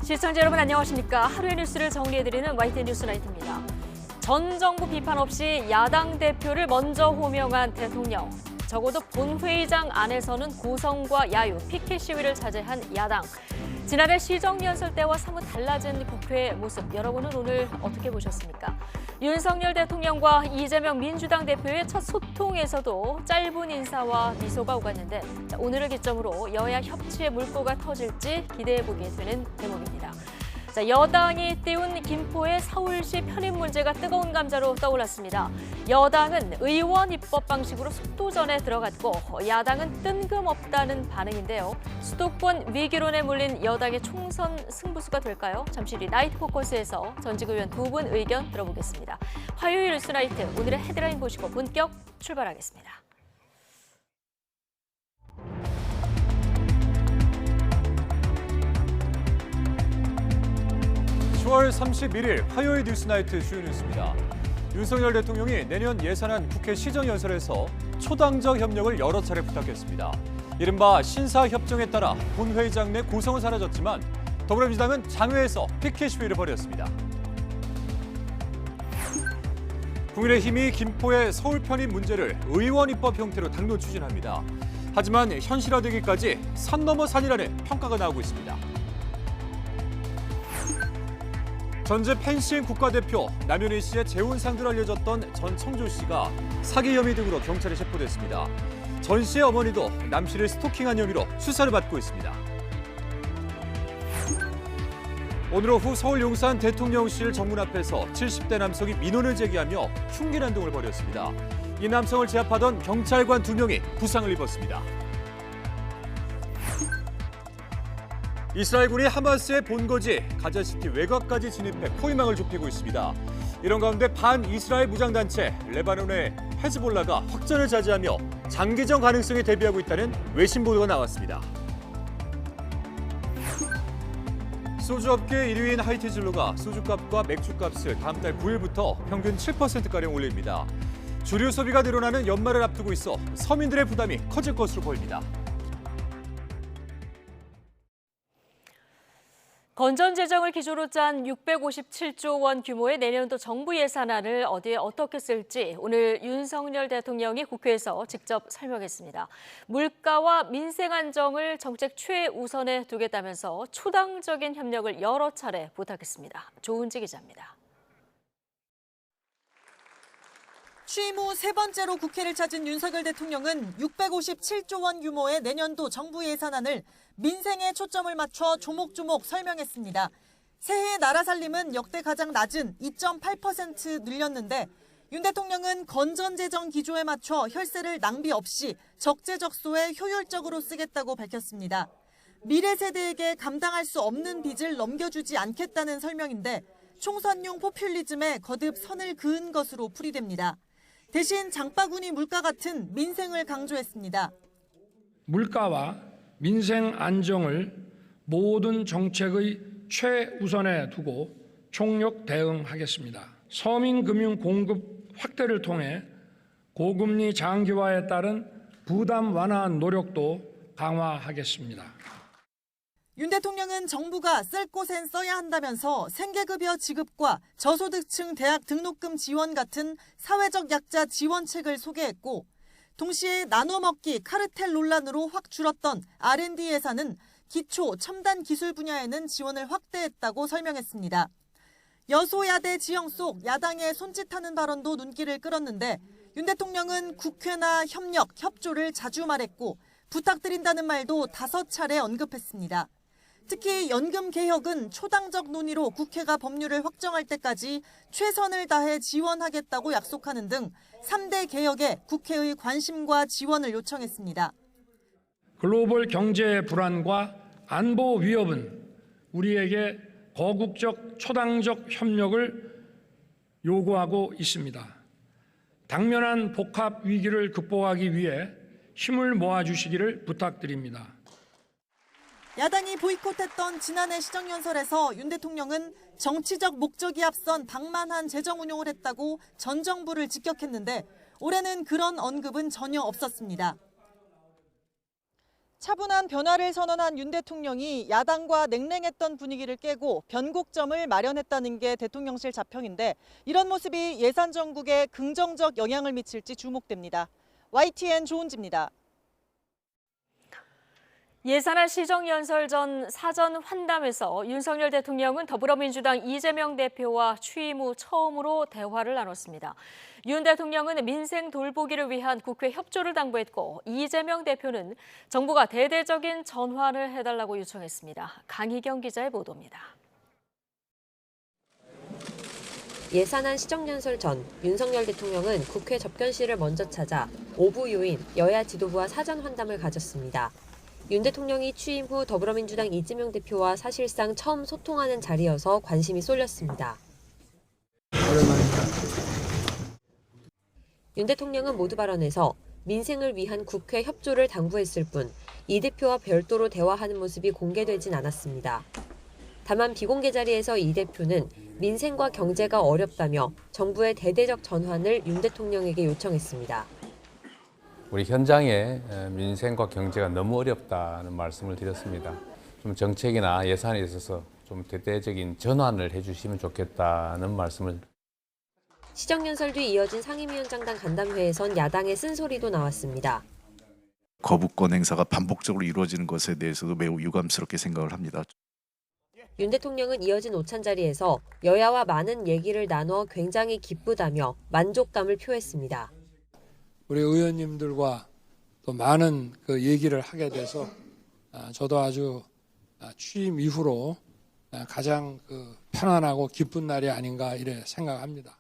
시청자 여러분 안녕하십니까? 하루의 뉴스를 정리해드리는 YTN 뉴스나이트입니다. 전 정부 비판 없이 야당 대표를 먼저 호명한 대통령. 적어도 본회의장 안에서는 고성과 야유, 피켓 시위를 자제한 야당. 지난해 시정연설 때와 사뭇 달라진 국회의 모습, 여러분은 오늘 어떻게 보셨습니까? 윤석열 대통령과 이재명 민주당 대표의 첫 소통에서도 짧은 인사와 미소가 오갔는데 오늘을 기점으로 여야 협치의 물꼬가 터질지 기대해보게 되는 대목입니다. 여당이 띄운 김포의 서울시 편입 문제가 뜨거운 감자로 떠올랐습니다. 여당은 의원 입법 방식으로 속도전에 들어갔고 야당은 뜬금없다는 반응인데요. 수도권 위기론에 물린 여당의 총선 승부수가 될까요? 잠시 뒤 나이트 포커스에서 전직 의원 두 분 의견 들어보겠습니다. 화요일 뉴스나이트 오늘의 헤드라인 보시고 본격 출발하겠습니다. 10월 31일 화요일 뉴스나이트 주요 뉴스입니다. 윤석열 대통령이 내년 예산안 국회 시정연설에서 초당적 협력을 여러 차례 부탁했습니다. 이른바 신사협정에 따라 본회의장 내 고성은 사라졌지만 더불어민주당은 장외에서 피켓 시위를 벌였습니다. 국민의힘이 김포의 서울 편입 문제를 의원 입법 형태로 당론 추진합니다. 하지만 현실화되기까지 산 넘어 산이라는 평가가 나오고 있습니다. 전직 펜싱 국가대표 남현희 씨의 재혼 상대로 알려졌던 전 청조 씨가 사기 혐의 등으로 경찰에 체포됐습니다. 전 씨의 어머니도 남 씨를 스토킹한 혐의로 수사를 받고 있습니다. 오늘 오후 서울 용산 대통령실 정문 앞에서 70대 남성이 민원을 제기하며 흉기 난동을 벌였습니다. 이 남성을 제압하던 경찰관 2명이 부상을 입었습니다. 이스라엘군이 하마스의 본거지 가자시티 외곽까지 진입해 포위망을 좁히고 있습니다. 이런 가운데 반이스라엘 무장단체 레바논의 헤즈볼라가 확전을 자제하며 장기전 가능성에 대비하고 있다는 외신 보도가 나왔습니다. 소주업계 1위인 하이티진로가 소주값과 맥주값을 다음 달 9일부터 평균 7%가량 올립니다. 주류 소비가 늘어나는 연말을 앞두고 있어 서민들의 부담이 커질 것으로 보입니다. 건전 재정을 기조로 짠 657조 원 규모의 내년도 정부 예산안을 어디에 어떻게 쓸지 오늘 윤석열 대통령이 국회에서 직접 설명했습니다. 물가와 민생 안정을 정책 최우선에 두겠다면서 초당적인 협력을 여러 차례 부탁했습니다. 조은지 기자입니다. 취임 후 세 번째로 국회를 찾은 윤석열 대통령은 657조 원 규모의 내년도 정부 예산안을 민생에 초점을 맞춰 조목조목 설명했습니다. 새해 나라 살림은 역대 가장 낮은 2.8% 늘렸는데 윤 대통령은 건전 재정 기조에 맞춰 혈세를 낭비 없이 적재적소에 효율적으로 쓰겠다고 밝혔습니다. 미래 세대에게 감당할 수 없는 빚을 넘겨주지 않겠다는 설명인데 총선용 포퓰리즘에 거듭 선을 그은 것으로 풀이됩니다. 대신 장바구니 물가 같은 민생을 강조했습니다. 물가와 민생 안정을 모든 정책의 최우선에 두고 총력 대응하겠습니다. 서민금융 공급 확대를 통해 고금리 장기화에 따른 부담 완화 노력도 강화하겠습니다. 윤 대통령은 정부가 쓸 곳엔 써야 한다면서 생계급여 지급과 저소득층 대학 등록금 지원 같은 사회적 약자 지원책을 소개했고 동시에 나눠먹기 카르텔 논란으로 확 줄었던 R&D 예산은 기초 첨단 기술 분야에는 지원을 확대했다고 설명했습니다. 여소야대 지형 속 야당의 손짓하는 발언도 눈길을 끌었는데 윤 대통령은 국회나 협력, 협조를 자주 말했고 부탁드린다는 말도 5차례 언급했습니다. 특히 연금 개혁은 초당적 논의로 국회가 법률을 확정할 때까지 최선을 다해 지원하겠다고 약속하는 등 3대 개혁에 국회의 관심과 지원을 요청했습니다. 글로벌 경제 불안과 안보 위협은 우리에게 거국적 초당적 협력을 요구하고 있습니다. 당면한 복합 위기를 극복하기 위해 힘을 모아주시기를 부탁드립니다. 야당이 보이콧했던 지난해 시정연설에서 윤 대통령은 정치적 목적이 앞선 방만한 재정 운용을 했다고 전 정부를 직격했는데 올해는 그런 언급은 전혀 없었습니다. 차분한 변화를 선언한 윤 대통령이 야당과 냉랭했던 분위기를 깨고 변곡점을 마련했다는 게 대통령실 자평인데 이런 모습이 예산 정국에 긍정적 영향을 미칠지 주목됩니다. YTN 조은지입니다. 예산안 시정연설 전 사전 환담에서 윤석열 대통령은 더불어민주당 이재명 대표와 취임 후 처음으로 대화를 나눴습니다. 윤 대통령은 민생 돌보기를 위한 국회 협조를 당부했고 이재명 대표는 정부가 대대적인 전환을 해달라고 요청했습니다. 강희경 기자의 보도입니다. 예산안 시정연설 전 윤석열 대통령은 국회 접견실을 먼저 찾아 오부 요인 여야 지도부와 사전 환담을 가졌습니다. 윤 대통령이 취임 후 더불어민주당 이재명 대표와 사실상 처음 소통하는 자리여서 관심이 쏠렸습니다. 윤 대통령은 모두 발언에서 민생을 위한 국회 협조를 당부했을 뿐 이 대표와 별도로 대화하는 모습이 공개되진 않았습니다. 다만 비공개 자리에서 이 대표는 민생과 경제가 어렵다며 정부의 대대적 전환을 윤 대통령에게 요청했습니다. 우리 현장에 민생과 경제가 너무 어렵다는 말씀을 드렸습니다. 좀 정책이나 예산에 있어서 좀 대대적인 전환을 해주시면 좋겠다는 말씀을. 시정연설 뒤 이어진 상임위원장단 간담회에선 야당의 쓴소리도 나왔습니다. 거부권 행사가 반복적으로 이루어지는 것에 대해서도 매우 유감스럽게 생각을 합니다. 윤 대통령은 이어진 오찬 자리에서 여야와 많은 얘기를 나눠 굉장히 기쁘다며 만족감을 표했습니다. 우리 의원님들과 또 많은 그 얘기를 하게 돼서 저도 아주 취임 이후로 가장 편안하고 기쁜 날이 아닌가 이래 생각합니다.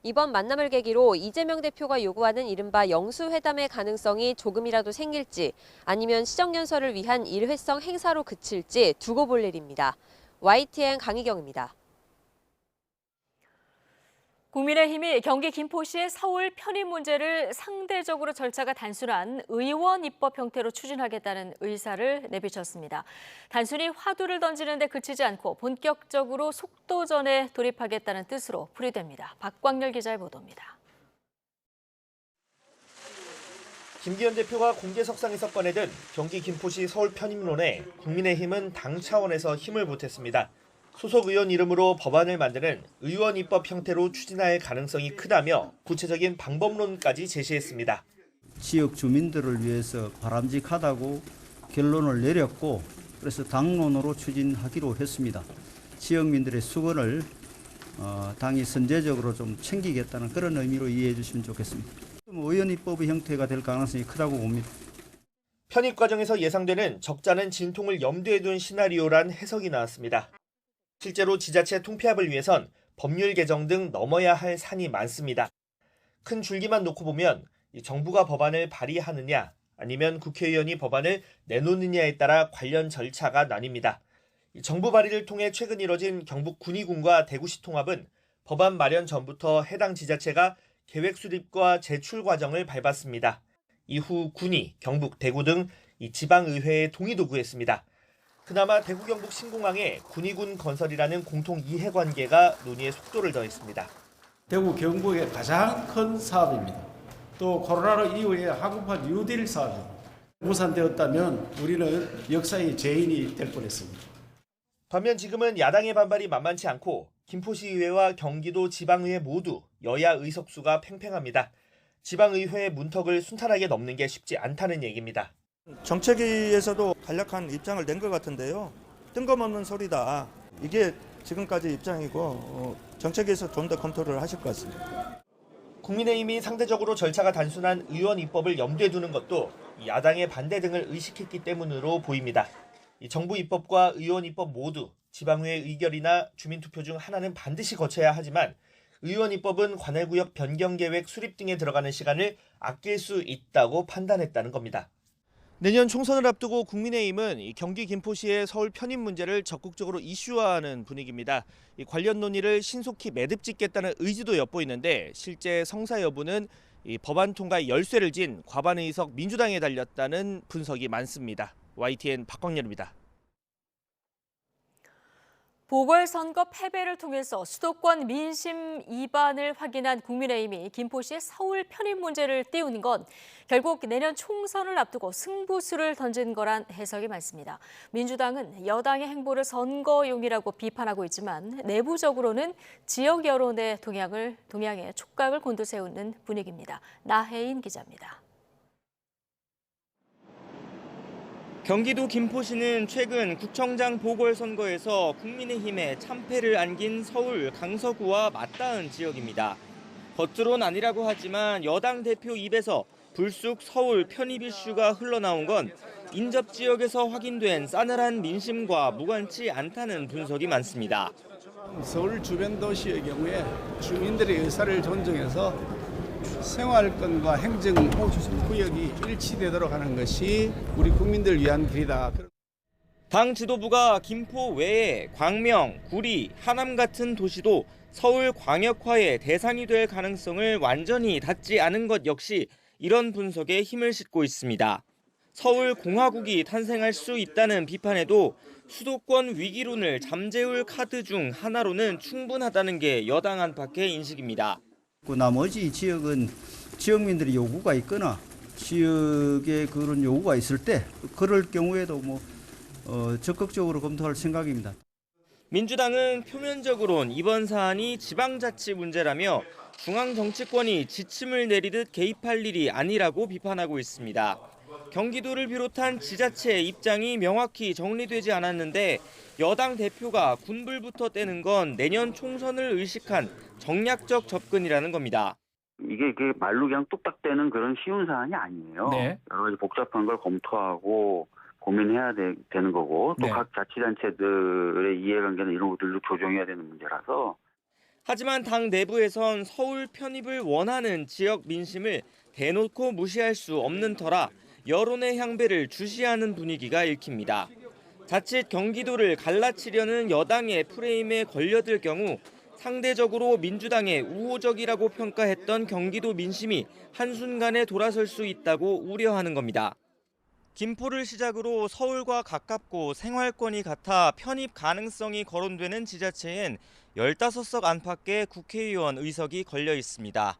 이번 만남을 계기로 이재명 대표가 요구하는 이른바 영수회담의 가능성이 조금이라도 생길지 아니면 시정연설을 위한 일회성 행사로 그칠지 두고 볼 일입니다. YTN 강희경입니다. 국민의힘이 경기 김포시의 서울 편입 문제를 상대적으로 절차가 단순한 의원 입법 형태로 추진하겠다는 의사를 내비쳤습니다. 단순히 화두를 던지는 데 그치지 않고 본격적으로 속도전에 돌입하겠다는 뜻으로 풀이됩니다. 박광렬 기자의 보도입니다. 김기현 대표가 공개석상에서 꺼내든 경기 김포시 서울 편입론에 국민의힘은 당 차원에서 힘을 보탰습니다. 소속 의원 이름으로 법안을 만드는 의원 입법 형태로 추진할 가능성이 크다며 구체적인 방법론까지 제시했습니다. 지역 주민들을 위해서 바람직하다고 결론을 내렸고 그래서 당론으로 추진하기로 했습니다. 지역민들의 수건을 당이 선제적으로 좀 챙기겠다는 그런 의미로 이해해 주시면 좋겠습니다. 의원 입법의 형태가 될 가능성이 크다고 봅니다. 편입 과정에서 예상되는 적잖은 진통을 염두에 둔 시나리오란 해석이 나왔습니다. 실제로 지자체 통폐합을 위해선 법률 개정 등 넘어야 할 산이 많습니다. 큰 줄기만 놓고 보면 정부가 법안을 발의하느냐 아니면 국회의원이 법안을 내놓느냐에 따라 관련 절차가 나뉩니다. 정부 발의를 통해 최근 이뤄진 경북 군위군과 대구시 통합은 법안 마련 전부터 해당 지자체가 계획 수립과 제출 과정을 밟았습니다. 이후 군위, 경북, 대구 등 지방의회의 동의도 구했습니다. 그나마 대구 경북 신공항에 군위군 건설이라는 공통 이해관계가 논의의 속도를 더했습니다. 대구 경북의 가장 큰 사업입니다. 또 코로나 이후에 한국판 뉴딜 사업입니다. 무산되었다면 우리는 역사의 죄인이 될 뻔했습니다. 반면 지금은 야당의 반발이 만만치 않고 김포시의회와 경기도 지방의회 모두 여야 의석수가 팽팽합니다. 지방의회의 문턱을 순탄하게 넘는 게 쉽지 않다는 얘기입니다. 정책위에서도 간략한 입장을 낸 것 같은데요. 뜬금없는 소리다. 이게 지금까지 입장이고 정책위에서 좀 더 검토를 하실 것 같습니다. 국민의힘이 상대적으로 절차가 단순한 의원 입법을 염두에 두는 것도 야당의 반대 등을 의식했기 때문으로 보입니다. 정부 입법과 의원 입법 모두 지방의회 의결이나 주민투표 중 하나는 반드시 거쳐야 하지만 의원 입법은 관할구역 변경계획 수립 등에 들어가는 시간을 아낄 수 있다고 판단했다는 겁니다. 내년 총선을 앞두고 국민의힘은 경기 김포시의 서울 편입 문제를 적극적으로 이슈화하는 분위기입니다. 관련 논의를 신속히 매듭짓겠다는 의지도 엿보이는데 실제 성사 여부는 법안 통과의 열쇠를 진 과반 의석 민주당에 달렸다는 분석이 많습니다. YTN 박광렬입니다. 보궐선거 패배를 통해서 수도권 민심 이반을 확인한 국민의힘이 김포시의 서울 편입 문제를 띄우는 건 결국 내년 총선을 앞두고 승부수를 던진 거란 해석이 많습니다. 민주당은 여당의 행보를 선거용이라고 비판하고 있지만 내부적으로는 지역 여론의 동향에 촉각을 곤두세우는 분위기입니다. 나혜인 기자입니다. 경기도 김포시는 최근 구청장 보궐선거에서 국민의힘의 참패를 안긴 서울 강서구와 맞닿은 지역입니다. 겉으론 아니라고 하지만 여당 대표 입에서 불쑥 서울 편입 이슈가 흘러나온 건 인접 지역에서 확인된 싸늘한 민심과 무관치 않다는 분석이 많습니다. 서울 주변 도시의 경우에 주민들의 의사를 존중해서 생활권과 행정 구역이 일치되도록 하는 것이 우리 국민들을 위한 길이다. 당 지도부가 김포 외에 광명, 구리, 하남 같은 도시도 서울 광역화의 대상이 될 가능성을 완전히 닫지 않은 것 역시 이런 분석에 힘을 싣고 있습니다. 서울 공화국이 탄생할 수 있다는 비판에도 수도권 위기론을 잠재울 카드 중 하나로는 충분하다는 게 여당 안팎의 인식입니다. 나머지 지역은 지역민들의 요구가 있거나 지역에 그런 요구가 있을 때 그럴 경우에도 적극적으로 검토할 생각입니다. 민주당은 표면적으론 이번 사안이 지방자치 문제라며 중앙 정치권이 지침을 내리듯 개입할 일이 아니라고 비판하고 있습니다. 경기도를 비롯한 지자체의 입장이 명확히 정리되지 않았는데 여당 대표가 군불부터 떼는 건 내년 총선을 의식한 정략적 접근이라는 겁니다. 이게 말로 그냥 뚝딱 떼는 그런 쉬운 사안이 아니에요. 네. 여러 가지 복잡한 걸 검토하고 고민해야 되는 거고 또 각 자치단체들의 이해관계나 이런 것들도 조정해야 되는 문제라서. 하지만 당 내부에선 서울 편입을 원하는 지역 민심을 대놓고 무시할 수 없는 터라 여론의 향배를 주시하는 분위기가 읽힙니다. 자칫 경기도를 갈라치려는 여당의 프레임에 걸려들 경우 상대적으로 민주당의 우호적이라고 평가했던 경기도 민심이 한순간에 돌아설 수 있다고 우려하는 겁니다. 김포를 시작으로 서울과 가깝고 생활권이 같아 편입 가능성이 거론되는 지자체엔 15석 안팎의 국회의원 의석이 걸려 있습니다.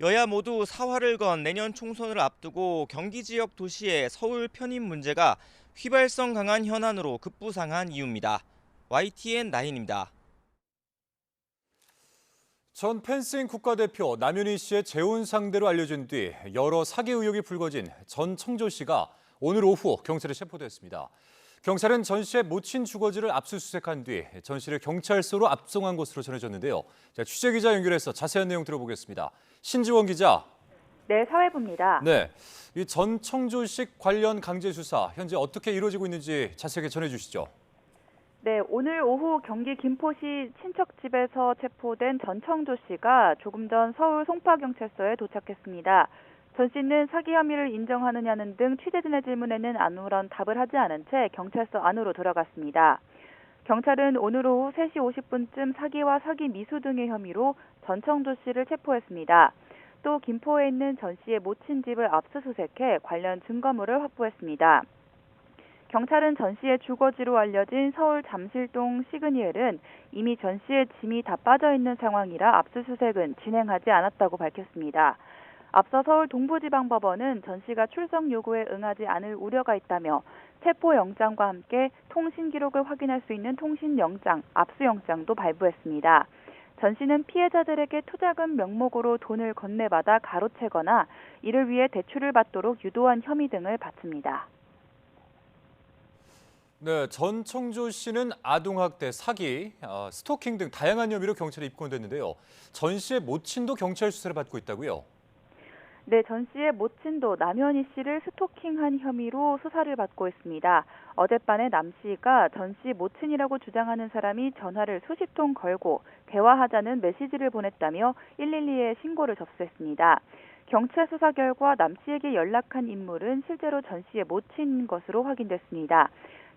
여야 모두 사활을 건 내년 총선을 앞두고 경기 지역 도시의 서울 편입 문제가 휘발성 강한 현안으로 급부상한 이유입니다. YTN 나인입니다. 전 펜싱 국가대표 남윤희 씨의 재혼 상대로 알려진 뒤 여러 사기 의혹이 불거진 전 청조 씨가 오늘 오후 경찰에 체포됐습니다. 경찰은 전 씨의 모친 주거지를 압수수색한 뒤 전 씨를 경찰서로 압송한 것으로 전해졌는데요. 취재기자 연결해서 자세한 내용 들어보겠습니다. 신지원 기자. 네, 사회부입니다. 네, 이 전 청조식 관련 강제 수사 현재 어떻게 이루어지고 있는지 자세하게 전해주시죠. 네, 오늘 오후 경기 김포시 친척집에서 체포된 전청조 씨가 조금 전 서울 송파경찰서에 도착했습니다. 전 씨는 사기 혐의를 인정하느냐는 등 취재진의 질문에는 아무런 답을 하지 않은 채 경찰서 안으로 들어갔습니다. 경찰은 오늘 오후 3시 50분쯤 사기와 사기 미수 등의 혐의로 전청조 씨를 체포했습니다. 또 김포에 있는 전 씨의 모친 집을 압수수색해 관련 증거물을 확보했습니다. 경찰은 전 씨의 주거지로 알려진 서울 잠실동 시그니엘은 이미 전 씨의 짐이 다 빠져 있는 상황이라 압수수색은 진행하지 않았다고 밝혔습니다. 앞서 서울 동부지방법원은 전 씨가 출석 요구에 응하지 않을 우려가 있다며 체포영장과 함께 통신 기록을 확인할 수 있는 통신영장, 압수영장도 발부했습니다. 전 씨는 피해자들에게 투자금 명목으로 돈을 건네받아 가로채거나 이를 위해 대출을 받도록 유도한 혐의 등을 받습니다. 네, 전 청조 씨는 아동학대, 사기, 스토킹 등 다양한 혐의로 경찰에 입건됐는데요. 전 씨의 모친도 경찰 수사를 받고 있다고요? 네, 전 씨의 모친도 남현희 씨를 스토킹한 혐의로 수사를 받고 있습니다. 어젯밤에 남 씨가 전 씨 모친이라고 주장하는 사람이 전화를 수십 통 걸고 대화하자는 메시지를 보냈다며 112에 신고를 접수했습니다. 경찰 수사 결과 남 씨에게 연락한 인물은 실제로 전 씨의 모친인 것으로 확인됐습니다.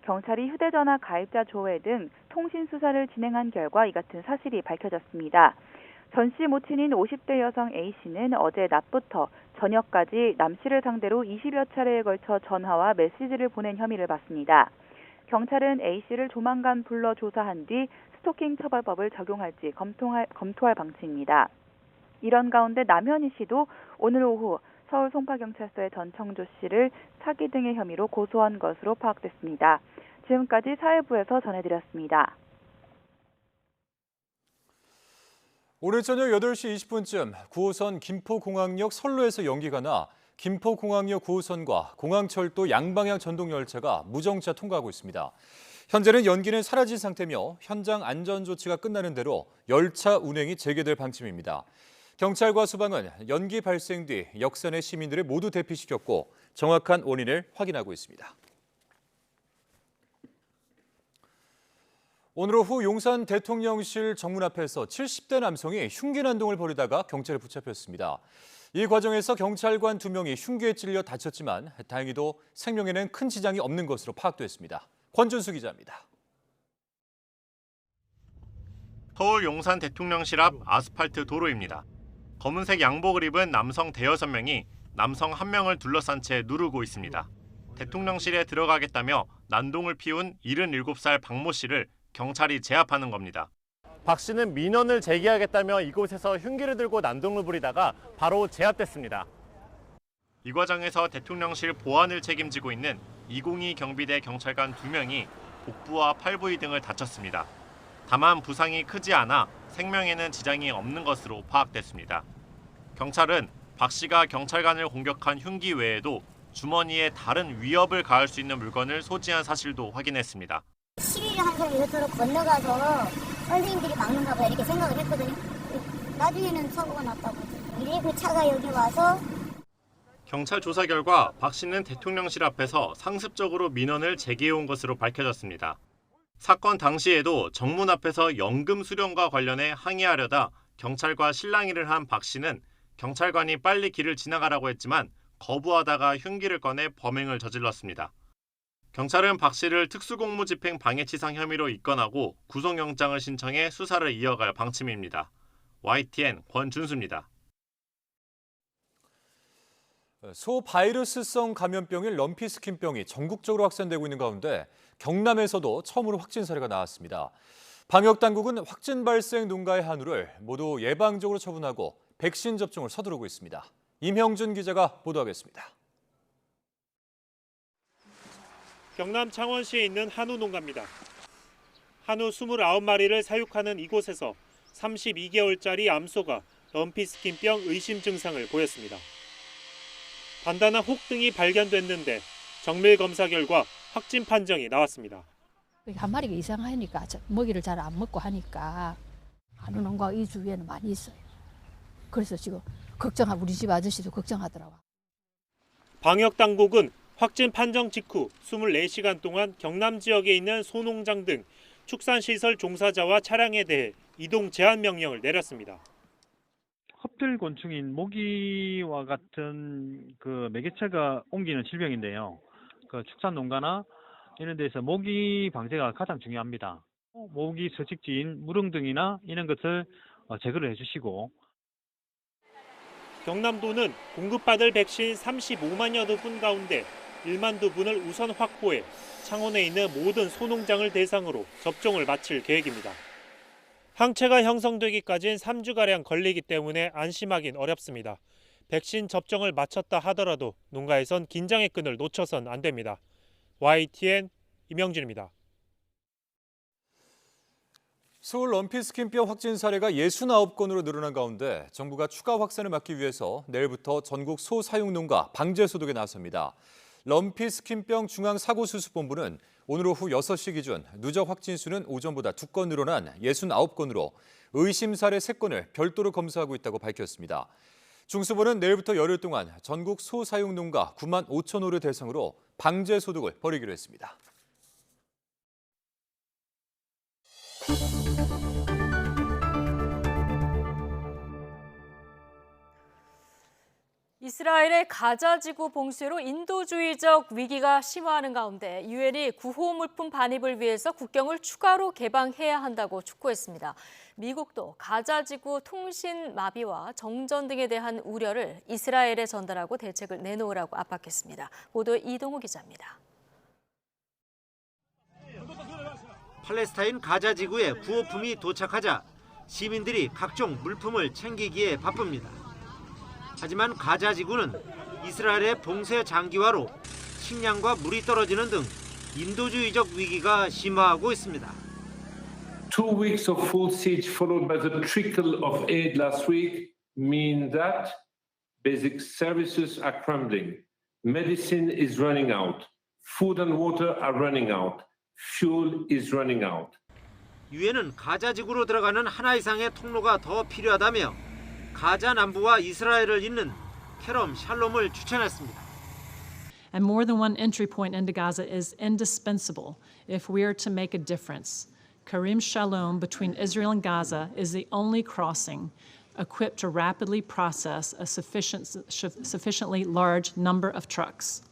경찰이 휴대전화 가입자 조회 등 통신 수사를 진행한 결과 이 같은 사실이 밝혀졌습니다. 전 씨 모친인 50대 여성 A씨는 어제 낮부터 저녁까지 남 씨를 상대로 20여 차례에 걸쳐 전화와 메시지를 보낸 혐의를 받습니다. 경찰은 A씨를 조만간 불러 조사한 뒤 스토킹 처벌법을 적용할지 검토할 방침입니다. 이런 가운데 남현희 씨도 오늘 오후 서울 송파경찰서의 전청조 씨를 사기 등의 혐의로 고소한 것으로 파악됐습니다. 지금까지 사회부에서 전해드렸습니다. 오늘 저녁 8시 20분쯤 9호선 김포공항역 선로에서 연기가 나 김포공항역 9호선과 공항철도 양방향 전동열차가 무정차 통과하고 있습니다. 현재는 연기는 사라진 상태며 현장 안전조치가 끝나는 대로 열차 운행이 재개될 방침입니다. 경찰과 소방은 연기 발생 뒤 역산의 시민들을 모두 대피시켰고 정확한 원인을 확인하고 있습니다. 오늘 오후 용산 대통령실 정문 앞에서 70대 남성이 흉기 난동을 벌이다가 경찰에 붙잡혔습니다. 이 과정에서 경찰관 2명이 흉기에 찔려 다쳤지만 다행히도 생명에는 큰 지장이 없는 것으로 파악됐습니다. 권준수 기자입니다. 서울 용산 대통령실 앞 아스팔트 도로입니다. 검은색 양복을 입은 남성 대여섯 명이 남성 1명을 둘러싼 채 누르고 있습니다. 대통령실에 들어가겠다며 난동을 피운 77살 박모 씨를 경찰이 제압하는 겁니다. 박 씨는 민원을 제기하겠다며 이곳에서 흉기를 들고 난동을 부리다가 바로 제압됐습니다. 이 과정에서 대통령실 보안을 책임지고 있는 202 경비대 경찰관 2명이 복부와 팔 부위 등을 다쳤습니다. 다만 부상이 크지 않아 생명에는 지장이 없는 것으로 파악됐습니다. 경찰은 박 씨가 경찰관을 공격한 흉기 외에도 주머니에 다른 위협을 가할 수 있는 물건을 소지한 사실도 확인했습니다. 시위를 한 사람이 이렇게 건너가서 선생님들이 막는가 보다 이렇게 생각을 했거든요. 나중에는 사고가 났다고. 그 차가 여기 와서 경찰 조사 결과 박 씨는 대통령실 앞에서 상습적으로 민원을 제기해온 것으로 밝혀졌습니다. 사건 당시에도 정문 앞에서 연금 수령과 관련해 항의하려다 경찰과 실랑이를 한 박 씨는 경찰관이 빨리 길을 지나가라고 했지만 거부하다가 흉기를 꺼내 범행을 저질렀습니다. 경찰은 박 씨를 특수공무집행 방해치상 혐의로 입건하고 구속영장을 신청해 수사를 이어갈 방침입니다. YTN 권준수입니다. 소바이러스성 감염병인 럼피스킨병이 전국적으로 확산되고 있는 가운데 경남에서도 처음으로 확진 사례가 나왔습니다. 방역당국은 확진 발생 농가의 한우를 모두 예방적으로 처분하고 백신 접종을 서두르고 있습니다. 임형준 기자가 보도하겠습니다. 경남 창원시에 있는 한우 농가입니다. 한우 29마리를 사육하는 이곳에서 32개월짜리 암소가 럼피스킨병 의심 증상을 보였습니다. 단단한 혹등이 발견됐는데 정밀 검사 결과 확진 판정이 나왔습니다. 한 마리가 이상하니까 먹이를 잘 안 먹고 하니까 한우 농가가 이 주위에는 많이 있어요. 그래서 지금 우리 집 아저씨도 걱정하더라고요. 방역당국은 확진 판정 직후 24시간 동안 경남 지역에 있는 소농장 등 축산시설 종사자와 차량에 대해 이동 제한 명령을 내렸습니다. 흡들곤충인 모기와 같은 매개체가 옮기는 질병인데요. 축산농가나 이런 데서 모기 방제가 가장 중요합니다. 모기 서식지인 무릉 등이나 이런 것을 제거를 해주시고. 경남도는 공급받을 백신 35만여 분 가운데 1만 분을 우선 확보해 창원에 있는 모든 소농장을 대상으로 접종을 마칠 계획입니다. 항체가 형성되기까지는 3주가량 걸리기 때문에 안심하긴 어렵습니다. 백신 접종을 마쳤다 하더라도 농가에선 긴장의 끈을 놓쳐선 안 됩니다. YTN 임영준입니다. 서울 럼피스킨병 확진 사례가 69건으로 늘어난 가운데 정부가 추가 확산을 막기 위해서 내일부터 전국 소사육농가 방제 소독에 나섭니다. 럼피스킨병 중앙사고수습본부는 오늘 오후 6시 기준 누적 확진 수는 오전보다 2건 늘어난 69건으로 의심 사례 3건을 별도로 검사하고 있다고 밝혔습니다. 중수본은 내일부터 열흘 동안 전국 소사육농가 9만 5천 호를 대상으로 방제 소독을 벌이기로 했습니다. 이스라엘의 가자 지구 봉쇄로 인도주의적 위기가 심화하는 가운데 유엔이 구호 물품 반입을 위해서 국경을 추가로 개방해야 한다고 촉구했습니다. 미국도 가자 지구 통신 마비와 정전 등에 대한 우려를 이스라엘에 전달하고 대책을 내놓으라고 압박했습니다. 보도에 이동우 기자입니다. 팔레스타인 가자 지구에 구호품이 도착하자 시민들이 각종 물품을 챙기기에 바쁩니다. 하지만 가자 지구는 이스라엘의 봉쇄 장기화로 식량과 물이 떨어지는 등 인도주의적 위기가 심화하고 있습니다. 2 weeks of full siege followed by the trickle of aid last week mean that basic services are crumbling. Medicine is running out. Food and water are running out. Fuel is running out. 유엔은 가자 지구로 들어가는 하나 이상의 통로가 더 필요하다며 가자 남부와 이스라엘을 잇는 케럼 샬롬을 추천했습니다. And more than one entry point into Gaza is indispensable if we are to make a difference. Karim Shalom between Israel and Gaza is the only crossing equipped to rapidly process a sufficiently large number of trucks.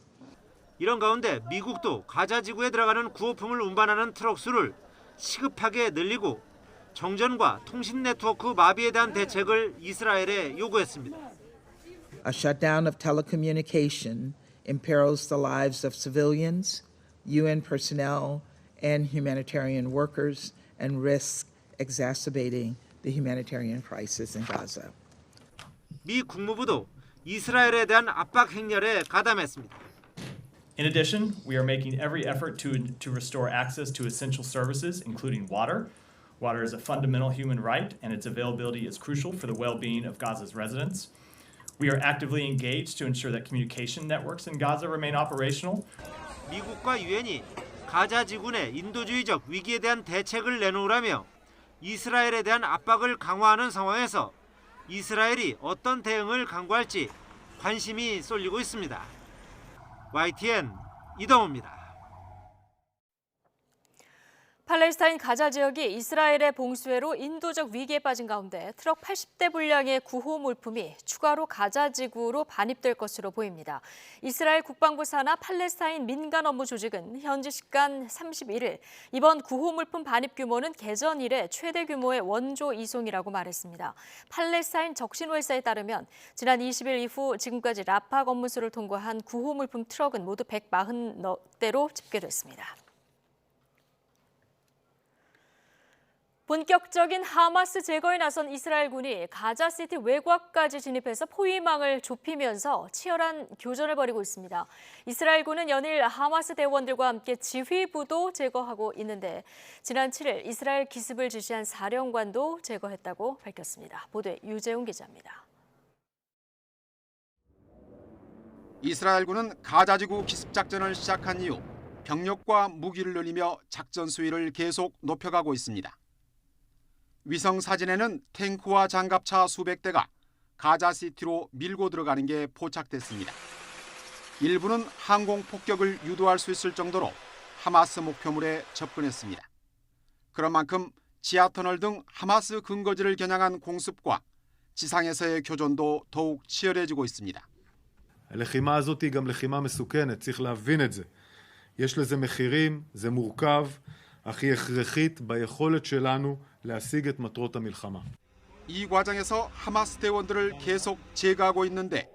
이런 가운데 미국도 가자 지구에 들어가는 구호품을 운반하는 트럭 수를 시급하게 늘리고 정전과 통신 네트워크 마비에 대한 대책을 이스라엘에 요구했습니다. A shutdown of telecommunication imperils the lives of civilians, UN personnel, and humanitarian workers, and risks exacerbating the humanitarian crisis in Gaza. 미 국무부도 이스라엘에 대한 압박 행렬에 가담했습니다. In addition, we are making every effort to restore access to essential services, including water. Water is a fundamental human right, and its availability is crucial for the well-being of Gaza's residents. We are actively engaged to ensure that communication networks in Gaza remain operational. 미국과 유엔이 가자 지구 내 인도주의적 위기에 대한 대책을 내놓으라며 이스라엘에 대한 압박을 강화하는 상황에서 이스라엘이 어떤 대응을 강구할지 관심이 쏠리고 있습니다. YTN 이동호입니다. 팔레스타인 가자 지역이 이스라엘의 봉쇄로 인도적 위기에 빠진 가운데 트럭 80대 분량의 구호 물품이 추가로 가자 지구로 반입될 것으로 보입니다. 이스라엘 국방부 산하 팔레스타인 민간 업무 조직은 현지 시간 31일 이번 구호 물품 반입 규모는 개전 이래 최대 규모의 원조 이송이라고 말했습니다. 팔레스타인 적신월사에 따르면 지난 20일 이후 지금까지 라파 검문소를 통과한 구호 물품 트럭은 모두 140대로 집계됐습니다. 본격적인 하마스 제거에 나선 이스라엘군이 가자시티 외곽까지 진입해서 포위망을 좁히면서 치열한 교전을 벌이고 있습니다. 이스라엘군은 연일 하마스 대원들과 함께 지휘부도 제거하고 있는데 지난 7일 이스라엘 기습을 지시한 사령관도 제거했다고 밝혔습니다. 보도에 유재웅 기자입니다. 이스라엘군은 가자지구 기습작전을 시작한 이후 병력과 무기를 늘리며 작전 수위를 계속 높여가고 있습니다. 위성 사진에는 탱크와 장갑차 수백 대가 가자시티로 밀고 들어가는 게 포착됐습니다. 일부는 항공 폭격을 유도할 수 있을 정도로 하마스 목표물에 접근했습니다. 그런 만큼 지하터널 등 하마스 근거지를 겨냥한 공습과 지상에서의 교전도 더욱 치열해지고 있습니다. הלחימה הזאת היא גם לחימה מסוכנת, צריך להבין את זה. יש לזה מחירים, זה מורכב, אך היא הכרחית ביכולת שלנו להשיג את מטרות המלחמה. 이 과정에서 하마스 대원들을 계속 제거하고 있는데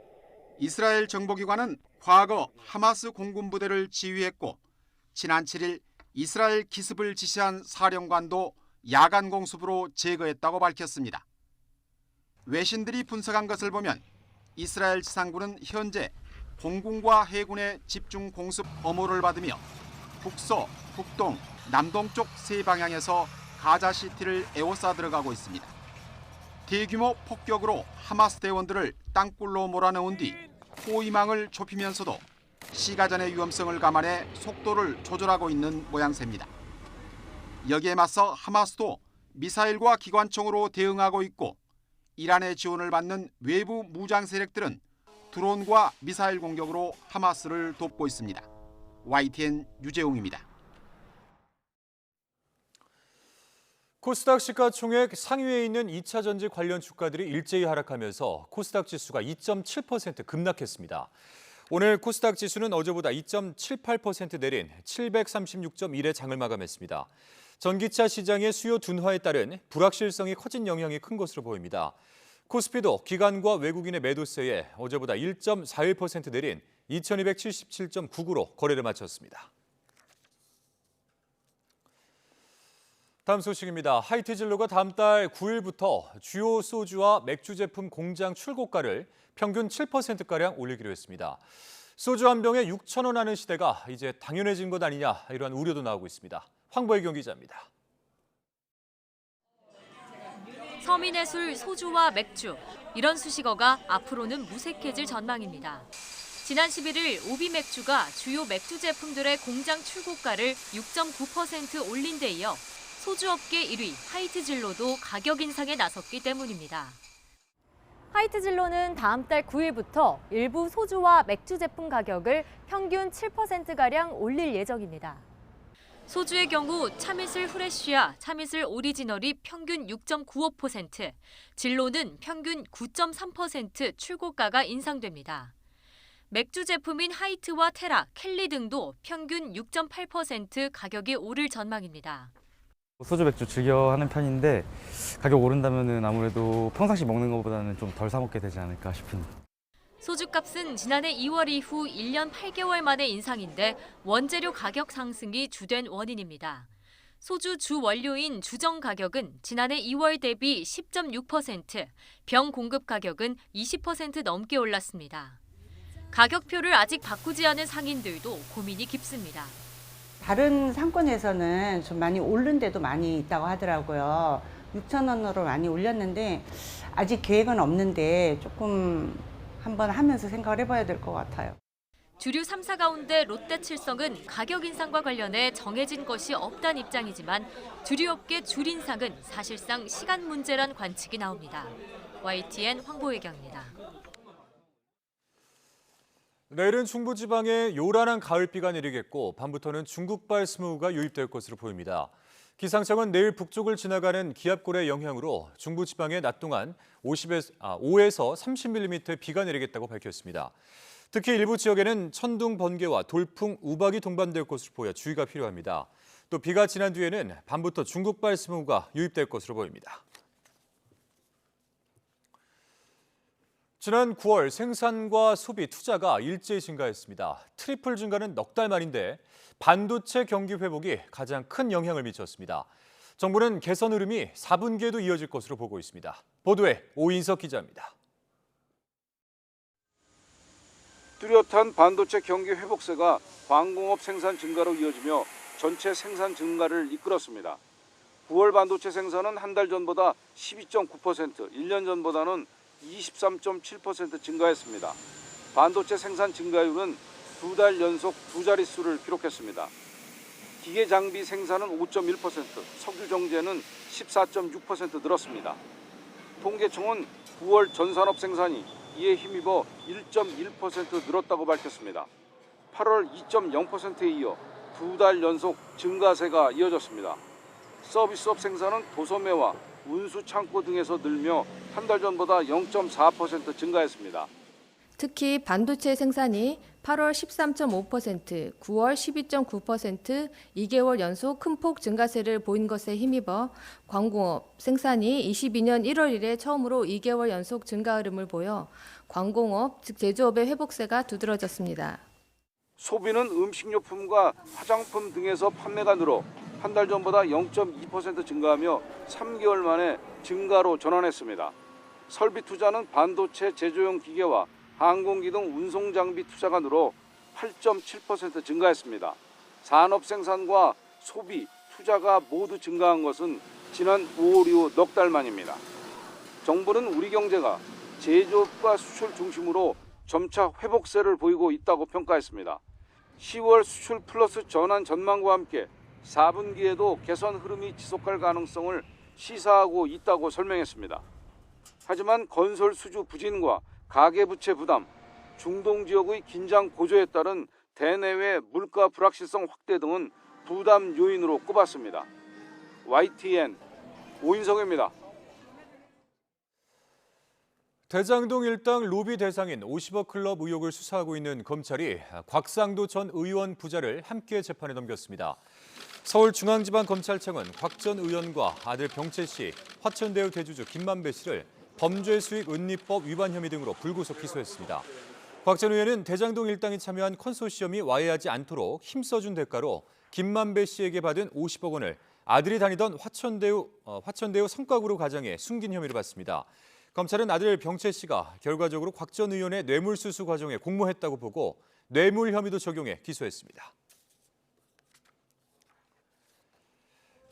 이스라엘 정보기관은 과거 하마스 공군 부대를 지휘했고 지난 7일 이스라엘 기습을 지시한 사령관도 야간 공습으로 제거했다고 밝혔습니다. 외신들이 분석한 것을 보면 이스라엘 지상군은 현재 공군과 해군의 집중 공습 엄호를 받으며 북서, 북동, 남동쪽 세 방향에서 가자시티를 에워싸 들어가고 있습니다. 대규모 폭격으로 하마스 대원들을 땅굴로 몰아넣은 뒤 포위망을 좁히면서도 시가전의 위험성을 감안해 속도를 조절하고 있는 모양새입니다. 여기에 맞서 하마스도 미사일과 기관총으로 대응하고 있고 이란의 지원을 받는 외부 무장 세력들은 드론과 미사일 공격으로 하마스를 돕고 있습니다. YTN 유재웅입니다. 코스닥 시가총액 상위에 있는 2차 전지 관련 주가들이 일제히 하락하면서 코스닥 지수가 2.7% 급락했습니다. 오늘 코스닥 지수는 어제보다 2.78% 내린 736.1에 장을 마감했습니다. 전기차 시장의 수요 둔화에 따른 불확실성이 커진 영향이 큰 것으로 보입니다. 코스피도 기관과 외국인의 매도세에 어제보다 1.41% 내린 2277.99로 거래를 마쳤습니다. 다음 소식입니다. 하이티 진로가 다음 달 9일부터 주요 소주와 맥주 제품 공장 출고가를 평균 7%가량 올리기로 했습니다. 소주 한 병에 6,000원 하는 시대가 이제 당연해진 것 아니냐, 이러한 우려도 나오고 있습니다. 황보혜경 기자입니다. 서민의 술, 소주와 맥주, 이런 수식어가 앞으로는 무색해질 전망입니다. 지난 11일 오비맥주가 주요 맥주 제품들의 공장 출고가를 6.9% 올린 데 이어 소주업계 1위 하이트 진로도 가격 인상에 나섰기 때문입니다. 하이트 진로는 다음 달 9일부터 일부 소주와 맥주 제품 가격을 평균 7%가량 올릴 예정입니다. 소주의 경우 참이슬 후레쉬와 참이슬 오리지널이 평균 6.95%, 진로는 평균 9.3% 출고가가 인상됩니다. 맥주 제품인 하이트와 테라, 켈리 등도 평균 6.8% 가격이 오를 전망입니다. 소주, 맥주 즐겨 하는 편인데 가격 오른다면은 아무래도 평상시 먹는 것보다는 좀 덜 사 먹게 되지 않을까 싶은. 소주값은 지난해 2월 이후 1년 8개월 만의 인상인데 원재료 가격 상승이 주된 원인입니다. 소주 주 원료인 주정 가격은 지난해 2월 대비 10.6%, 병 공급 가격은 20% 넘게 올랐습니다. 가격표를 아직 바꾸지 않은 상인들도 고민이 깊습니다. 다른 상권에서는 좀 많이 오른 데도 많이 있다고 하더라고요. 6,000원으로 많이 올렸는데 아직 계획은 없는데 조금 한번 하면서 생각을 해봐야 될 것 같아요. 주류 3사 가운데 롯데칠성은 가격 인상과 관련해 정해진 것이 없다는 입장이지만 주류업계 줄 인상은 사실상 시간 문제란 관측이 나옵니다. YTN 황보혜경입니다. 내일은 중부지방에 요란한 가을비가 내리겠고 밤부터는 중국발 스모우가 유입될 것으로 보입니다. 기상청은 내일 북쪽을 지나가는 기압골의 영향으로 중부지방에 낮 동안 5에서 30mm 비가 내리겠다고 밝혔습니다. 특히 일부 지역에는 천둥, 번개와 돌풍, 우박이 동반될 것으로 보여 주의가 필요합니다. 또 비가 지난 뒤에는 밤부터 중국발 스모우가 유입될 것으로 보입니다. 지난 9월 생산과 소비, 투자가 일제히 증가했습니다. 트리플 증가는 넉 달 만인데 반도체 경기 회복이 가장 큰 영향을 미쳤습니다. 정부는 개선 흐름이 4분기에도 이어질 것으로 보고 있습니다. 보도에 오인석 기자입니다. 뚜렷한 반도체 경기 회복세가 광공업 생산 증가로 이어지며 전체 생산 증가를 이끌었습니다. 9월 반도체 생산은 한 달 전보다 12.9%, 1년 전보다는 23.7% 증가했습니다. 반도체 생산 증가율은 2달 연속 두 자릿수를 기록했습니다. 기계 장비 생산은 5.1%, 석유 정제는 14.6% 늘었습니다. 통계청은 9월 전산업 생산이 이에 힘입어 1.1% 늘었다고 밝혔습니다. 8월 2.0%에 이어 두 달 연속 증가세가 이어졌습니다. 서비스업 생산은 도소매와 운수 창고 등에서 늘며 한 달 전보다 0.4% 증가했습니다. 특히 반도체 생산이 8월 13.5%, 9월 12.9%, 2개월 연속 큰 폭 증가세를 보인 것에 힘입어 광공업 생산이 22년 1월 이래 처음으로 2개월 연속 증가 흐름을 보여 광공업, 즉 제조업의 회복세가 두드러졌습니다. 소비는 음식료품과 화장품 등에서 판매가 늘어 한 달 전보다 0.2% 증가하며 3개월 만에 증가로 전환했습니다. 설비 투자는 반도체 제조용 기계와 항공기 등 운송 장비 투자가 늘어 8.7% 증가했습니다. 산업 생산과 소비, 투자가 모두 증가한 것은 지난 5월 이후 넉 달 만입니다. 정부는 우리 경제가 제조업과 수출 중심으로 점차 회복세를 보이고 있다고 평가했습니다. 10월 수출 플러스 전환 전망과 함께 4분기에도 개선 흐름이 지속할 가능성을 시사하고 있다고 설명했습니다. 하지만 건설 수주 부진과 가계부채 부담, 중동 지역의 긴장 고조에 따른 대내외 물가 불확실성 확대 등은 부담 요인으로 꼽았습니다. YTN 오인성입니다. 대장동 일당 로비 대상인 50억 클럽 의혹을 수사하고 있는 검찰이 곽상도 전 의원 부자를 함께 재판에 넘겼습니다. 서울중앙지방검찰청은 곽 전 의원과 아들 병채 씨, 화천대유 대주주 김만배 씨를 범죄수익은리법 위반 혐의 등으로 불구속 기소했습니다. 곽 전 의원은 대장동 일당이 참여한 컨소시엄이 와해하지 않도록 힘써준 대가로 김만배 씨에게 받은 50억 원을 아들이 다니던 화천대유 성과그룹 과장에 숨긴 혐의를 받습니다. 검찰은 아들 병채 씨가 결과적으로 곽 전 의원의 뇌물수수 과정에 공모했다고 보고 뇌물 혐의도 적용해 기소했습니다.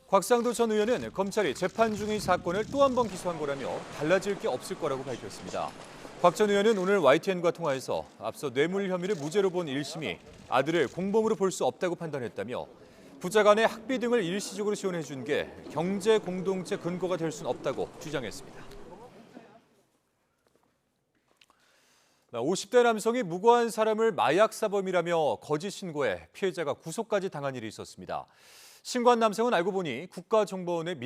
곽상도 전 의원은 검찰이 재판 중인 사건을 또 한 번 기소한 거라며 달라질 게 없을 거라고 밝혔습니다. 곽 전 의원은 오늘 YTN과 통화에서 앞서 뇌물 혐의를 무죄로 본 1심이 아들을 공범으로 볼 수 없다고 판단했다며 부자 간의 학비 등을 일시적으로 지원해 준 게 경제 공동체 근거가 될 수는 없다고 주장했습니다. 50대 남성이 무고한 사람을 마약 사범이라며 거짓 신고해 피해자가 구속까지 당한 일이 있었습니다. 신고한 남성은 알고 보니 국가정보원의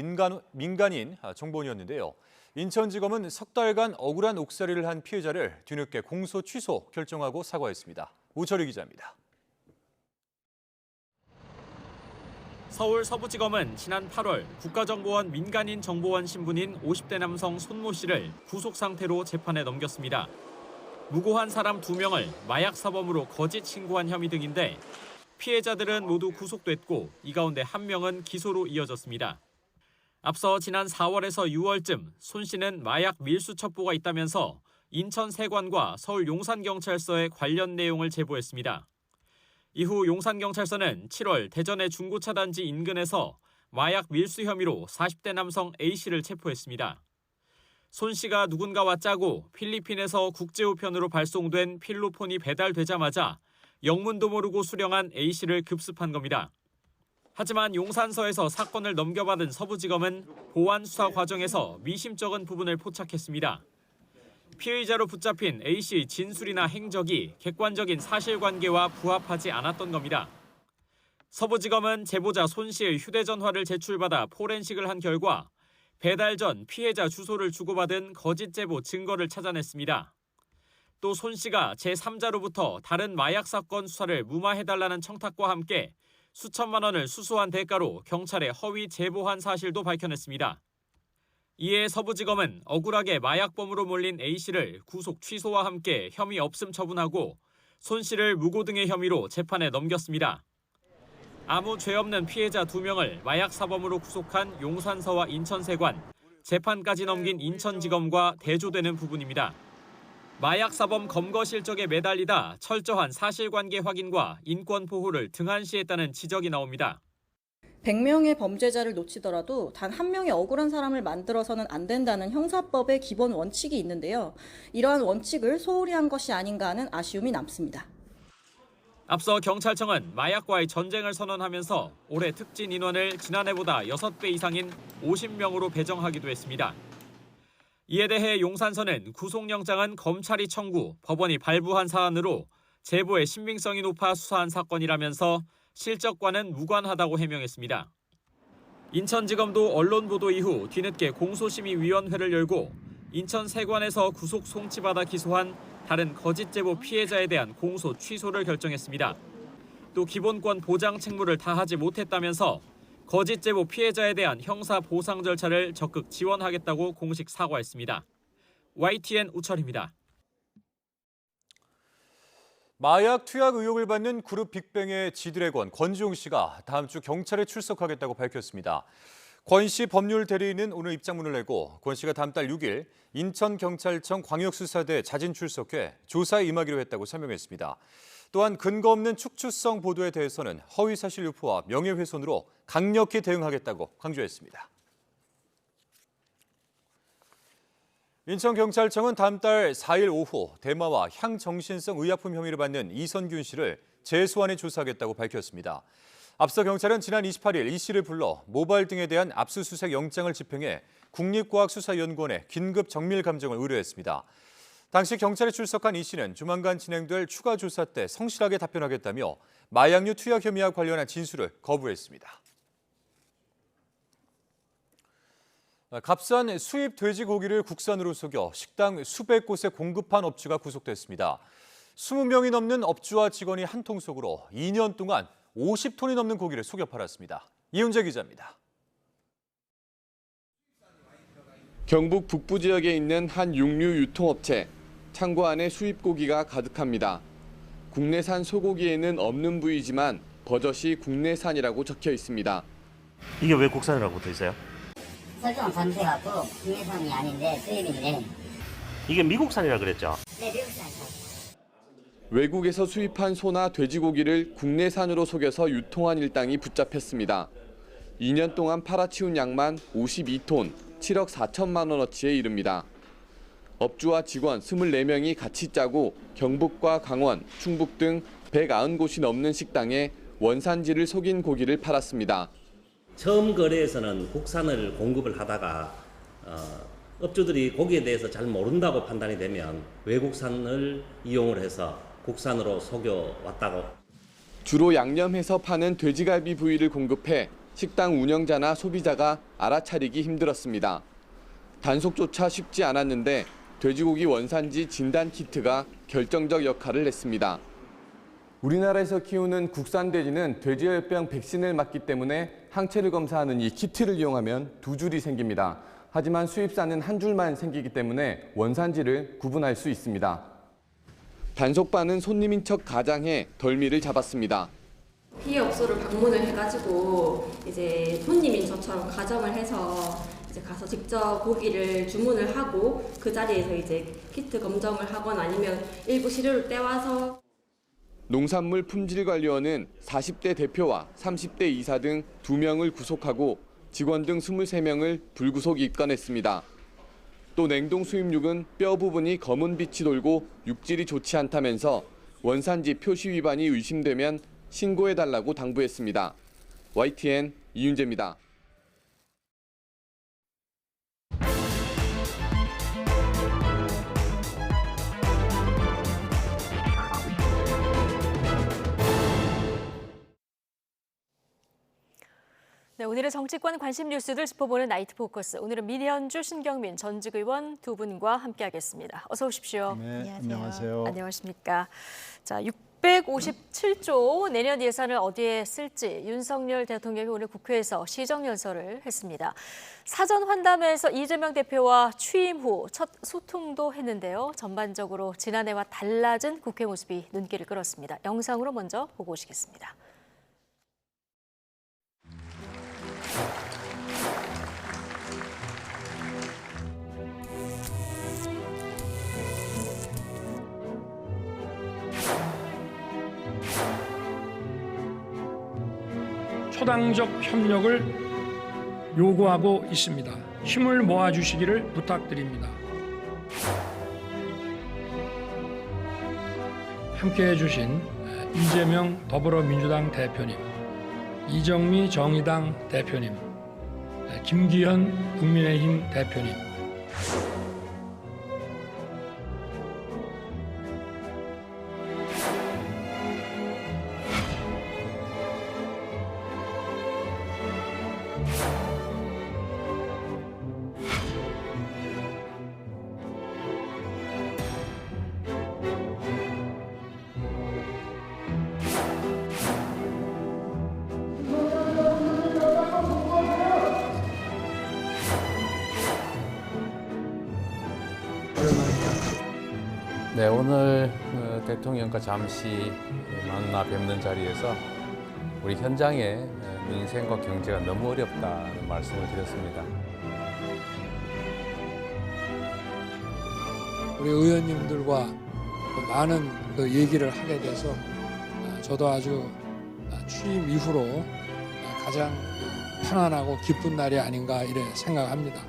민간인 정보원이었는데요. 인천지검은 석 달간 억울한 옥살이를 한 피해자를 뒤늦게 공소 취소 결정하고 사과했습니다. 우철희 기자입니다. 서울 서부지검은 지난 8월 국가정보원 민간인 정보원 신분인 50대 남성 손모 씨를 구속 상태로 재판에 넘겼습니다. 무고한 사람 2명을 마약 사범으로 거짓 신고한 혐의 등인데 피해자들은 모두 구속됐고 이 가운데 1명은 기소로 이어졌습니다. 앞서 지난 4월에서 6월쯤 손 씨는 마약 밀수 첩보가 있다면서 인천 세관과 서울 용산경찰서에 관련 내용을 제보했습니다. 이후 용산경찰서는 7월 대전의 중고차 단지 인근에서 마약 밀수 혐의로 40대 남성 A씨를 체포했습니다. 손 씨가 누군가와 짜고 필리핀에서 국제우편으로 발송된 필로폰이 배달되자마자 영문도 모르고 수령한 A씨를 급습한 겁니다. 하지만 용산서에서 사건을 넘겨받은 서부지검은 보안 수사 과정에서 미심쩍은 부분을 포착했습니다. 피의자로 붙잡힌 A씨의 진술이나 행적이 객관적인 사실관계와 부합하지 않았던 겁니다. 서부지검은 제보자 손 씨의 휴대전화를 제출받아 포렌식을 한 결과 배달 전 피해자 주소를 주고받은 거짓 제보 증거를 찾아냈습니다. 또 손 씨가 제3자로부터 다른 마약 사건 수사를 무마해달라는 청탁과 함께 수천만 원을 수수한 대가로 경찰에 허위 제보한 사실도 밝혀냈습니다. 이에 서부지검은 억울하게 마약범으로 몰린 A씨를 구속 취소와 함께 혐의 없음 처분하고 손 씨를 무고 등의 혐의로 재판에 넘겼습니다. 아무 죄 없는 피해자 2명을 마약 사범으로 구속한 용산서와 인천세관, 재판까지 넘긴 인천지검과 대조되는 부분입니다. 마약 사범 검거 실적에 매달리다 철저한 사실관계 확인과 인권 보호를 등한시했다는 지적이 나옵니다. 100명의 범죄자를 놓치더라도 단 1명의 억울한 사람을 만들어서는 안 된다는 형사법의 기본 원칙이 있는데요. 이러한 원칙을 소홀히 한 것이 아닌가 하는 아쉬움이 남습니다. 앞서 경찰청은 마약과의 전쟁을 선언하면서 올해 특진 인원을 지난해보다 6배 이상인 50명으로 배정하기도 했습니다. 이에 대해 용산서는 구속영장은 검찰이 청구, 법원이 발부한 사안으로 제보의 신빙성이 높아 수사한 사건이라면서 실적과는 무관하다고 해명했습니다. 인천지검도 언론 보도 이후 뒤늦게 공소심의위원회를 열고 인천세관에서 구속 송치받아 기소한 다른 거짓 제보 피해자에 대한 공소 취소를 결정했습니다. 또 기본권 보장 책무를 다하지 못했다면서 거짓 제보 피해자에 대한 형사 보상 절차를 적극 지원하겠다고 공식 사과했습니다. YTN 우철입니다. 마약 투약 의혹을 받는 그룹 빅뱅의 지드래곤 권지용 씨가 다음 주 경찰에 출석하겠다고 밝혔습니다. 권 씨 법률 대리인은 오늘 입장문을 내고 권 씨가 다음 달 6일 인천경찰청 광역수사대 자진 출석해 조사에 임하기로 했다고 설명했습니다. 또한 근거 없는 축추성 보도에 대해서는 허위사실 유포와 명예훼손으로 강력히 대응하겠다고 강조했습니다. 인천경찰청은 다음 달 4일 오후 대마와 향정신성 의약품 혐의를 받는 이선균 씨를 재소환해 조사하겠다고 밝혔습니다. 앞서 경찰은 지난 28일 이 씨를 불러 모발 등에 대한 압수수색 영장을 집행해 국립과학수사연구원에 긴급 정밀 감정을 의뢰했습니다. 당시 경찰에 출석한 이 씨는 조만간 진행될 추가 조사 때 성실하게 답변하겠다며 마약류 투약 혐의와 관련한 진술을 거부했습니다. 값싼 수입 돼지고기를 국산으로 속여 식당 수백 곳에 공급한 업주가 구속됐습니다. 20명이 넘는 업주와 직원이 한 통속으로 2년 동안 50톤이 넘는 고기를 속여 팔았습니다. 이훈재 기자입니다. 경북 북부 지역에 있는 한 육류 유통업체. 창고 안에 수입 고기가 가득합니다. 국내산 소고기에는 없는 부위지만 버젓이 국내산이라고 적혀 있습니다. 이게 왜 국산이라고 붙어 있어요? 설정 전세갖고 국내산이 아닌데 수입인데. 이게 미국산이라 그랬죠? 네, 미국산이요. 외국에서 수입한 소나 돼지고기를 국내산으로 속여서 유통한 일당이 붙잡혔습니다. 2년 동안 팔아치운 양만 52톤, 7억 4천만 원어치에 이릅니다. 업주와 직원 24명이 같이 짜고 경북과 강원, 충북 등 190곳이 넘는 식당에 원산지를 속인 고기를 팔았습니다. 처음 거래에서는 국산을 공급을 하다가 업주들이 고기에 대해서 잘 모른다고 판단이 되면 외국산을 이용을 해서 국산으로 속여왔다고. 주로 양념해서 파는 돼지갈비 부위를 공급해 식당 운영자나 소비자가 알아차리기 힘들었습니다. 단속조차 쉽지 않았는데 돼지고기 원산지 진단 키트가 결정적 역할을 했습니다. 우리나라에서 키우는 국산 돼지는 돼지열병 백신을 맞기 때문에 항체를 검사하는 이 키트를 이용하면 2줄이 생깁니다. 하지만 수입산은 한 줄만 생기기 때문에 원산지를 구분할 수 있습니다. 단속반은 손님인 척 가장해 덜미를 잡았습니다. 피해 업소를 방문을 해가지고 이제 손님인 저처럼 가정을 해서 이제 가서 직접 고기를 주문을 하고 그 자리에서 이제 키트 검정을 하거나 아니면 일부 시료를 떼와서. 농산물 품질관리원은 40대 대표와 30대 이사 등 2명을 구속하고 직원 등 23명을 불구속 입건했습니다. 또 냉동 수입육은 뼈 부분이 검은 빛이 돌고 육질이 좋지 않다면서 원산지 표시 위반이 의심되면 신고해달라고 당부했습니다. YTN 이윤재입니다. 네, 오늘의 정치권 관심 뉴스들 짚어보는 나이트 포커스. 오늘은 민현주, 신경민 전직 의원 두 분과 함께하겠습니다. 어서 오십시오. 네, 안녕하세요. 안녕하십니까. 자, 657조 내년 예산을 어디에 쓸지 윤석열 대통령이 오늘 국회에서 시정연설을 했습니다. 사전 환담회에서 이재명 대표와 취임 후 첫 소통도 했는데요. 전반적으로 지난해와 달라진 국회 모습이 눈길을 끌었습니다. 영상으로 먼저 보고 오시겠습니다. 초당적 협력을 요구하고 있습니다. 힘을 모아주시기를 부탁드립니다. 함께해 주신 이재명 더불어민주당 대표님, 이정미 정의당 대표님, 김기현 국민의힘 대표님, 네, 오늘 대통령과 잠시 만나 뵙는 자리에서 우리 현장의 민생과 경제가 너무 어렵다는 말씀을 드렸습니다. 우리 의원님들과 많은 얘기를 하게 돼서 저도 아주 취임 이후로 가장 편안하고 기쁜 날이 아닌가 이래 생각합니다.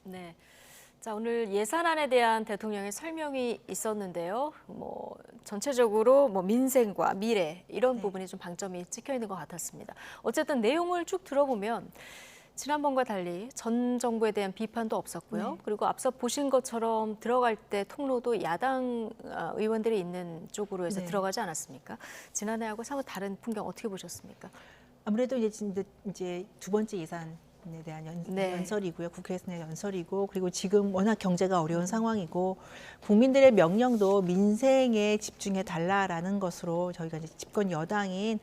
네. 자, 오늘 예산안에 대한 대통령의 설명이 있었는데요. 전체적으로 민생과 미래 이런 부분이 좀 방점이 찍혀 있는 것 같았습니다. 어쨌든 내용을 쭉 들어보면 지난번과 달리 전 정부에 대한 비판도 없었고요. 그리고 앞서 보신 것처럼 들어갈 때 통로도 야당 의원들이 있는 쪽으로 해서 들어가지 않았습니까? 지난해하고 사뭇 다른 풍경 어떻게 보셨습니까? 아무래도 이제 두 번째 예산 대한 네. 연설이고요. 국회에서 낸 연설이고 그리고 지금 워낙 경제가 어려운 상황이고 국민들의 명령도 민생에 집중해 달라라는 것으로 저희가 이제 집권 여당인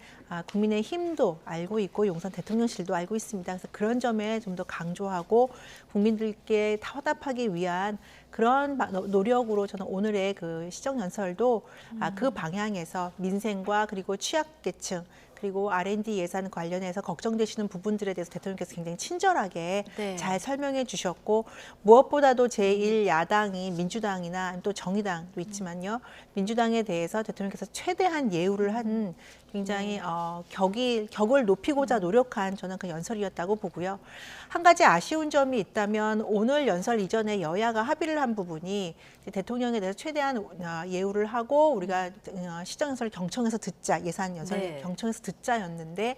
국민의힘도 알고 있고 용산 대통령실도 알고 있습니다. 그래서 그런 점에 좀 더 강조하고 국민들께 화답하기 위한 그런 노력으로 저는 오늘의 그 시정연설도 그 방향에서 민생과 그리고 취약계층 그리고 R&D 예산 관련해서 걱정되시는 부분들에 대해서 대통령께서 굉장히 친절하게 네. 잘 설명해 주셨고 무엇보다도 제1야당이 민주당이나 또 정의당도 있지만요. 민주당에 대해서 대통령께서 최대한 예우를 한 굉장히 격을 높이고자 노력한 저는 그 연설이었다고 보고요. 한 가지 아쉬운 점이 있다면 오늘 연설 이전에 여야가 합의를 한 부분이 대통령에 대해서 최대한 예우를 하고 우리가 시정연설을 경청해서 듣자, 예산 연설을 네. 경청해서 듣자였는데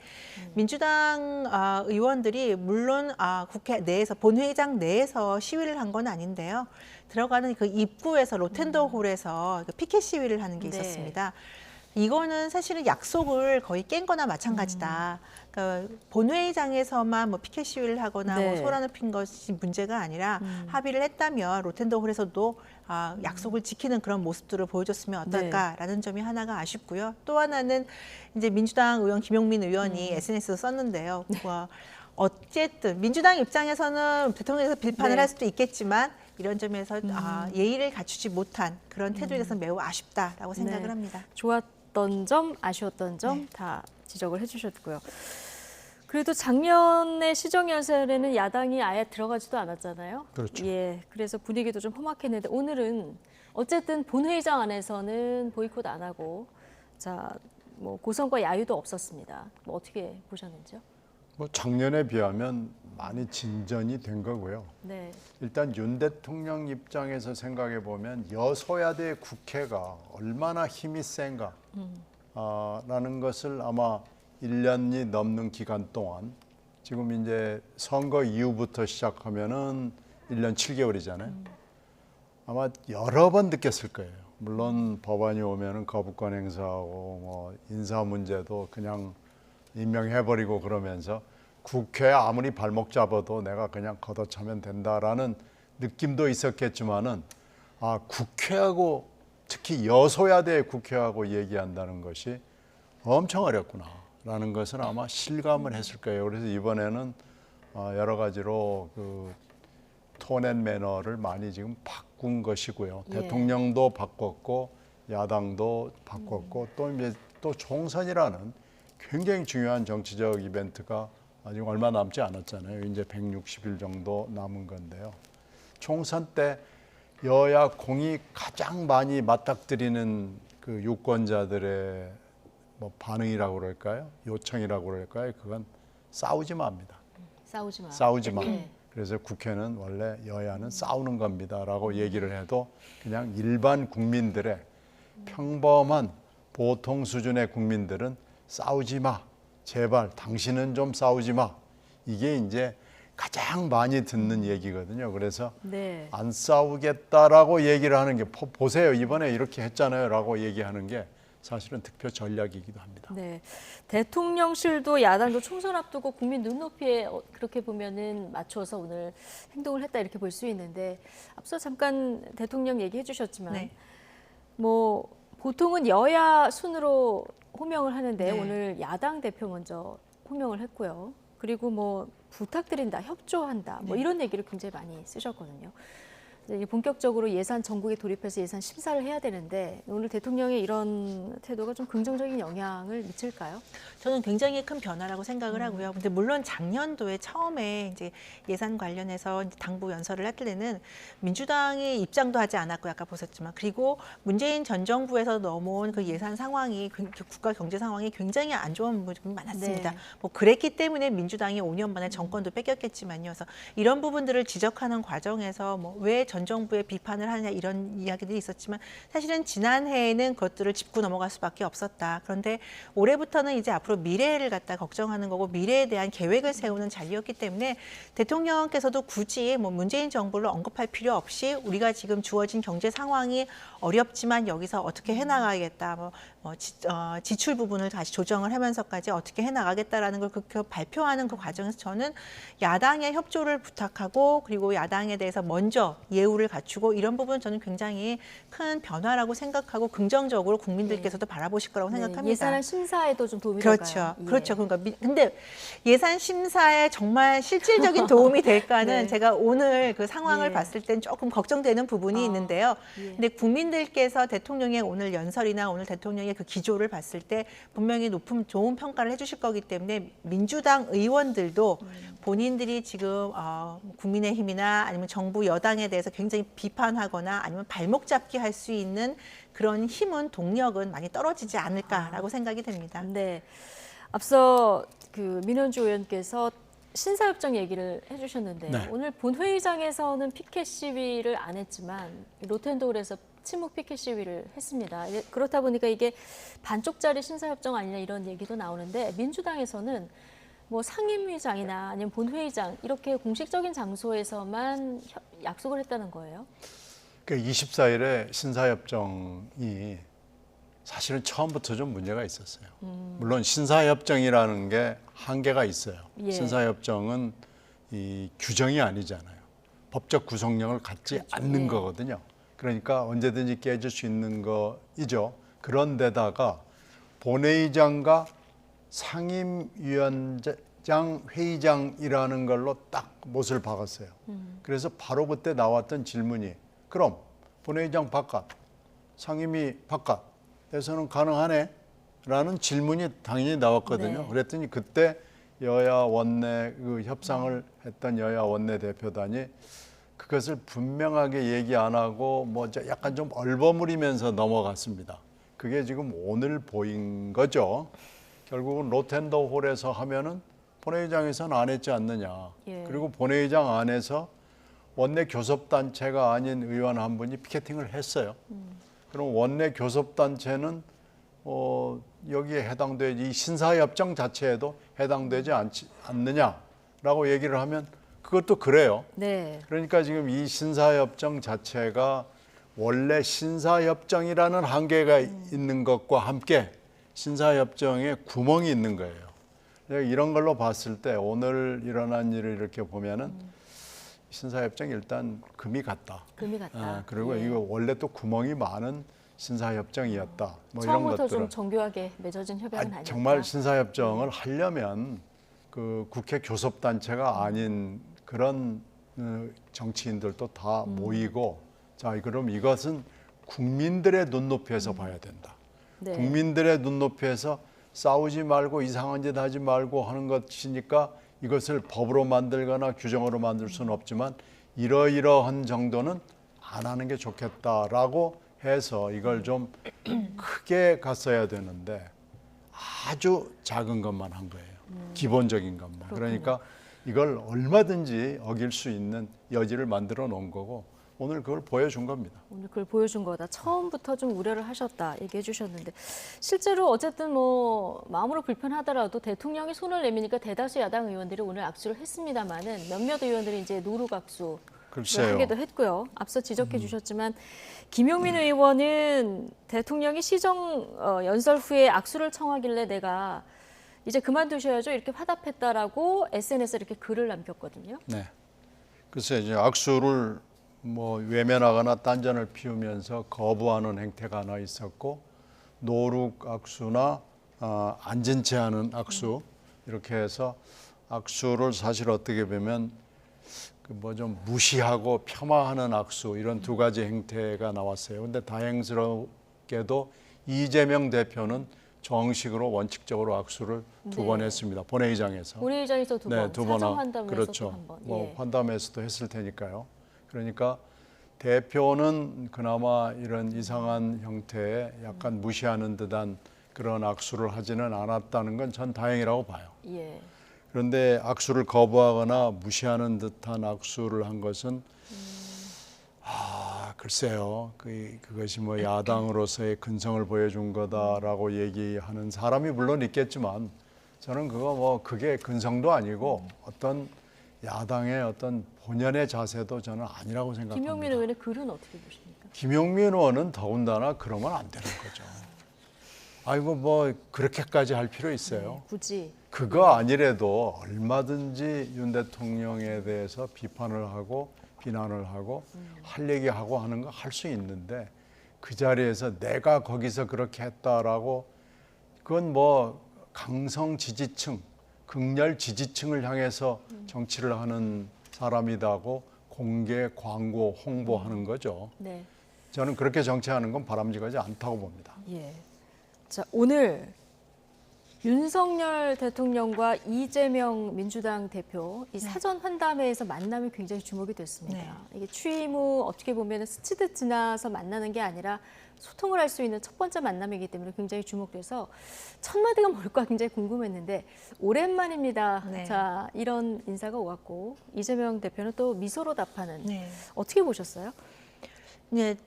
민주당 의원들이 물론 국회 내에서 본회의장 내에서 시위를 한 건 아닌데요. 들어가는 그 입구에서 로텐더홀에서 피켓 시위를 하는 게 네. 있었습니다. 이거는 사실은 약속을 거의 깬 거나 마찬가지다. 그러니까 본회의장에서만 뭐 피켓 시위를 하거나 네. 뭐 소란을 핀 것이 문제가 아니라 합의를 했다면 로텐더홀에서도 약속을 지키는 그런 모습들을 보여줬으면 어떨까라는 점이 하나가 아쉽고요. 또 하나는 이제 민주당 의원 김용민 의원이 SNS에 썼는데요. 어쨌든 민주당 입장에서는 대통령에서 비판을 할 수도 있겠지만 이런 점에서 예의를 갖추지 못한 그런 태도에 대해서 매우 아쉽다라고 생각을 합니다. 좋았던 점, 아쉬웠던 점 다 지적을 해주셨고요. 그래도 작년에 시정연설에는 야당이 아예 들어가지도 않았잖아요. 그렇죠. 예, 그래서 분위기도 좀 험악했는데 오늘은 어쨌든 본회의장 안에서는 보이콧 안 하고 뭐 고성과 야유도 없었습니다. 뭐 어떻게 보셨는지요? 뭐 작년에 비하면 많이 진전이 된 거고요. 네. 일단 윤 대통령 입장에서 생각해 보면 여소야대 국회가 얼마나 힘이 센가 라는 것을 아마 1년이 넘는 기간 동안 지금 이제 선거 이후부터 시작하면은 1년 7개월이잖아요. 아마 여러 번 느꼈을 거예요. 물론 법안이 오면은 거부권 행사하고 뭐 인사 문제도 그냥 임명해버리고 그러면서 국회에 아무리 발목 잡아도 내가 그냥 걷어차면 된다라는 느낌도 있었겠지만은 국회하고 특히 여소야대 국회하고 얘기한다는 것이 엄청 어렵구나라는 것은 아마 실감을 했을 거예요. 그래서 이번에는 여러 가지로 그 톤 앤 매너를 많이 지금 바꾼 것이고요. 예. 대통령도 바꿨고 야당도 바꿨고 또 총선이라는 굉장히 중요한 정치적 이벤트가 아직 얼마 남지 않았잖아요. 이제 160일 정도 남은 건데요. 총선 때 여야 공이 가장 많이 맞닥뜨리는 그 유권자들의 뭐 반응이라고 그럴까요? 요청이라고 그럴까요? 그건 싸우지 마입니다. 싸우지 마. 싸우지 마. 네. 그래서 국회는 원래 여야는 싸우는 겁니다라고 얘기를 해도 그냥 일반 국민들의 평범한 보통 수준의 국민들은 싸우지 마. 제발 당신은 좀 싸우지 마. 이게 이제 가장 많이 듣는 얘기거든요. 그래서 안 싸우겠다라고 얘기를 하는 게 보세요. 이번에 이렇게 했잖아요. 라고 얘기하는 게 사실은 득표 전략이기도 합니다. 네, 대통령실도 야당도 총선 앞두고 국민 눈높이에 그렇게 보면은 맞춰서 오늘 행동을 했다 이렇게 볼 수 있는데 앞서 잠깐 대통령 얘기해 주셨지만 뭐 보통은 여야 순으로 호명을 하는데 오늘 야당 대표 먼저 호명을 했고요. 그리고 뭐 부탁드린다, 협조한다 뭐 이런 얘기를 굉장히 많이 쓰셨거든요. 이제 본격적으로 예산 전국에 돌입해서 예산 심사를 해야 되는데 오늘 대통령의 이런 태도가 좀 긍정적인 영향을 미칠까요? 저는 굉장히 큰 변화라고 생각을 하고요. 근데 물론 작년도에 처음에 이제 예산 관련해서 당부 연설을 할 때는 민주당이 입장도 하지 않았고 아까 보셨지만 그리고 문재인 전 정부에서 넘어온 그 예산 상황이 국가 경제 상황이 굉장히 안 좋은 부분이 많았습니다. 네. 뭐 그랬기 때문에 민주당이 5년 만에 정권도 뺏겼겠지만요. 그래서 이런 부분들을 지적하는 과정에서 뭐 왜 전 정부의 비판을 하느냐 이런 이야기들이 있었지만 사실은 지난해에는 그것들을 짚고 넘어갈 수밖에 없었다. 그런데 올해부터는 이제 앞으로 미래를 갖다 걱정하는 거고 미래에 대한 계획을 세우는 자리였기 때문에 대통령께서도 굳이 뭐 문재인 정부를 언급할 필요 없이 우리가 지금 주어진 경제 상황이 어렵지만 여기서 어떻게 해나가겠다. 뭐 지출 부분을 다시 조정을 하면서까지 어떻게 해나가겠다라는 걸 그렇게 발표하는 그 과정에서 저는 야당의 협조를 부탁하고 그리고 야당에 대해서 먼저 예우를 갖추고 이런 부분은 저는 굉장히 큰 변화라고 생각하고 긍정적으로 국민들께서도 바라보실 거라고 생각합니다. 예산안 심사에도 좀 도움이 그렇죠. 될까요? 예. 그렇죠. 그러니까 근데 예산 심사에 정말 실질적인 도움이 될까는 네. 제가 오늘 그 상황을 예. 봤을 땐 조금 걱정되는 부분이 있는데요. 예. 근데 국민들께서 대통령의 오늘 연설이나 오늘 대통령의 그 기조를 봤을 때 분명히 좋은 평가를 해주실 거기 때문에 민주당 의원들도 본인들이 지금 국민의힘이나 아니면 정부 여당에 대해서 굉장히 비판하거나 아니면 발목 잡기 할 수 있는 그런 힘은 동력은 많이 떨어지지 않을까라고 생각이 됩니다. 네. 앞서 그 민원주 의원께서 신사협정 얘기를 해주셨는데 네. 오늘 본회의장에서는 피켓 시위를 안 했지만 로텐도홀에서 침묵 피켓 시위를 했습니다. 그렇다 보니까 이게 반쪽짜리 신사협정 아니냐 이런 얘기도 나오는데 민주당에서는 뭐 상임위장이나 아니면 본회의장 이렇게 공식적인 장소에서만 약속을 했다는 거예요. 그 24일에 신사협정이 사실은 처음부터 좀 문제가 있었어요. 물론 신사협정이라는 게 한계가 있어요. 예. 신사협정은 이 규정이 아니잖아요. 법적 구속력을 갖지 그렇죠. 않는 예. 거거든요. 그러니까 언제든지 깨질 수 있는 거이죠. 그런데다가 본회의장과 상임위원장 회의장이라는 걸로 딱 못을 박았어요. 그래서 바로 그때 나왔던 질문이 그럼 본회의장 바깥, 상임위 바깥에서는 가능하네? 라는 질문이 당연히 나왔거든요. 네. 그랬더니 그때 여야 원내 그 협상을 했던 여야 원내 대표단이 그것을 분명하게 얘기 안 하고 뭐 약간 좀 얼버무리면서 넘어갔습니다. 그게 지금 오늘 보인 거죠. 결국은 로텐더 홀에서 하면은 본회의장에서는 안 했지 않느냐. 예. 그리고 본회의장 안에서 원내 교섭단체가 아닌 의원 한 분이 피켓팅을 했어요. 그럼 원내 교섭단체는 여기에 해당되지 이 신사협정 자체에도 해당되지 않느냐라고 얘기를 하면 그것도 그래요. 네. 그러니까 지금 이 신사협정 자체가 원래 신사협정이라는 한계가 있는 것과 함께 신사협정에 구멍이 있는 거예요. 이런 걸로 봤을 때 오늘 일어난 일을 이렇게 보면은 신사협정이 일단 금이 갔다. 금이 갔다. 그리고 예. 이거 원래 또 구멍이 많은 신사협정이었다. 뭐 이런 처음부터 것들은 좀 정교하게 맺어진 협약은 아니었다. 정말 신사협정을 하려면 그 국회 교섭단체가 아닌 그런 정치인들도 다 모이고 자 그럼 이것은 국민들의 눈높이에서 봐야 된다. 네. 국민들의 눈높이에서 싸우지 말고 이상한 짓 하지 말고 하는 것이니까 이것을 법으로 만들거나 규정으로 만들 수는 없지만 이러이러한 정도는 안 하는 게 좋겠다라고 해서 이걸 좀 크게 갔어야 되는데 아주 작은 것만 한 거예요. 기본적인 것만. 그렇군요. 그러니까 이걸 얼마든지 어길 수 있는 여지를 만들어 놓은 거고 오늘 그걸 보여준 겁니다. 오늘 그걸 보여준 거다. 처음부터 좀 우려를 하셨다 얘기해 주셨는데 실제로 어쨌든 뭐 마음으로 불편하더라도 대통령이 손을 내미니까 대다수 야당 의원들이 오늘 악수를 했습니다만은 몇몇 의원들이 이제 노룩 악수를 글쎄요. 하기도 했고요. 앞서 지적해 주셨지만 김용민 의원은 대통령이 시정 연설 후에 악수를 청하길래 내가 이제 그만두셔야죠 이렇게 화답했다라고 SNS에 이렇게 글을 남겼거든요. 네. 글쎄 이제 악수를 뭐 외면하거나 딴전을 피우면서 거부하는 행태가 하나 있었고 노룩 악수나 앉은 채 하는 악수 이렇게 해서 악수를 사실 어떻게 보면 뭐 좀 무시하고 폄하하는 악수 이런 두 가지 행태가 나왔어요. 근데 다행스럽게도 이재명 대표는 정식으로 원칙적으로 악수를 두 번 했습니다. 본회의장에서. 본회의장에서 두 번, 네, 두 번. 사정 환담에서도 그렇죠. 한 번. 뭐 예. 환담에서도 했을 테니까요. 그러니까 대표는 그나마 이런 이상한 형태의 약간 무시하는 듯한 그런 악수를 하지는 않았다는 건 전 다행이라고 봐요. 예. 그런데 악수를 거부하거나 무시하는 듯한 악수를 한 것은 글쎄요. 그것이 뭐 야당으로서의 근성을 보여준 거다라고 얘기하는 사람이 물론 있겠지만 저는 그게 근성도 아니고 어떤 야당의 어떤 본연의 자세도 저는 아니라고 생각합니다. 김용민 의원의 글은 어떻게 보십니까? 김용민 의원은 더군다나 그러면 안 되는 거죠. 아이고 뭐 그렇게까지 할 필요 있어요. 굳이. 그거 아니래도 얼마든지 윤 대통령에 대해서 비판을 하고 비난을 하고 할 얘기하고 하는 거 할 수 있는데 그 자리에서 내가 거기서 그렇게 했다라고 그건 뭐 강성 지지층, 극렬 지지층을 향해서 정치를 하는 사람이라고 공개 광고 홍보하는 거죠. 네. 저는 그렇게 정치하는 건 바람직하지 않다고 봅니다. 예. 자, 오늘 윤석열 대통령과 이재명 민주당 대표 이 사전 환담회에서 만남이 굉장히 주목이 됐습니다. 네. 이게 취임 후 어떻게 보면 스치듯 지나서 만나는 게 아니라 소통을 할 수 있는 첫 번째 만남이기 때문에 굉장히 주목돼서 첫 마디가 뭘까 굉장히 궁금했는데 오랜만입니다. 네. 자, 이런 인사가 오갔고 이재명 대표는 또 미소로 답하는 네. 어떻게 보셨어요? 네.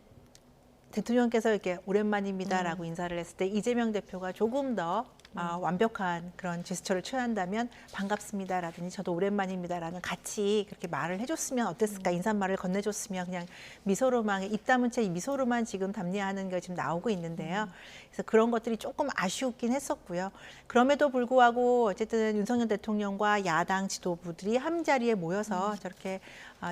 대통령께서 이렇게 오랜만입니다라고 인사를 했을 때 이재명 대표가 조금 더 완벽한 그런 제스처를 취한다면 반갑습니다라든지 저도 오랜만입니다라는 같이 그렇게 말을 해줬으면 어땠을까 인사말을 건네줬으면 그냥 미소로만 입 다문 채 미소로만 지금 답례하는 게 지금 나오고 있는데요. 그래서 그런 것들이 조금 아쉬웠긴 했었고요. 그럼에도 불구하고 어쨌든 윤석열 대통령과 야당 지도부들이 한 자리에 모여서 저렇게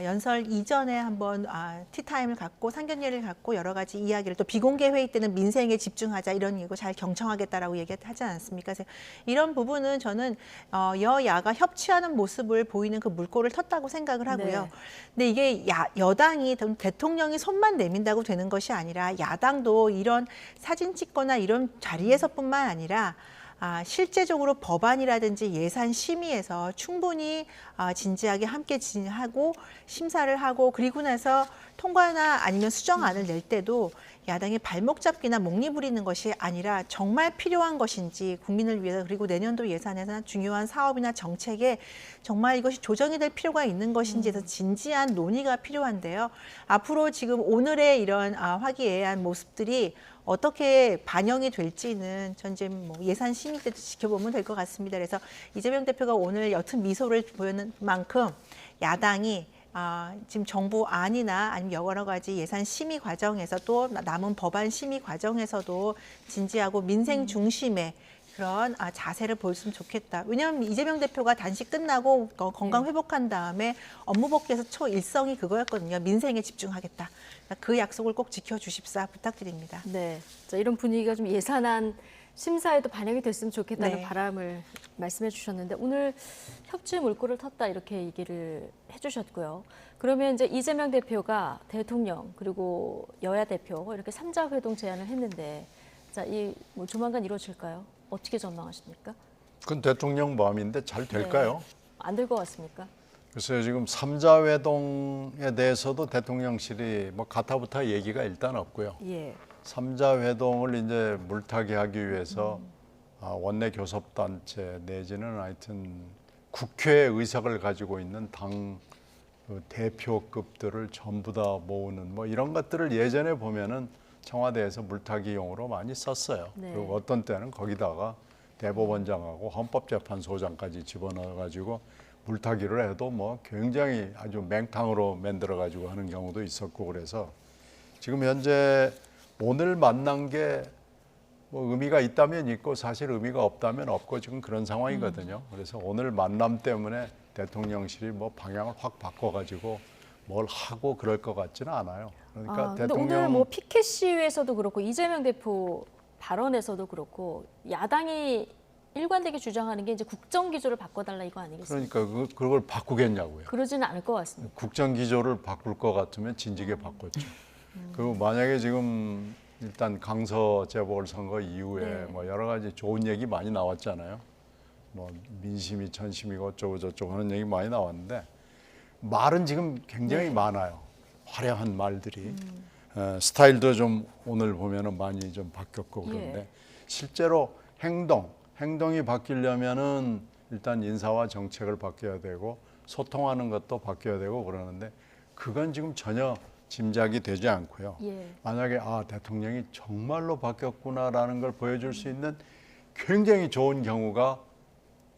연설 이전에 한번 티타임을 갖고 상견례를 갖고 여러 가지 이야기를 또 비공개 회의 때는 민생에 집중하자 이런 이거 잘 경청하겠다라고 얘기하지 않았습니까? 그래서 이런 부분은 저는 여야가 협치하는 모습을 보이는 그 물꼬를 텄다고 생각을 하고요. 네. 근데 이게 여당이 대통령이 손만 내민다고 되는 것이 아니라 야당도 이런 사진 찍거나 이런 자리에서뿐만 아니라 실제적으로 법안이라든지 예산 심의에서 충분히 진지하게 함께 진행하고 심사를 하고 그리고 나서 통과나 아니면 수정안을 낼 때도 야당의 발목 잡기나 목리 부리는 것이 아니라 정말 필요한 것인지 국민을 위해서 그리고 내년도 예산에서 중요한 사업이나 정책에 정말 이것이 조정이 될 필요가 있는 것인지에서 진지한 논의가 필요한데요. 앞으로 지금 오늘의 이런 화기애애한 모습들이 어떻게 반영이 될지는 전 이제 뭐 예산 심의 때도 지켜보면 될 것 같습니다. 그래서 이재명 대표가 오늘 옅은 미소를 보이는 만큼 야당이 지금 정부 안이나 아니면 여러 가지 예산 심의 과정에서 또 남은 법안 심의 과정에서도 진지하고 민생 중심의 그런 자세를 보였으면 좋겠다. 왜냐하면 이재명 대표가 단식 끝나고 건강 회복한 다음에 업무 복귀해서 초일성이 그거였거든요. 민생에 집중하겠다. 그 약속을 꼭 지켜주십사 부탁드립니다. 네, 자, 이런 분위기가 좀 예산안 심사에도 반영이 됐으면 좋겠다는 네. 바람을 말씀해 주셨는데 오늘 협치의 물꼬를 텄다 이렇게 얘기를 해주셨고요. 그러면 이제 이재명 대표가 대통령 그리고 여야 대표 이렇게 3자 회동 제안을 했는데 자, 이 뭐 조만간 이루어질까요? 어떻게 전망하십니까? 그건 대통령 마음인데 잘 될까요? 네. 안 될 것 같습니까? 글쎄요, 지금 3자 회동에 대해서도 대통령실이 뭐 가타부타 얘기가 일단 없고요. 예. 3자 회동을 이제 물타기 하기 위해서 원내 교섭단체 내지는 하여튼 국회 의석을 가지고 있는 당 대표급들을 전부 다 모으는 뭐 이런 것들을 예전에 보면은 청와대에서 물타기용으로 많이 썼어요. 네. 그리고 어떤 때는 거기다가 대법원장하고 헌법재판소장까지 집어넣어가지고 물타기를 해도 뭐 굉장히 아주 맹탕으로 만들어가지고 하는 경우도 있었고 그래서 지금 현재 오늘 만난 게 뭐 의미가 있다면 있고 사실 의미가 없다면 없고 지금 그런 상황이거든요. 그래서 오늘 만남 때문에 대통령실이 뭐 방향을 확 바꿔가지고 뭘 하고 그럴 것 같지는 않아요. 그러니까 근데 대통령 오늘 뭐 피켓 시위에서도 그렇고 이재명 대표 발언에서도 그렇고 야당이 일관되게 주장하는 게 이제 국정기조를 바꿔달라 이거 아니겠습니까? 그러니까 그걸 바꾸겠냐고요. 그러지는 않을 것 같습니다. 국정기조를 바꿀 것 같으면 진지게 바꿨죠. 그리고 만약에 지금 일단 강서 재보궐선거 이후에 네. 뭐 여러 가지 좋은 얘기 많이 나왔잖아요. 뭐 민심이 천심이고 어쩌고 저쩌고 하는 얘기 많이 나왔는데 말은 지금 굉장히 많아요. 화려한 말들이. 스타일도 좀 오늘 보면은 많이 좀 바뀌었고 그런데 예. 실제로 행동이 바뀌려면은 일단 인사와 정책을 바뀌어야 되고 소통하는 것도 바뀌어야 되고 그러는데 그건 지금 전혀 짐작이 되지 않고요. 예. 만약에 대통령이 정말로 바뀌었구나라는 걸 보여줄 수 있는 굉장히 좋은 경우가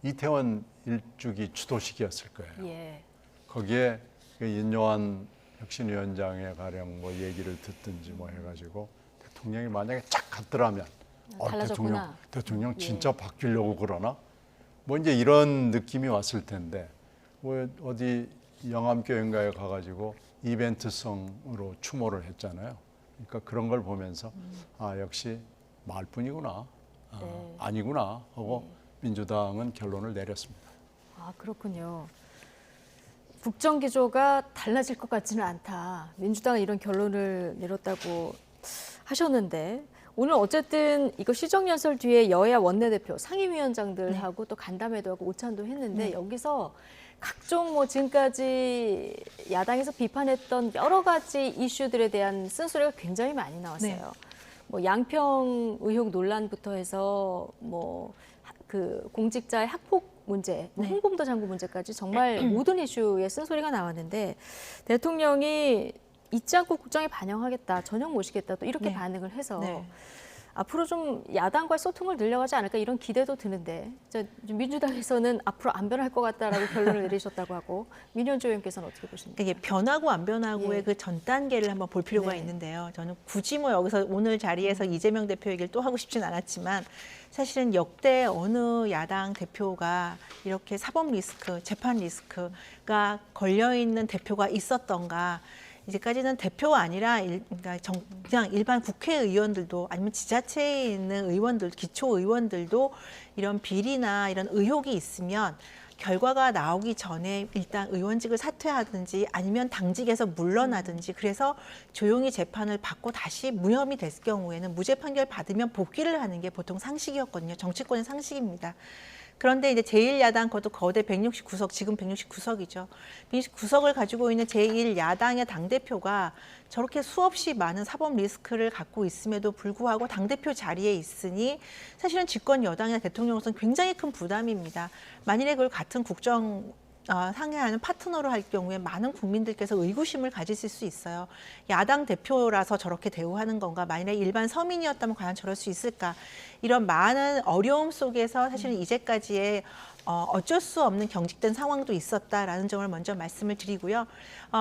이태원 일주기 추도식이었을 거예요. 예. 거기에 인요한 혁신위원장의 가령 뭐 얘기를 듣든지 뭐 해가지고 대통령이 만약에 쫙 갔더라면 달라졌구나. 대통령 진짜 바뀌려고 그러나? 뭐 이제 이런 느낌이 왔을 텐데 뭐 어디 영암교회인가에 가가지고 이벤트성으로 추모를 했잖아요. 그러니까 그런 걸 보면서 아 역시 말뿐이구나, 아니구나 하고 민주당은 결론을 내렸습니다. 아 그렇군요. 국정 기조가 달라질 것 같지는 않다. 민주당은 이런 결론을 내렸다고 하셨는데 오늘 어쨌든 이거 시정연설 뒤에 여야 원내대표, 상임위원장들하고 또 간담회도 하고 오찬도 했는데 여기서 각종 뭐 지금까지 야당에서 비판했던 여러 가지 이슈들에 대한 쓴소리가 굉장히 많이 나왔어요. 뭐 양평 의혹 논란부터 해서 뭐 그 공직자의 학폭 문제, 홍범도 장관 문제까지 정말 모든 이슈에 쓴소리가 나왔는데 대통령이 잊지 않고 국정에 반영하겠다, 전형 모시겠다 또 이렇게 반응을 해서 앞으로 좀 야당과의 소통을 늘려가지 않을까 이런 기대도 드는데 민주당에서는 앞으로 안 변할 것 같다라고 결론을 내리셨다고 하고 민현주 의원께서는 어떻게 보십니까? 이게 변하고 안 변하고의 그 전 단계를 한번 볼 필요가 있는데요. 저는 굳이 뭐 여기서 오늘 자리에서 이재명 대표 얘기를 또 하고 싶진 않았지만 사실은 역대 어느 야당 대표가 이렇게 사법 리스크, 재판 리스크가 걸려있는 대표가 있었던가. 이제까지는 대표가 아니라 그러니까 그냥 일반 국회의원들도 아니면 지자체에 있는 의원들, 기초의원들도 이런 비리나 이런 의혹이 있으면 결과가 나오기 전에 일단 의원직을 사퇴하든지 아니면 당직에서 물러나든지 그래서 조용히 재판을 받고 다시 무혐의 됐을 경우에는 무죄 판결 받으면 복귀를 하는 게 보통 상식이었거든요. 정치권의 상식입니다. 그런데 이제 제1야당 그것도 거대 169석, 지금 169석이죠. 169석을 가지고 있는 제1야당의 당대표가 저렇게 수없이 많은 사법 리스크를 갖고 있음에도 불구하고 당대표 자리에 있으니 사실은 집권 여당이나 대통령으로서는 굉장히 큰 부담입니다. 만일에 그걸 같은 국정 상회하는 파트너로 할 경우에 많은 국민들께서 의구심을 가지실 수 있어요. 야당 대표라서 저렇게 대우하는 건가? 만일에 일반 서민이었다면 과연 저럴 수 있을까? 이런 많은 어려움 속에서 사실은 이제까지의 어쩔 수 없는 경직된 상황도 있었다라는 점을 먼저 말씀을 드리고요.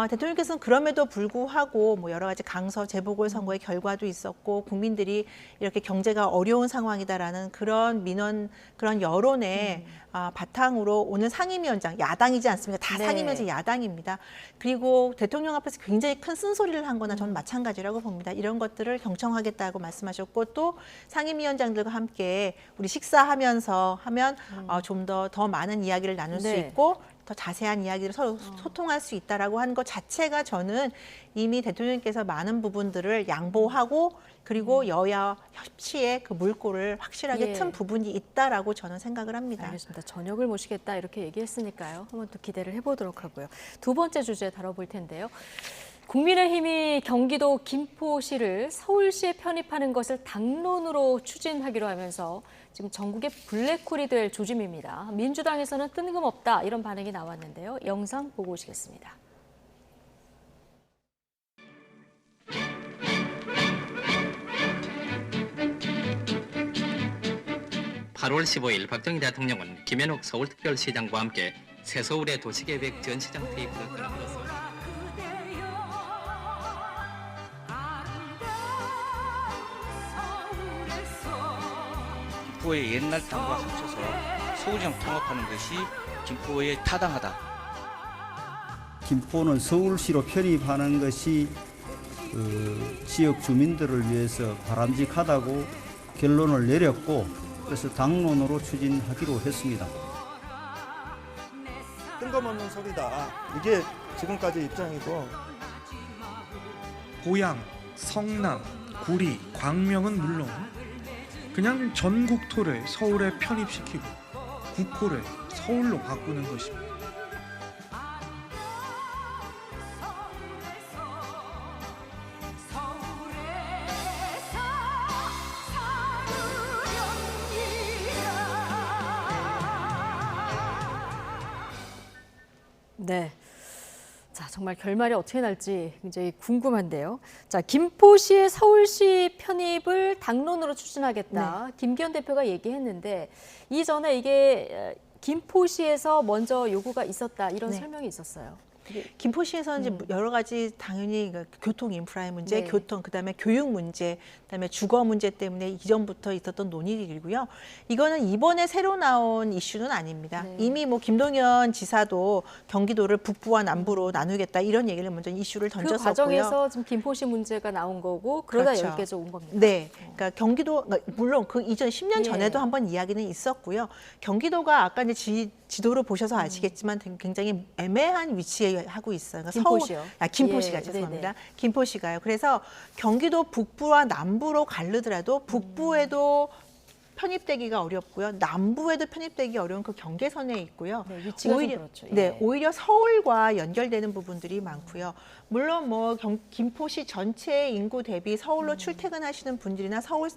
대통령께서는 그럼에도 불구하고 뭐 여러 가지 강서 재보궐선거의 결과도 있었고 국민들이 이렇게 경제가 어려운 상황이다라는 그런 민원, 그런 여론의 바탕으로 오늘 상임위원장, 야당이지 않습니까? 다 상임위원장 야당입니다. 그리고 대통령 앞에서 굉장히 큰 쓴소리를 한 거나 저는 마찬가지라고 봅니다. 이런 것들을 경청하겠다고 말씀하셨고 또 상임위원장들과 함께 우리 식사하면서 하면 좀 더 많은 이야기를 나눌 수 있고 더 자세한 이야기를 서로 소통할 수 있다라고 하는 것 자체가 저는 이미 대통령께서 많은 부분들을 양보하고 그리고 여야 협치의 그 물꼬를 확실하게 튼 부분이 있다라고 저는 생각을 합니다. 알겠습니다. 저녁을 모시겠다 이렇게 얘기했으니까요. 한번 또 기대를 해보도록 하고요. 두 번째 주제 다뤄볼 텐데요. 국민의힘이 경기도 김포시를 서울시에 편입하는 것을 당론으로 추진하기로 하면서 지금 전국의 블랙홀이 될 조짐입니다. 민주당에서는 뜬금없다 이런 반응이 나왔는데요. 영상 보고 오시겠습니다. (8월 15일) 박정희 대통령은 김현욱 서울특별시장과 함께 새서울의 도시계획 전시장 테이프를 끊었습니다. 김포의 옛날 땅과 합쳐서 서울이랑 통합하는 것이 김포에 타당하다. 김포는 서울시로 편입하는 것이 지역 주민들을 위해서 바람직하다고 결론을 내렸고 그래서 당론으로 추진하기로 했습니다. 뜬금없는 소리다. 이게 지금까지 입장이고 고양, 성남, 구리, 광명은 물론 그냥 전 국토를 서울에 편입시키고 국호를 서울로 바꾸는 것입니다. 네. 자, 정말 결말이 어떻게 날지 굉장히 궁금한데요. 자, 김포시의 서울시 편입을 당론으로 추진하겠다. 김기현 대표가 얘기했는데 이전에 이게 김포시에서 먼저 요구가 있었다 이런 설명이 있었어요. 김포시에서는 이제 여러 가지 당연히 교통 인프라의 문제, 네. 교통, 그다음에 교육 문제, 그다음에 주거 문제 때문에 이전부터 있었던 논의들이고요. 이거는 이번에 새로 나온 이슈는 아닙니다. 네. 이미 뭐 김동연 지사도 경기도를 북부와 남부로 나누겠다 이런 얘기를 먼저 이슈를 그 던졌었고요. 과정에서 지금 김포시 문제가 나온 거고 그러다 그렇죠. 여기까지 온 겁니다. 네, 그러니까 경기도 물론 그 이전 10년 예. 전에도 한번 이야기는 있었고요. 경기도가 아까 이제 지도를 보셔서 아시겠지만 굉장히 애매한 위치에 하고 있어요. 그러니까 김포시요? 김포시가 예, 죄송합니다. 네네. 김포시가요. 그래서 경기도 북부와 남부로 가르더라도 북부에도 편입되기가 어렵고요. 남부에도 편입되기 어려운 그 경계선에 있고요. 네, 위치가 좀 그렇죠. 예. 네, 오히려 서울과 연결되는 부분들이 많고요. 물론 뭐 김포시 전체 인구 대비 서울로 출퇴근하시는 분들이나 서울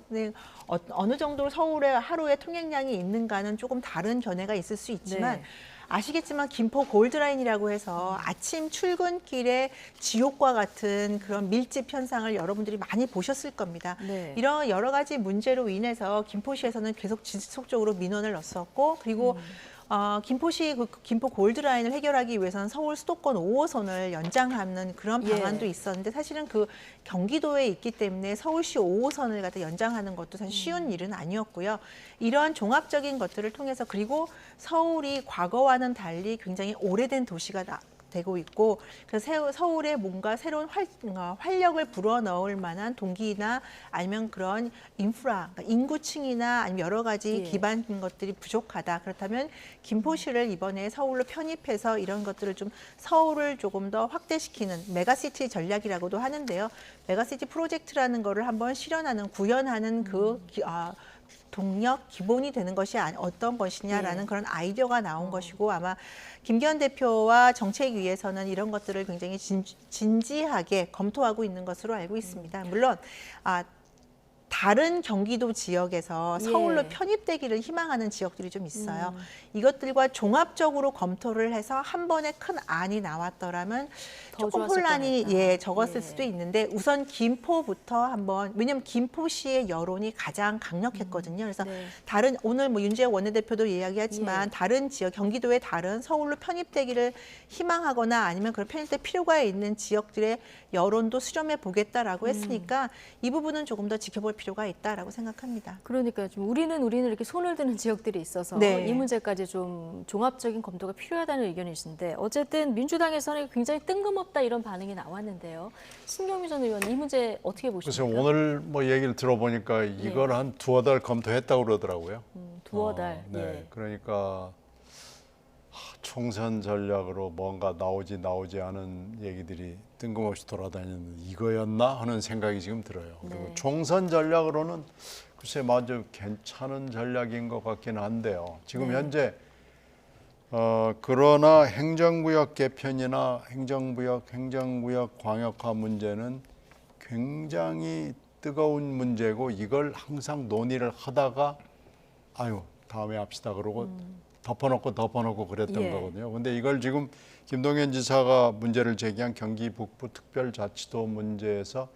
어느 정도 서울에 하루에 통행량이 있는가는 조금 다른 견해가 있을 수 있지만 네. 아시겠지만 김포 골드라인이라고 해서 아침 출근길에 지옥과 같은 그런 밀집 현상을 여러분들이 많이 보셨을 겁니다. 네. 이런 여러 가지 문제로 인해서 김포시에서는 계속 지속적으로 민원을 넣었었고 그리고 김포시 김포 골드라인을 해결하기 위해서는 서울 수도권 5호선을 연장하는 그런 방안도 예. 있었는데 사실은 그 경기도에 있기 때문에 서울시 5호선을 갖다 연장하는 것도 사실 쉬운 일은 아니었고요. 이러한 종합적인 것들을 통해서 그리고 서울이 과거와는 달리 굉장히 오래된 도시가 되고 있고 그래서 서울에 뭔가 새로운 활력을 불어넣을 만한 동기나 아니면 그런 인프라, 그러니까 인구층이나 아니면 여러 가지 예. 기반 것들이 부족하다. 그렇다면 김포시를 이번에 서울로 편입해서 이런 것들을 좀 서울을 조금 더 확대시키는 메가시티 전략이라고도 하는데요. 메가시티 프로젝트라는 거를 한번 실현하는 구현하는 동력 기본이 되는 것이 어떤 것이냐라는 네. 그런 아이디어가 나온 것이고 아마 김기현 대표와 정책위에서는 이런 것들을 굉장히 진지하게 검토하고 있는 것으로 알고 있습니다. 물론 다른 경기도 지역에서 서울로 예. 편입되기를 희망하는 지역들이 좀 있어요. 이것들과 종합적으로 검토를 해서 한 번에 큰 안이 나왔더라면 더 조금 좋았을 혼란이 뻔했다. 적었을 예. 수도 있는데 우선 김포부터 한번 왜냐하면 김포시의 여론이 가장 강력했거든요. 그래서 네. 다른 오늘 뭐 윤재혁 원내대표도 이야기하지만 예. 다른 지역 경기도의 다른 서울로 편입되기를 희망하거나 아니면 그런 편입될 필요가 있는 지역들의 여론도 수렴해 보겠다라고 했으니까 이 부분은 조금 더 지켜볼 필요가 있다라고 생각합니다. 그러니까 좀 우리는 이렇게 손을 드는 지역들이 있어서 네. 이 문제까지 좀 종합적인 검토가 필요하다는 의견이신데 어쨌든 민주당에서는 굉장히 뜬금없다 이런 반응이 나왔는데요. 신경미 전 의원 이 문제 어떻게 그래서 보십니까? 오늘 뭐 얘기를 들어보니까 이걸 한 두어 달 검토했다고 그러더라고요. 두어 달. 네, 예. 그러니까 총선 전략으로 뭔가 나오지 않은 얘기들이 뜬금없이 돌아다니는 이거였나 하는 생각이 지금 들어요. 그리고 네. 총선 전략으로는 글쎄 아주 괜찮은 전략인 것 같긴 한데요. 지금 네. 현재 그러나 행정구역 개편이나 행정구역 광역화 문제는 굉장히 뜨거운 문제고 이걸 항상 논의를 하다가 아유 다음에 합시다 그러고 덮어놓고 그랬던 예. 거거든요. 근데 이걸 지금 김동연 지사가 문제를 제기한 경기 북부 특별자치도 문제에서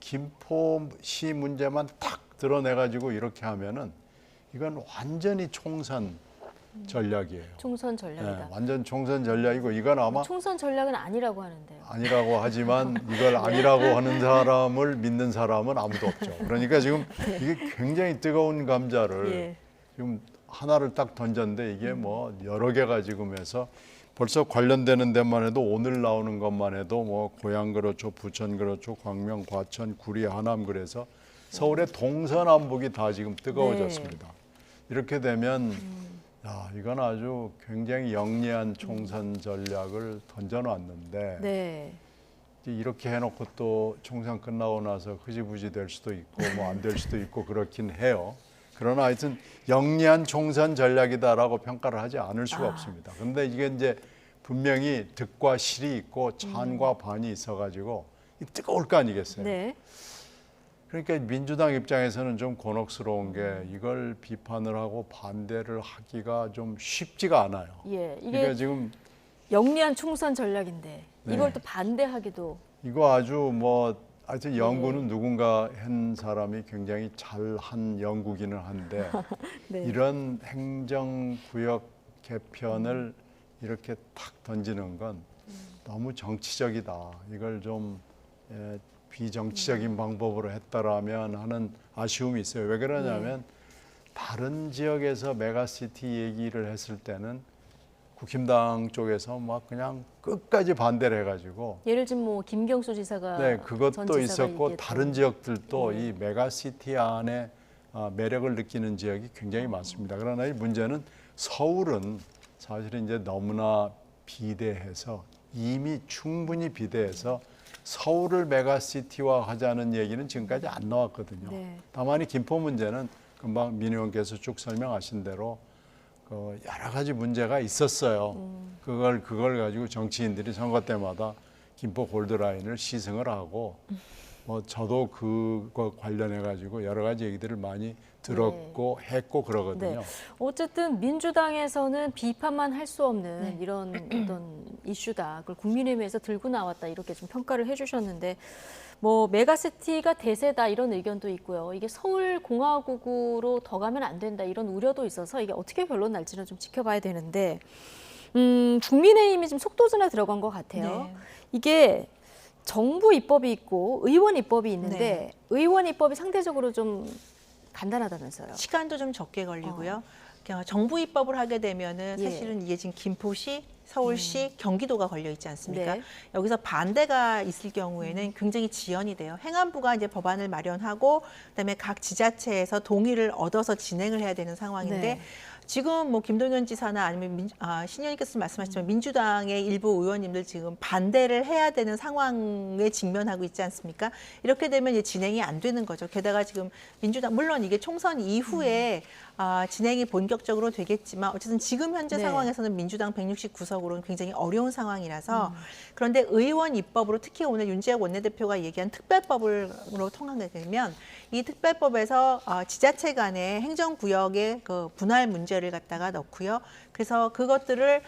김포시 문제만 탁 드러내가지고 이렇게 하면은 이건 완전히 총선 전략이에요. 총선 전략이다. 네, 완전 총선 전략이고 이건 아마 총선 전략은 아니라고 하는데요. 아니라고 하지만 이걸 아니라고 하는 사람을 믿는 사람은 아무도 없죠. 그러니까 지금 이게 굉장히 뜨거운 감자를 예. 지금 하나를 딱 던졌는데 이게 뭐 여러 개가 지금 해서 벌써 관련되는 데만 해도 오늘 나오는 것만 해도 뭐 고양 그렇죠, 부천 그렇죠, 광명, 과천, 구리, 하남 그래서 서울의 동서남북이 다 지금 뜨거워졌습니다. 이렇게 되면 야, 이건 아주 굉장히 영리한 총선 전략을 던져놨는데 네. 이제 이렇게 해놓고 또 총선 끝나고 나서 흐지부지 될 수도 있고 뭐 안 될 수도 있고 그렇긴 해요. 그러나 하여튼 영리한 총선 전략이다라고 평가를 하지 않을 수가 없습니다. 그런데 이게 이제 분명히 득과 실이 있고 찬과 반이 있어가지고 뜨거울 거 아니겠어요. 네. 그러니까 민주당 입장에서는 좀 곤혹스러운 게 이걸 비판을 하고 반대를 하기가 좀 쉽지가 않아요. 예, 이게 그러니까 지금 영리한 총선 전략인데 네. 이걸 또 반대하기도 이거 아주 뭐 하여튼 연구는 누군가 한 사람이 굉장히 잘한 연구기는 한데 네. 이런 행정구역 개편을 이렇게 탁 던지는 건 너무 정치적이다. 이걸 좀 비정치적인 방법으로 했더라면 하는 아쉬움이 있어요. 왜 그러냐면 다른 지역에서 메가시티 얘기를 했을 때는 국힘당 쪽에서 막 그냥 끝까지 반대를 해가지고 예를 들면 뭐 김경수 지사가 네, 전 그것도 지사가 있었고 얘기했던. 다른 지역들도 이 메가시티 안에 매력을 느끼는 지역이 굉장히 많습니다. 그러나 이 문제는 서울은 사실은 이제 너무나 비대해서 이미 충분히 비대해서 서울을 메가시티화 하자는 얘기는 지금까지 안 나왔거든요. 네. 다만 이 김포 문제는 금방 민 의원께서 쭉 설명하신 대로 여러 가지 문제가 있었어요. 그걸 가지고 정치인들이 선거 때마다 김포 골드라인을 시승을 하고 뭐 저도 그거 관련해 가지고 여러 가지 얘기들을 많이 들었고 했고 그러거든요. 네. 어쨌든 민주당에서는 비판만 할 수 없는 이런 어떤 이슈다. 그걸 국민의힘에서 들고 나왔다. 이렇게 좀 평가를 해주셨는데 뭐 메가시티가 대세다 이런 의견도 있고요. 이게 서울공화국으로 더 가면 안 된다 이런 우려도 있어서 이게 어떻게 결론 날지는 좀 지켜봐야 되는데 국민의힘이 지금 속도전에 들어간 것 같아요. 네. 이게 정부 입법이 있고 의원 입법이 있는데 네. 의원 입법이 상대적으로 좀 간단하다면서요. 시간도 좀 적게 걸리고요. 그냥 정부 입법을 하게 되면은 사실은 이게 지금 김포시, 서울시, 경기도가 걸려 있지 않습니까? 네. 여기서 반대가 있을 경우에는 굉장히 지연이 돼요. 행안부가 이제 법안을 마련하고 그다음에 각 지자체에서 동의를 얻어서 진행을 해야 되는 상황인데 네. 지금 뭐 김동연 지사나 아니면 신현희께서 말씀하셨지만 민주당의 일부 의원님들 지금 반대를 해야 되는 상황에 직면하고 있지 않습니까? 이렇게 되면 이제 진행이 안 되는 거죠. 게다가 지금 민주당 물론 이게 총선 이후에 진행이 본격적으로 되겠지만 어쨌든 지금 현재 네. 상황에서는 민주당 169석으로는 굉장히 어려운 상황이라서 그런데 의원 입법으로 특히 오늘 윤지혁 원내대표가 얘기한 특별법으로 통하게 되면 이 특별법에서 지자체 간의 행정구역의 그 분할 문제를 갖다가 넣고요. 그래서 그것들을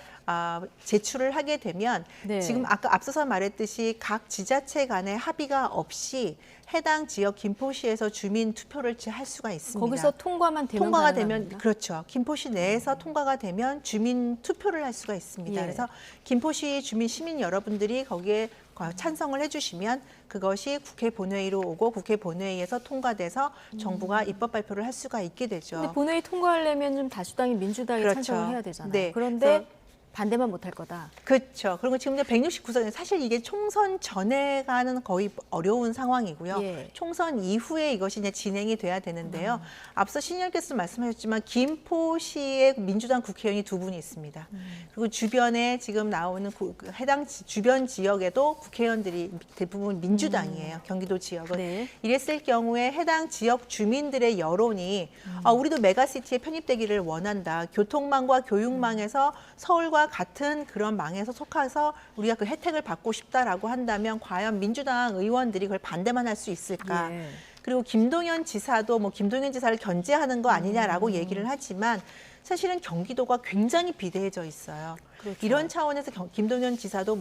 제출을 하게 되면 네. 지금 아까 앞서서 말했듯이 각 지자체 간의 합의가 없이 해당 지역 김포시에서 주민 투표를 할 수가 있습니다. 거기서 통과만 되면 통과가 되면 가능합니다. 그렇죠. 김포시 내에서 통과가 되면 주민 투표를 할 수가 있습니다. 예. 그래서 김포시 주민 시민 여러분들이 거기에 찬성을 해주시면 그것이 국회 본회의로 오고 국회 본회의에서 통과돼서 정부가 입법 발표를 할 수가 있게 되죠. 근데 본회의 통과하려면 좀 다수당인 민주당이 그렇죠. 찬성을 해야 되잖아요. 네. 그런데 그래서 반대만 못할 거다. 그렇죠. 그리고 지금 169석 사실 이게 총선 전에 가는 거의 어려운 상황이고요. 예. 총선 이후에 이것이 이제 진행이 돼야 되는데요. 앞서 신현께서 말씀하셨지만 김포시에 민주당 국회의원이 2분이 있습니다. 그리고 주변에 지금 나오는 해당 주변 지역에도 국회의원들이 대부분 민주당이에요. 경기도 지역은. 네. 이랬을 경우에 해당 지역 주민들의 여론이 우리도 메가시티에 편입되기를 원한다. 교통망과 교육망에서 서울과 같은 그런 망에서 속해서 우리가 그 혜택을 받고 싶다라고 한다면 과연 민주당 의원들이 그걸 반대만 할 수 있을까? 예. 그리고 김동연 지사도 뭐 김동연 지사를 견제하는 거 아니냐라고 얘기를 하지만 사실은 경기도가 굉장히 비대해져 있어요. 그렇죠. 이런 차원에서 김동연 지사도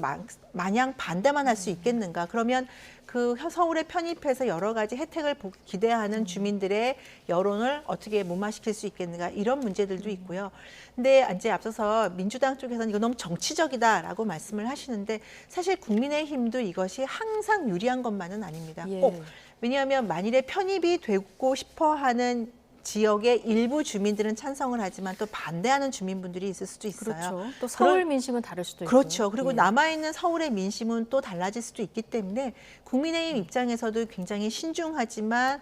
마냥 반대만 할 수 있겠는가? 그러면 그 서울에 편입해서 여러 가지 혜택을 기대하는 주민들의 여론을 어떻게 무마시킬 수 있겠는가? 이런 문제들도 있고요. 근데 이제 앞서서 민주당 쪽에서는 이거 너무 정치적이다라고 말씀을 하시는데 사실 국민의힘도 이것이 항상 유리한 것만은 아닙니다. 예. 꼭 왜냐하면 만일에 편입이 되고 싶어하는 지역의 일부 주민들은 찬성을 하지만 또 반대하는 주민분들이 있을 수도 있어요. 그렇죠. 또 서울 민심은 다를 수도 있고. 그렇죠. 그리고 예. 남아있는 서울의 민심은 또 달라질 수도 있기 때문에 국민의힘 입장에서도 굉장히 신중하지만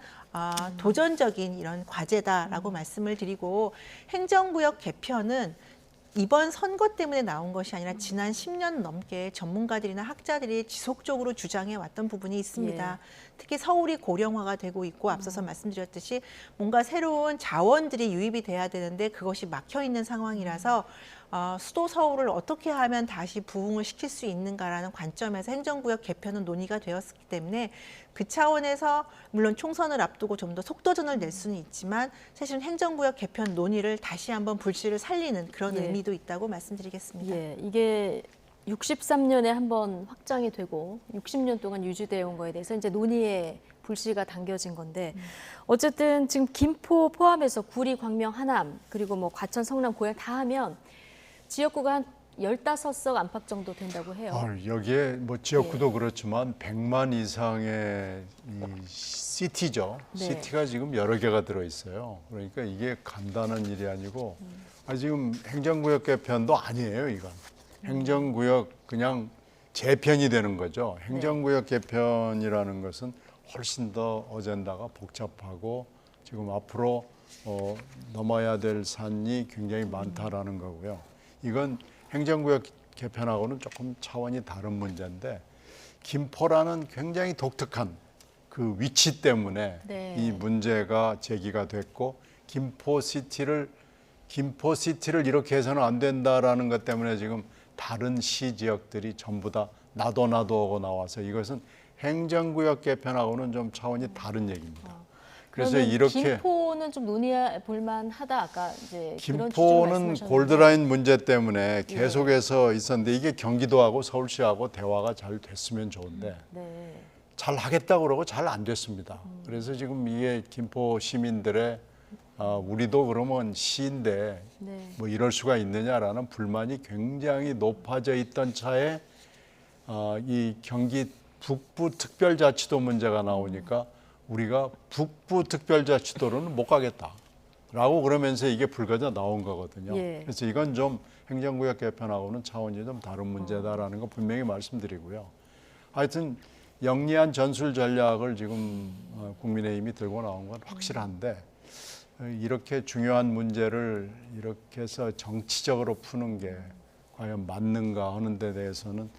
도전적인 이런 과제다라고 말씀을 드리고 행정구역 개편은 이번 선거 때문에 나온 것이 아니라 지난 10년 넘게 전문가들이나 학자들이 지속적으로 주장해 왔던 부분이 있습니다. 예. 특히 서울이 고령화가 되고 있고 앞서서 말씀드렸듯이 뭔가 새로운 자원들이 유입이 돼야 되는데 그것이 막혀 있는 상황이라서 수도 서울을 어떻게 하면 다시 부흥을 시킬 수 있는가라는 관점에서 행정구역 개편은 논의가 되었기 때문에 그 차원에서 물론 총선을 앞두고 좀 더 속도전을 낼 수는 있지만 사실은 행정구역 개편 논의를 다시 한번 불씨를 살리는 그런 예. 의미도 있다고 말씀드리겠습니다. 예, 이게 63년에 한번 확장이 되고 60년 동안 유지되어 온 거에 대해서 이제 논의의 불씨가 당겨진 건데 어쨌든 지금 김포 포함해서 구리, 광명, 하남 그리고 뭐 과천, 성남, 고양 다 하면 지역구가 한 15석 안팎 정도 된다고 해요. 여기에 뭐 지역구도 그렇지만 100만 이상의 이 시티죠. 네. 시티가 지금 여러 개가 들어 있어요. 그러니까 이게 간단한 일이 아니고 지금 행정구역 개편도 아니에요, 이건. 행정구역 그냥 재편이 되는 거죠. 행정구역 개편이라는 것은 훨씬 더 어젠다가 복잡하고 지금 앞으로 넘어야 될 산이 굉장히 많다라는 거고요. 이건 행정구역 개편하고는 조금 차원이 다른 문제인데 김포라는 굉장히 독특한 그 위치 때문에 네. 이 문제가 제기가 됐고 김포시티를 이렇게 해서는 안 된다라는 것 때문에 지금 다른 시 지역들이 전부 다 나도 하고 나와서 이것은 행정구역 개편하고는 좀 차원이 다른 얘기입니다. 그래서 이렇게 김포는 좀 논의해 볼 만하다. 아까 이제 그런 김포는 골드라인 문제 때문에 계속해서 있었는데 이게 경기도하고 서울시하고 대화가 잘 됐으면 좋은데 잘 하겠다고 그러고 잘 안 됐습니다. 그래서 지금 이게 김포 시민들의 우리도 그러면 시인데 뭐 이럴 수가 있느냐라는 불만이 굉장히 높아져 있던 차에 이 경기 북부 특별자치도 문제가 나오니까 우리가 북부 특별자치도로는 못 가겠다라고 그러면서 이게 불거져 나온 거거든요. 그래서 이건 좀 행정구역 개편하고는 차원이 좀 다른 문제다라는 거 분명히 말씀드리고요. 하여튼 영리한 전술 전략을 지금 국민의힘이 들고 나온 건 확실한데 이렇게 중요한 문제를 이렇게 해서 정치적으로 푸는 게 과연 맞는가 하는 데 대해서는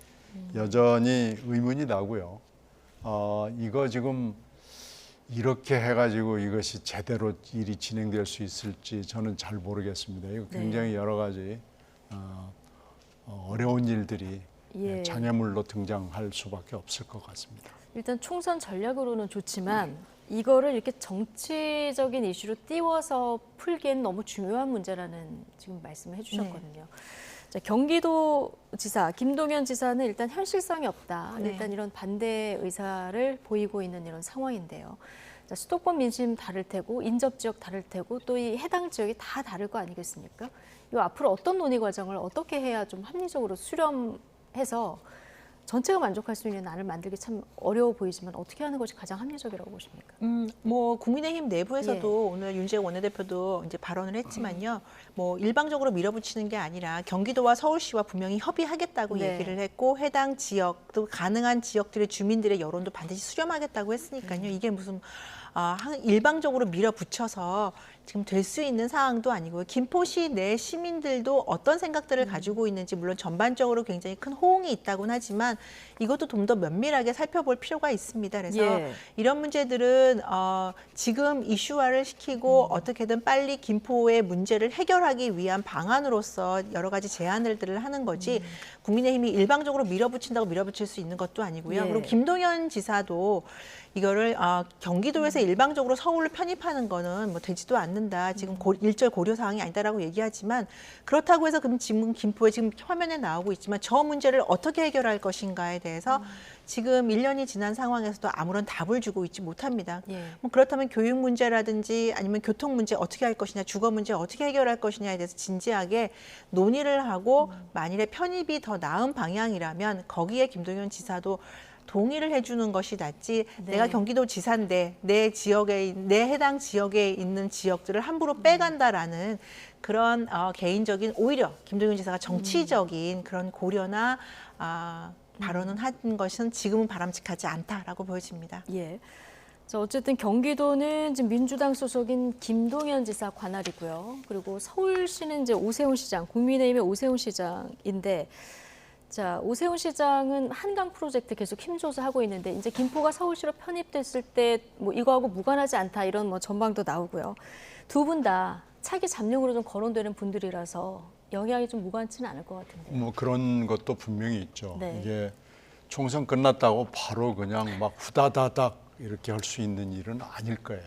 여전히 의문이 나고요. 이거 지금 이렇게 해가지고 이것이 제대로 일이 진행될 수 있을지 저는 잘 모르겠습니다. 이거 굉장히 여러 가지 어려운 일들이 장애물로 등장할 수밖에 없을 것 같습니다. 일단 총선 전략으로는 좋지만 이거를 이렇게 정치적인 이슈로 띄워서 풀기에는 너무 중요한 문제라는 지금 말씀을 해주셨거든요. 자, 경기도지사 김동연 지사는 일단 현실성이 없다. 일단 이런 반대 의사를 보이고 있는 이런 상황인데요. 자, 수도권 민심 다를 테고 인접 지역 다를 테고 또 이 해당 지역이 다 다를 거 아니겠습니까? 이 앞으로 어떤 논의 과정을 어떻게 해야 좀 합리적으로 수렴해서 전체가 만족할 수 있는 안을 만들기 참 어려워 보이지만 어떻게 하는 것이 가장 합리적이라고 보십니까? 뭐 국민의힘 내부에서도 오늘 윤재욱 원내대표도 이제 발언을 했지만요. 뭐 일방적으로 밀어붙이는 게 아니라 경기도와 서울시와 분명히 협의하겠다고 얘기를 했고 해당 지역 또 가능한 지역들의 주민들의 여론도 반드시 수렴하겠다고 했으니까요. 이게 무슨 일방적으로 밀어붙여서 지금 될 수 있는 사항도 아니고요. 김포시 내 시민들도 어떤 생각들을 가지고 있는지 물론 전반적으로 굉장히 큰 호응이 있다고는 하지만 이것도 좀 더 면밀하게 살펴볼 필요가 있습니다. 그래서 이런 문제들은 지금 이슈화를 시키고 어떻게든 빨리 김포의 문제를 해결하기 위한 방안으로서 여러 가지 제안들을 하는 거지 국민의힘이 일방적으로 밀어붙인다고 밀어붙일 수 있는 것도 아니고요. 그리고 김동연 지사도 이거를 경기도에서 일방적으로 서울로 편입하는 거는 뭐 되지도 않는다. 지금 일절 고려 사항이 아니다라고 얘기하지만 그렇다고 해서 그럼 지금 김포에 지금 화면에 나오고 있지만 저 문제를 어떻게 해결할 것인가에 대해서 지금 1년이 지난 상황에서도 아무런 답을 주고 있지 못합니다. 뭐 그렇다면 교육 문제라든지 아니면 교통 문제 어떻게 할 것이냐, 주거 문제 어떻게 해결할 것이냐에 대해서 진지하게 논의를 하고 만일에 편입이 더 나은 방향이라면 거기에 김동연 지사도 동의를 해주는 것이 낫지 내가 경기도 지사인데 내 해당 지역에 있는 지역들을 함부로 빼간다라는 그런 개인적인 오히려 김동연 지사가 정치적인 그런 고려나 발언은 한 것은 지금은 바람직하지 않다라고 보여집니다. 자, 어쨌든 경기도는 지금 민주당 소속인 김동연 지사 관할이고요. 그리고 서울시는 이제 오세훈 시장, 국민의힘의 오세훈 시장인데 자, 오세훈 시장은 한강 프로젝트 계속 힘줘서 하고 있는데 이제 김포가 서울시로 편입됐을 때 뭐 이거하고 무관하지 않다 이런 뭐 전망도 나오고요. 두 분 다 차기 잠룡으로 좀 거론되는 분들이라서 영향이 좀 무관치는 않을 것 같은데. 뭐 그런 것도 분명히 있죠. 이게 총선 끝났다고 바로 그냥 막 후다다닥 이렇게 할 수 있는 일은 아닐 거예요.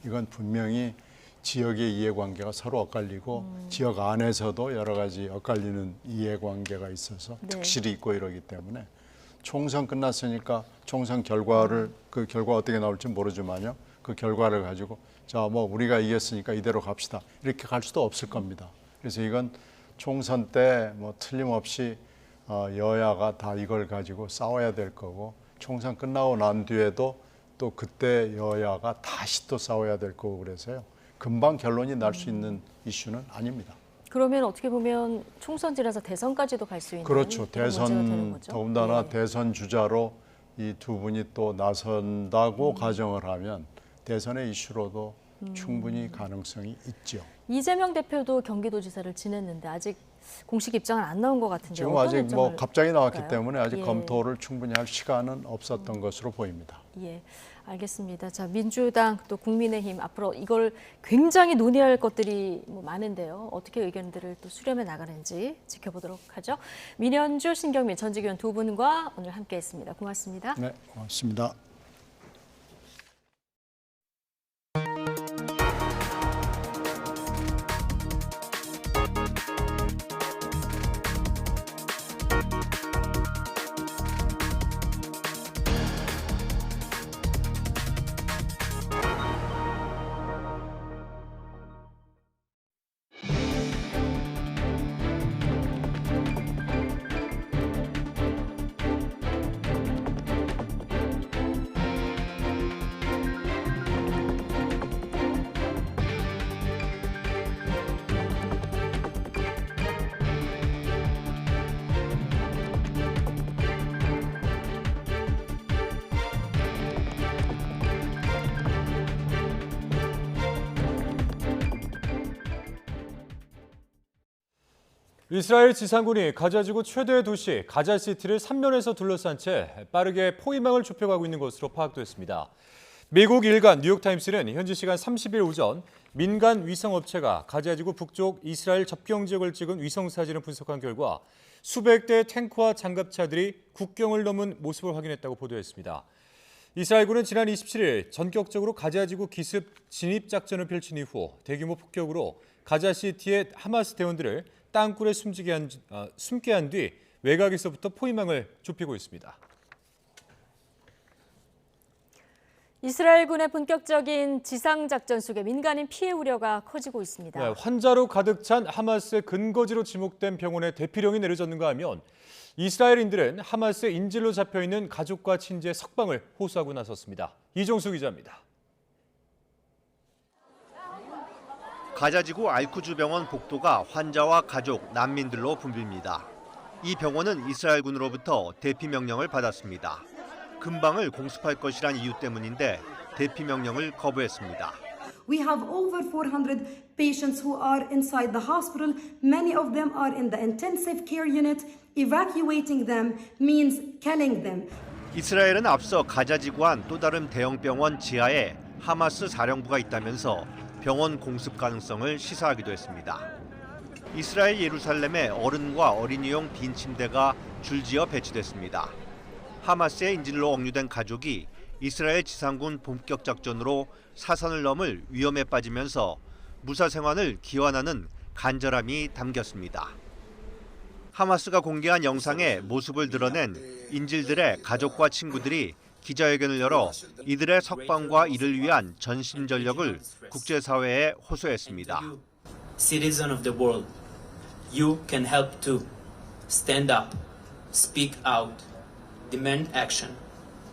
이건 분명히 지역의 이해관계가 서로 엇갈리고 지역 안에서도 여러 가지 엇갈리는 이해관계가 있어서 특실이 있고 이러기 때문에 총선 끝났으니까 총선 결과를 그 결과 어떻게 나올지 모르지만요. 그 결과를 가지고 자, 뭐 우리가 이겼으니까 이대로 갑시다. 이렇게 갈 수도 없을 겁니다. 그래서 이건 총선 때 뭐 틀림없이 여야가 다 이걸 가지고 싸워야 될 거고 총선 끝나고 난 뒤에도 또 그때 여야가 다시 또 싸워야 될 거고 그래서요. 금방 결론이 날 수 있는 이슈는 아닙니다. 그러면 어떻게 보면 총선 지나서 대선까지도 갈 수 있는 그렇죠. 그런 문제가 되는 대선 거죠. 더군다나 네. 대선 주자로 이 두 분이 또 나선다고 가정을 하면 대선의 이슈로도 충분히 가능성이 있죠. 이재명 대표도 경기도지사를 지냈는데 아직 공식 입장은 안 나온 것 같은데 지금 어떤 아직 뭐 일정을 갑자기 나왔기 할까요? 때문에 아직 예. 검토를 충분히 할 시간은 없었던 것으로 보입니다. 예, 알겠습니다. 자, 민주당 또 국민의힘 앞으로 이걸 굉장히 논의할 것들이 뭐 많은데요. 어떻게 의견들을 또 수렴해 나가는지 지켜보도록 하죠. 민현주, 신경민, 전직위원 두 분과 오늘 함께했습니다. 고맙습니다. 네, 고맙습니다. 이스라엘 지상군이 가자지구 최대 도시 가자시티를 3면에서 둘러싼 채 빠르게 포위망을 좁혀가고 있는 것으로 파악됐습니다. 미국 일간 뉴욕타임스는 현지 시간 30일 오전 민간 위성업체가 가자지구 북쪽 이스라엘 접경 지역을 찍은 위성사진을 분석한 결과 수백 대의 탱크와 장갑차들이 국경을 넘은 모습을 확인했다고 보도했습니다. 이스라엘군은 지난 27일 전격적으로 가자지구 기습 진입 작전을 펼친 이후 대규모 폭격으로 가자시티의 하마스 대원들을 땅굴에 숨게 한 뒤 외곽에서부터 포위망을 좁히고 있습니다. 이스라엘군의 본격적인 지상작전 속에 민간인 피해 우려가 커지고 있습니다. 네, 환자로 가득 찬 하마스의 근거지로 지목된 병원에 대피령이 내려졌는가 하면 이스라엘인들은 하마스의 인질로 잡혀있는 가족과 친지의 석방을 호소하고 나섰습니다. 이종수 기자입니다. 가자지구 알쿠즈 병원 복도가 환자와 가족, 난민들로 붐빕니다. 이 병원은 이스라엘군으로부터 대피 명령을 받았습니다. 근방을 공습할 것이란 이유 때문인데 대피 명령을 거부했습니다. We have over 400 patients who are inside the hospital. Many of them are in the intensive care unit. Evacuating them means killing them. 이스라엘은 앞서 가자지구한 또 다른 대형 병원 지하에 하마스 사령부가 있다면서 병원 공습 가능성을 시사하기도 했습니다. 이스라엘 예루살렘에 어른과 어린이용 빈 침대가 줄지어 배치됐습니다. 하마스의 인질로 억류된 가족이 이스라엘 지상군 본격 작전으로 사선을 넘을 위험에 빠지면서 무사 생환을 기원하는 간절함이 담겼습니다. 하마스가 공개한 영상에 모습을 드러낸 인질들의 가족과 친구들이 기자회견을 열어 이들의 석방과 이를 위한 전신 전력을 국제사회에 호소했습니다. Citizen of the world, you can help too. Stand up, speak out, demand action,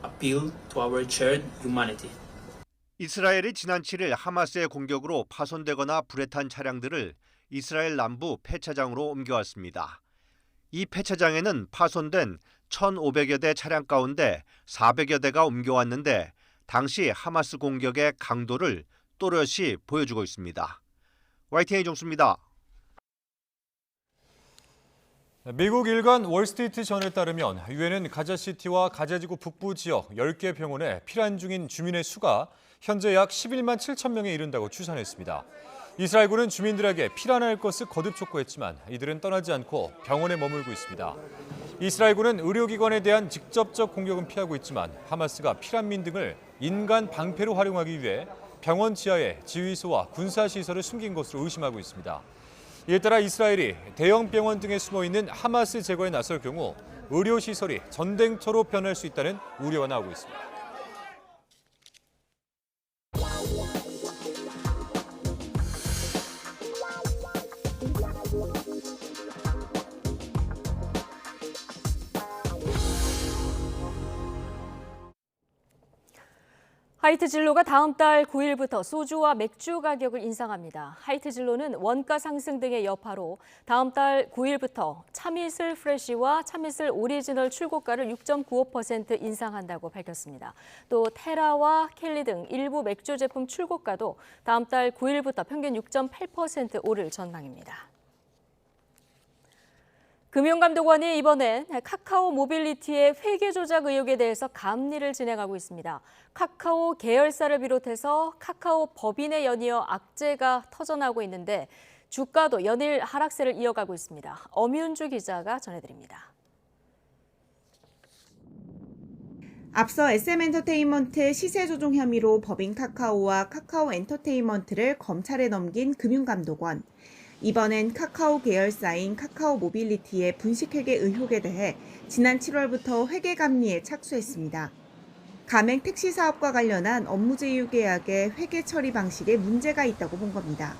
appeal to our shared humanity. 이스라엘이 지난 7일 하마스의 공격으로 파손되거나 불에 탄 차량들을 이스라엘 남부 폐차장으로 옮겨왔습니다. 이 폐차장에는 파손된 1,500여 대 차량 가운데 400여 대가 옮겨왔는데 당시 하마스 공격의 강도를 또렷이 보여주고 있습니다. YTN 이종수입니다. 미국 일간 월스트리트 전에 따르면 유엔은 가자시티와 가자지구 북부 지역 10개 병원에 피란 중인 주민의 수가 현재 약 11만 7천 명에 이른다고 추산했습니다. 이스라엘군은 주민들에게 피란할 것을 거듭 촉구했지만 이들은 떠나지 않고 병원에 머물고 있습니다. 이스라엘군은 의료기관에 대한 직접적 공격은 피하고 있지만 하마스가 피란민 등을 인간 방패로 활용하기 위해 병원 지하에 지휘소와 군사시설을 숨긴 것으로 의심하고 있습니다. 이에 따라 이스라엘이 대형 병원 등에 숨어있는 하마스 제거에 나설 경우 의료시설이 전쟁터로 변할 수 있다는 우려가 나오고 있습니다. 하이트 진로가 다음 달 9일부터 소주와 맥주 가격을 인상합니다. 하이트 진로는 원가 상승 등의 여파로 다음 달 9일부터 참이슬 프레쉬와 참이슬 오리지널 출고가를 6.95% 인상한다고 밝혔습니다. 또 테라와 켈리 등 일부 맥주 제품 출고가도 다음 달 9일부터 평균 6.8% 오를 전망입니다. 금융감독원이 이번엔 카카오 모빌리티의 회계 조작 의혹에 대해서 감리를 진행하고 있습니다. 카카오 계열사를 비롯해서 카카오 법인에 연이어 악재가 터져나오고 있는데 주가도 연일 하락세를 이어가고 있습니다. 엄윤주 기자가 전해드립니다. 앞서 SM엔터테인먼트 시세 조종 혐의로 법인 카카오와 카카오 엔터테인먼트를 검찰에 넘긴 금융감독원. 이번엔 카카오 계열사인 카카오 모빌리티의 분식회계 의혹에 대해 지난 7월부터 회계 감리에 착수했습니다. 가맹 택시 사업과 관련한 업무 제휴 계약의 회계 처리 방식에 문제가 있다고 본 겁니다.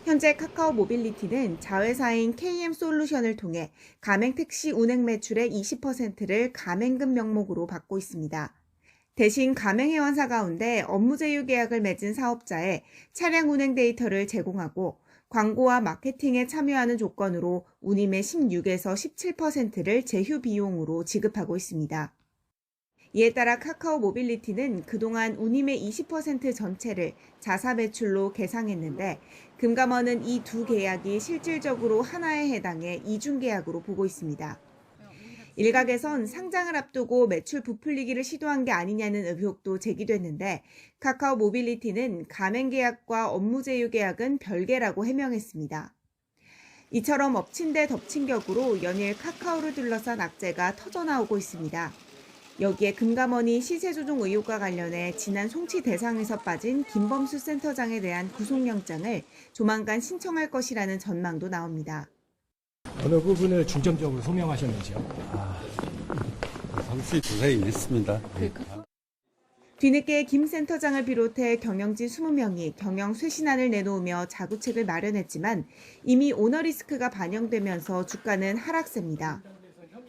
현재 카카오 모빌리티는 자회사인 KM솔루션을 통해 가맹 택시 운행 매출의 20%를 가맹금 명목으로 받고 있습니다. 대신 가맹회원사 가운데 업무 제휴 계약을 맺은 사업자에 차량 운행 데이터를 제공하고 광고와 마케팅에 참여하는 조건으로 운임의 16에서 17%를 제휴 비용으로 지급하고 있습니다. 이에 따라 카카오 모빌리티는 그동안 운임의 20% 전체를 자사 매출로 계상했는데 금감원은 이 두 계약이 실질적으로 하나에 해당해 이중 계약으로 보고 있습니다. 일각에선 상장을 앞두고 매출 부풀리기를 시도한 게 아니냐는 의혹도 제기됐는데 카카오 모빌리티는 가맹 계약과 업무 제휴 계약은 별개라고 해명했습니다. 이처럼 엎친 데 덮친 격으로 연일 카카오를 둘러싼 악재가 터져나오고 있습니다. 여기에 금감원이 시세 조종 의혹과 관련해 지난 송치 대상에서 빠진 김범수 센터장에 대한 구속영장을 조만간 신청할 것이라는 전망도 나옵니다. 어느 부분을 중점적으로 소명하셨는지요? 잠시 조사에 있습니다. 뒤늦게 김 센터장을 비롯해 경영진 20명이 경영 쇄신안을 내놓으며 자구책을 마련했지만 이미 오너 리스크가 반영되면서 주가는 하락세입니다.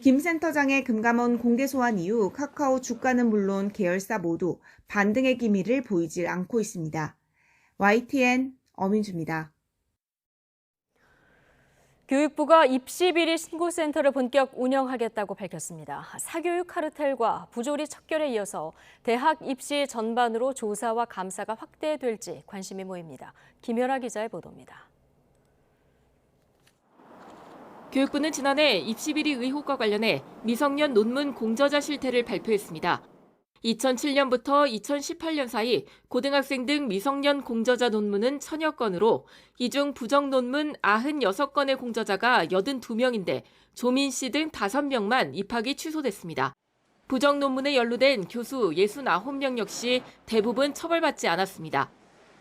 김 센터장의 금감원 공개 소환 이후 카카오 주가는 물론 계열사 모두 반등의 기미를 보이질 않고 있습니다. YTN 엄인주입니다. 교육부가 입시비리 신고센터를 본격 운영하겠다고 밝혔습니다. 사교육 카르텔과 부조리 척결에 이어서 대학 입시 전반으로 조사와 감사가 확대될지 관심이 모입니다. 김연아 기자의 보도입니다. 교육부는 지난해 입시비리 의혹과 관련해 미성년 논문 공저자 실태를 발표했습니다. 2007년부터 2018년 사이 고등학생 등 미성년 공저자 논문은 1000여 건으로 이 중 부정 논문 96건의 공저자가 82명인데 조민 씨 등 5명만 입학이 취소됐습니다. 부정 논문에 연루된 교수 69명 역시 대부분 처벌받지 않았습니다.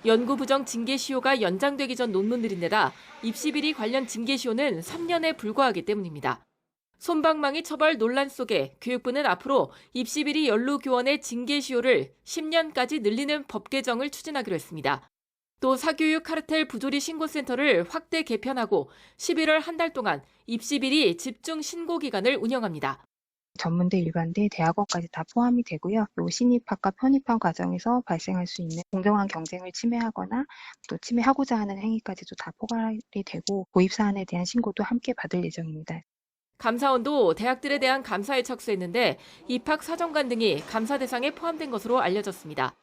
연구 부정 징계 시효가 연장되기 전 논문들인데다 입시비리 관련 징계 시효는 3년에 불과하기 때문입니다. 솜방망이 처벌 논란 속에 교육부는 앞으로 입시비리 연루 교원의 징계 시효를 10년까지 늘리는 법 개정을 추진하기로 했습니다. 또 사교육 카르텔 부조리 신고센터를 확대 개편하고 11월 한 달 동안 입시비리 집중 신고 기간을 운영합니다. 전문대, 일반대, 대학원까지 다 포함이 되고요. 또 신입학과 편입학 과정에서 발생할 수 있는 공정한 경쟁을 침해하거나 또 침해하고자 하는 행위까지도 다 포괄이 되고 고입 사안에 대한 신고도 함께 받을 예정입니다. 감사원도 대학들에 대한 감사에 착수했는데 입학 사정관 등이 감사 대상에 포함된 것으로 알려졌습니다.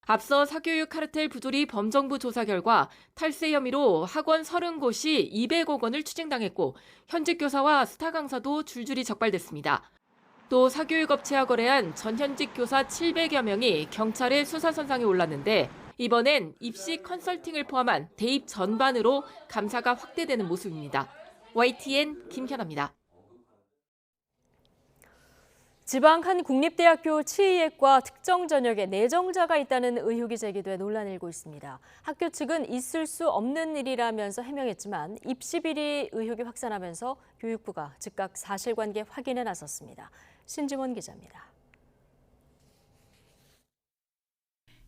앞서 사교육 카르텔 부조리 범정부 조사 결과 탈세 혐의로 학원 30곳이 200억 원을 추징당했고 현직 교사와 스타 강사도 줄줄이 적발됐습니다. 또 사교육업체와 거래한 전현직 교사 700여 명이 경찰의 수사선상에 올랐는데 이번엔 입시 컨설팅을 포함한 대입 전반으로 감사가 확대되는 모습입니다. YTN 김현아입니다. 지방 한 국립대학교 치의학과 특정 전역에 내정자가 있다는 의혹이 제기돼 논란이 일고 있습니다. 학교 측은 있을 수 없는 일이라면서 해명했지만 입시비리 의혹이 확산하면서 교육부가 즉각 사실관계 확인에 나섰습니다. 신지원 기자입니다.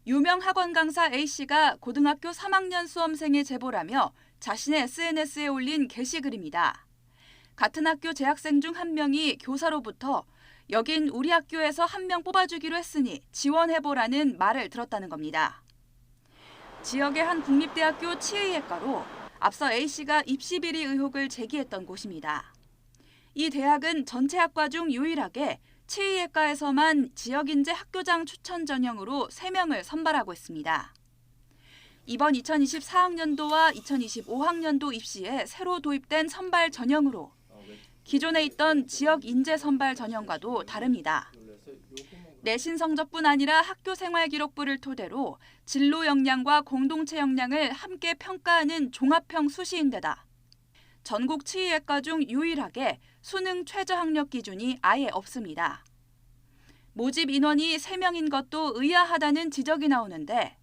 유명 학원 강사 A씨가 고등학교 3학년 수험생의 제보라며 자신의 SNS에 올린 게시글입니다. 같은 학교 재학생 중 한 명이 교사로부터 여긴 우리 학교에서 한 명 뽑아주기로 했으니 지원해보라는 말을 들었다는 겁니다. 지역의 한 국립대학교 치의학과로 앞서 A씨가 입시 비리 의혹을 제기했던 곳입니다. 이 대학은 전체 학과 중 유일하게 치의학과에서만 지역인재 학교장 추천 전형으로 3명을 선발하고 있습니다. 이번 2024학년도와 2025학년도 입시에 새로 도입된 선발 전형으로 기존에 있던 지역 인재 선발 전형과도 다릅니다. 내신 성적뿐 아니라 학교 생활 기록부를 토대로 진로 역량과 공동체 역량을 함께 평가하는 종합형 수시인데다 전국 치의학과 중 유일하게 수능 최저 학력 기준이 아예 없습니다. 모집 인원이 3명인 것도 의아하다는 지적이 나오는데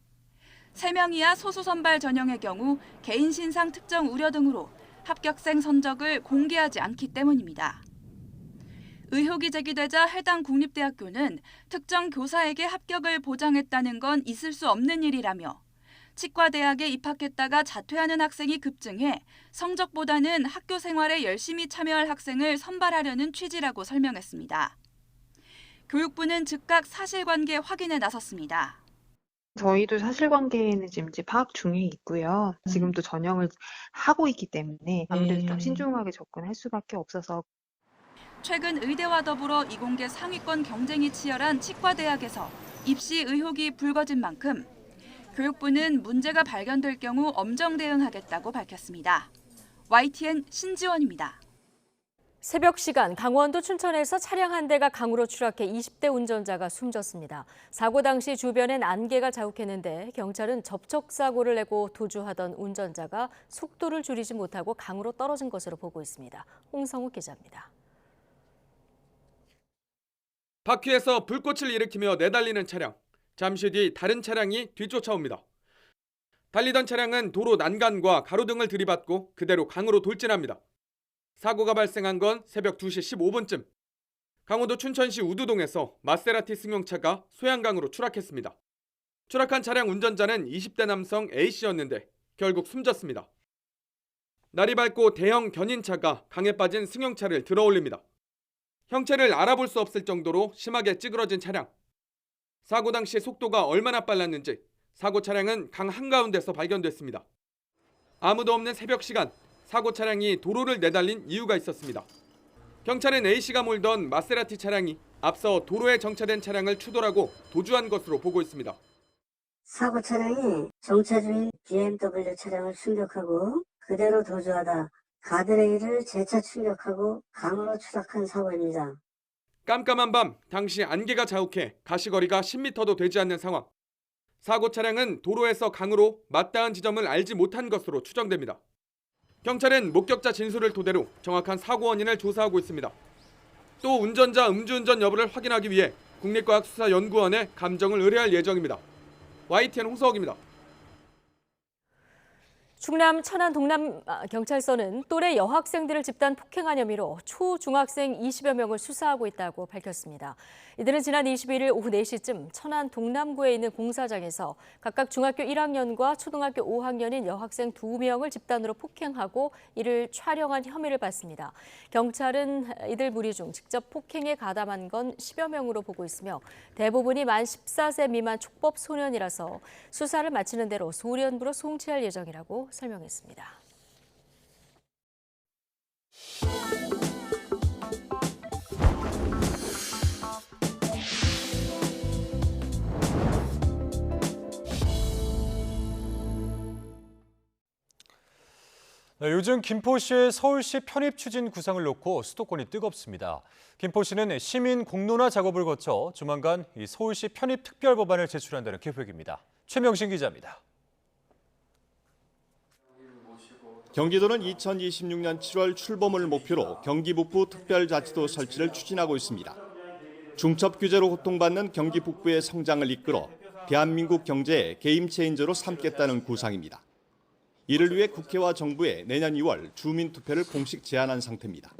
3명 이하 소수 선발 전형의 경우 개인 신상 특정 우려 등으로 합격생 선적을 공개하지 않기 때문입니다. 의혹이 제기되자 해당 국립대학교는 특정 교사에게 합격을 보장했다는 건 있을 수 없는 일이라며 치과대학에 입학했다가 자퇴하는 학생이 급증해 성적보다는 학교 생활에 열심히 참여할 학생을 선발하려는 취지라고 설명했습니다. 교육부는 즉각 사실관계 확인에 나섰습니다. 저희도 사실관계는 지금 이제 파악 중에 있고요. 지금도 전형을 하고 있기 때문에 아무래도 좀 신중하게 접근할 수밖에 없어서. 최근 의대와 더불어 이공계 상위권 경쟁이 치열한 치과대학에서 입시 의혹이 불거진 만큼 교육부는 문제가 발견될 경우 엄정 대응하겠다고 밝혔습니다. YTN 신지원입니다. 새벽 시간 강원도 춘천에서 차량 한 대가 강으로 추락해 20대 운전자가 숨졌습니다. 사고 당시 주변엔 안개가 자욱했는데 경찰은 접촉사고를 내고 도주하던 운전자가 속도를 줄이지 못하고 강으로 떨어진 것으로 보고 있습니다. 홍성욱 기자입니다. 바퀴에서 불꽃을 일으키며 내달리는 차량. 잠시 뒤 다른 차량이 뒤쫓아옵니다. 달리던 차량은 도로 난간과 가로등을 들이받고 그대로 강으로 돌진합니다. 사고가 발생한 건 새벽 2시 15분쯤. 강원도 춘천시 우두동에서 마세라티 승용차가 소양강으로 추락했습니다. 추락한 차량 운전자는 20대 남성 A씨였는데 결국 숨졌습니다. 날이 밝고 대형 견인차가 강에 빠진 승용차를 들어올립니다. 형체를 알아볼 수 없을 정도로 심하게 찌그러진 차량. 사고 당시 속도가 얼마나 빨랐는지 사고 차량은 강 한가운데서 발견됐습니다. 아무도 없는 새벽 시간 사고 차량이 도로를 내달린 이유가 있었습니다. 경찰은 A씨가 몰던 마세라티 차량이 앞서 도로에 정차된 차량을 추돌하고 도주한 것으로 보고 있습니다. 사고 차량이 정차 중인 BMW 차량을 충격하고 그대로 도주하다 가드레일을 재차 충격하고 강으로 추락한 사고입니다. 깜깜한 밤 당시 안개가 자욱해 가시거리가 10m도 되지 않는 상황. 사고 차량은 도로에서 강으로 맞닿은 지점을 알지 못한 것으로 추정됩니다. 경찰은 목격자 진술을 토대로 정확한 사고 원인을 조사하고 있습니다. 또 운전자 음주운전 여부를 확인하기 위해 국립과학수사연구원에 감정을 의뢰할 예정입니다. YTN 홍서욱입니다. 충남 천안 동남경찰서는 또래 여학생들을 집단 폭행한 혐의로 초중학생 20여 명을 수사하고 있다고 밝혔습니다. 이들은 지난 21일 오후 4시쯤 천안 동남구에 있는 공사장에서 각각 중학교 1학년과 초등학교 5학년인 여학생 2명을 집단으로 폭행하고 이를 촬영한 혐의를 받습니다. 경찰은 이들 무리 중 직접 폭행에 가담한 건 10여 명으로 보고 있으며 대부분이 만 14세 미만 촉법 소년이라서 수사를 마치는 대로 소련부로 송치할 예정이라고 설명했습니다. 네, 요즘 김포시의 서울시 편입 추진 구상을 놓고 수도권이 뜨겁습니다. 김포시는 시민 공론화 작업을 거쳐 조만간 이 서울시 편입 특별법안을 제출한다는 계획입니다. 최명신 기자입니다. 경기도는 2026년 7월 출범을 목표로 경기북부 특별자치도 설치를 추진하고 있습니다. 중첩 규제로 고통받는 경기 북부의 성장을 이끌어 대한민국 경제의 게임 체인저로 삼겠다는 구상입니다. 이를 위해 국회와 정부에 내년 2월 주민투표를 공식 제안한 상태입니다.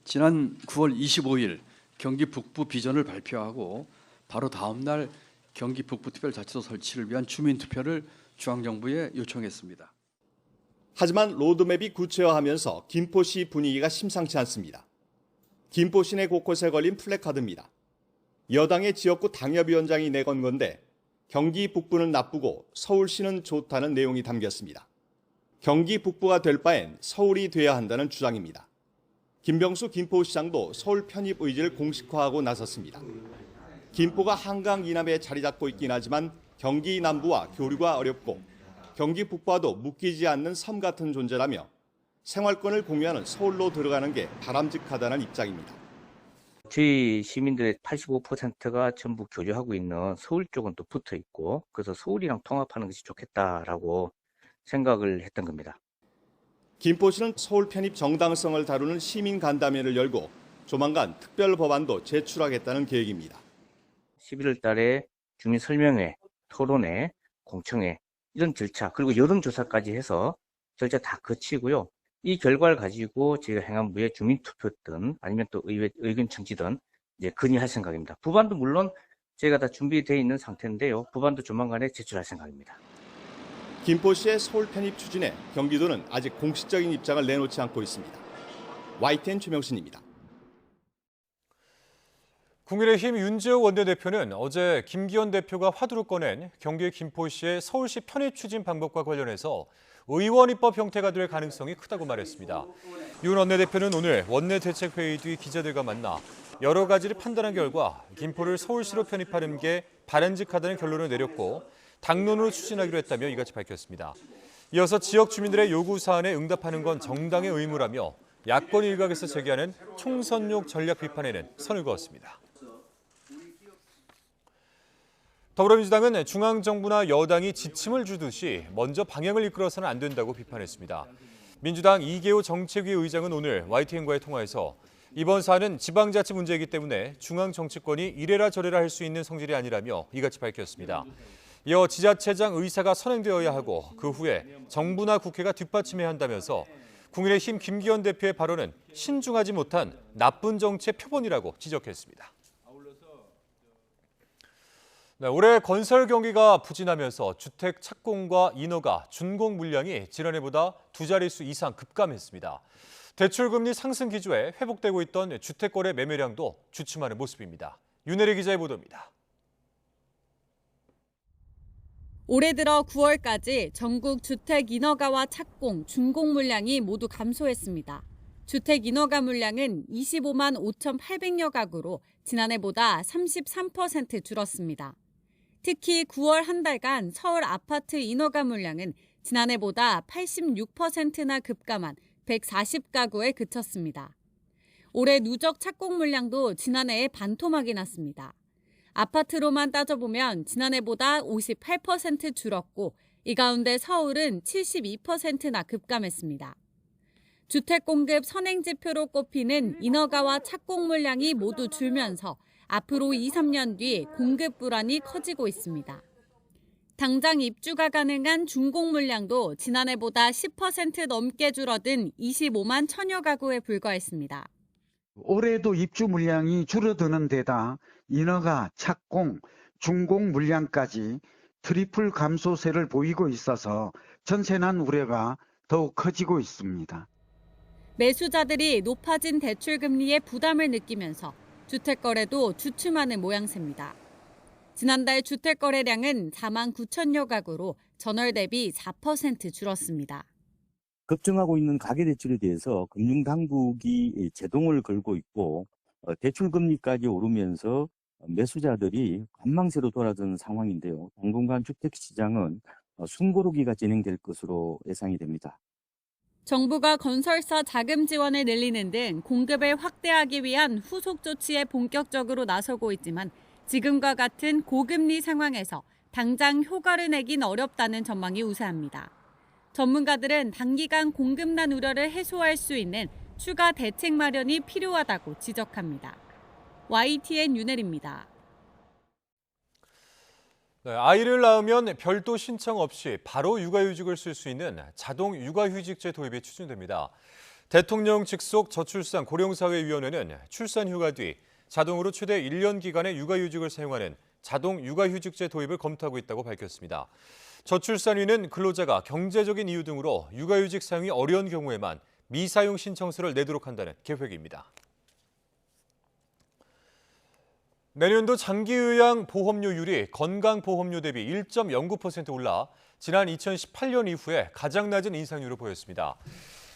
지난 9월 25일 경기 북부 비전을 발표하고 바로 다음 날 경기 북부 특별자치도 설치를 위한 주민투표를 중앙정부에 요청했습니다. 하지만 로드맵이 구체화하면서 김포시 분위기가 심상치 않습니다. 김포 시내 곳곳에 걸린 플래카드입니다. 여당의 지역구 당협위원장이 내건 건데 경기 북부는 나쁘고 서울시는 좋다는 내용이 담겼습니다. 경기 북부가 될 바엔 서울이 돼야 한다는 주장입니다. 김병수 김포시장도 서울 편입 의지를 공식화하고 나섰습니다. 김포가 한강 이남에 자리 잡고 있긴 하지만 경기 남부와 교류가 어렵고 경기 북부와도 묶이지 않는 섬 같은 존재라며 생활권을 공유하는 서울로 들어가는 게 바람직하다는 입장입니다. 저희 시민들의 85%가 전부 교류하고 있는 서울 쪽은 또 붙어 있고 그래서 서울이랑 통합하는 것이 좋겠다라고 생각을 했던 겁니다. 김포시는 서울 편입 정당성을 다루는 시민 간담회를 열고 조만간 특별 법안도 제출하겠다는 계획입니다. 11월 달에 주민 설명회, 토론회, 공청회 이런 절차 그리고 여론조사까지 해서 절차 다 거치고요. 이 결과를 가지고 저희가 행안부에 주민투표든 아니면 또 의견 청지든 이제 건의할 생각입니다. 법안도 물론 저희가 다 준비되어 있는 상태인데요. 법안도 조만간에 제출할 생각입니다. 김포시의 서울 편입 추진에 경기도는 아직 공식적인 입장을 내놓지 않고 있습니다. YTN 최명신입니다. 국민의힘 윤재욱 원내대표는 어제 김기현 대표가 화두를 꺼낸 경기 김포시의 서울시 편입 추진 방법과 관련해서 의원 입법 형태가 될 가능성이 크다고 말했습니다. 윤 원내대표는 오늘 원내대책회의 뒤 기자들과 만나 여러 가지를 판단한 결과 김포를 서울시로 편입하는 게 바람직하다는 결론을 내렸고 당론으로 추진하기로 했다며 이같이 밝혔습니다. 이어서 지역 주민들의 요구 사안에 응답하는 건 정당의 의무라며 야권 일각에서 제기하는 총선용 전략 비판에는 선을 그었습니다. 더불어민주당은 중앙정부나 여당이 지침을 주듯이 먼저 방향을 이끌어서는 안 된다고 비판했습니다. 민주당 이계호 정책위 의장은 오늘 YTN과의 통화에서 이번 사안은 지방자치 문제이기 때문에 중앙정치권이 이래라 저래라 할 수 있는 성질이 아니라며 이같이 밝혔습니다. 이어 지자체장 의사가 선행되어야 하고 그 후에 정부나 국회가 뒷받침해야 한다면서 국민의힘 김기현 대표의 발언은 신중하지 못한 나쁜 정치의 표본이라고 지적했습니다. 네, 올해 건설 경기가 부진하면서 주택 착공과 인허가, 준공 물량이 지난해보다 두 자릿수 이상 급감했습니다. 대출금리 상승 기조에 회복되고 있던 주택거래 매매량도 주춤하는 모습입니다. 윤혜리 기자의 보도입니다. 올해 들어 9월까지 전국 주택 인허가와 착공, 준공 물량이 모두 감소했습니다. 주택 인허가 물량은 25만 5,800여 가구로 지난해보다 33% 줄었습니다. 특히 9월 한 달간 서울 아파트 인허가 물량은 지난해보다 86%나 급감한 140가구에 그쳤습니다. 올해 누적 착공 물량도 지난해에 반토막이 났습니다. 아파트로만 따져보면 지난해보다 58% 줄었고 이 가운데 서울은 72%나 급감했습니다. 주택 공급 선행지표로 꼽히는 인허가와 착공 물량이 모두 줄면서 앞으로 2, 3년 뒤 공급 불안이 커지고 있습니다. 당장 입주가 가능한 준공 물량도 지난해보다 10% 넘게 줄어든 25만 1,000여 가구에 불과했습니다. 올해도 입주 물량이 줄어드는 데다 인허가, 착공, 준공 물량까지 트리플 감소세를 보이고 있어서 전세난 우려가 더욱 커지고 있습니다. 매수자들이 높아진 대출금리에 부담을 느끼면서 주택거래도 주춤하는 모양새입니다. 지난달 주택거래량은 4만 9천여 가구로 전월 대비 4% 줄었습니다. 급증하고 있는 가계대출에 대해서 금융당국이 제동을 걸고 있고 대출금리까지 오르면서 매수자들이 관망세로 돌아드는 상황인데요. 당분간 주택시장은 숨고르기가 진행될 것으로 예상이 됩니다. 정부가 건설사 자금 지원을 늘리는 등 공급을 확대하기 위한 후속 조치에 본격적으로 나서고 있지만 지금과 같은 고금리 상황에서 당장 효과를 내긴 어렵다는 전망이 우세합니다. 전문가들은 단기간 공급난 우려를 해소할 수 있는 추가 대책 마련이 필요하다고 지적합니다. YTN 윤혜리입니다. 네, 아이를 낳으면 별도 신청 없이 바로 육아휴직을 쓸 수 있는 자동 육아휴직제 도입이 추진됩니다. 대통령 직속 저출산 고령사회위원회는 출산휴가 뒤 자동으로 최대 1년 기간의 육아휴직을 사용하는 자동 육아휴직제 도입을 검토하고 있다고 밝혔습니다. 저출산위는 근로자가 경제적인 이유 등으로 육아휴직 사용이 어려운 경우에만 미사용 신청서를 내도록 한다는 계획입니다. 내년도 장기요양 보험료율이 건강보험료 대비 1.09% 올라 지난 2018년 이후에 가장 낮은 인상률을 보였습니다.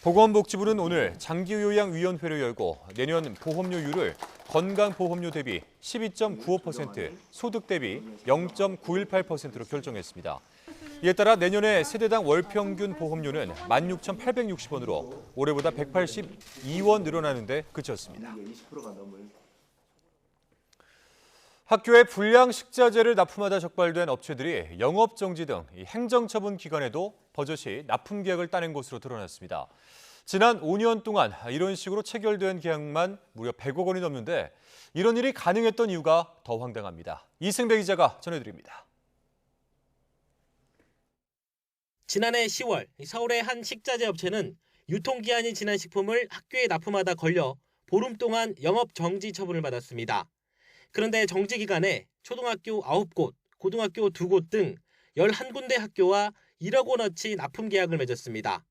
보건복지부는 오늘 장기요양위원회를 열고 내년 보험료율을 건강보험료 대비 12.95%, 소득 대비 0.918%로 결정했습니다. 이에 따라 내년에 세대당 월평균 보험료는 16,860원으로 올해보다 182원 늘어나는 데 그쳤습니다. 학교에 불량식자재를 납품하다 적발된 업체들이 영업정지 등 행정처분 기관에도 버젓이 납품 계약을 따낸 것으로 드러났습니다. 지난 5년 동안 이런 식으로 체결된 계약만 무려 100억 원이 넘는데 이런 일이 가능했던 이유가 더 황당합니다. 이승배 기자가 전해드립니다. 지난해 10월 서울의 한 식자재 업체는 유통기한이 지난 식품을 학교에 납품하다 걸려 보름 동안 영업정지 처분을 받았습니다. 그런데 정지 기간에 초등학교 9곳, 고등학교 2곳 등 11군데 학교와 1억 원어치 납품 계약을 맺었습니다.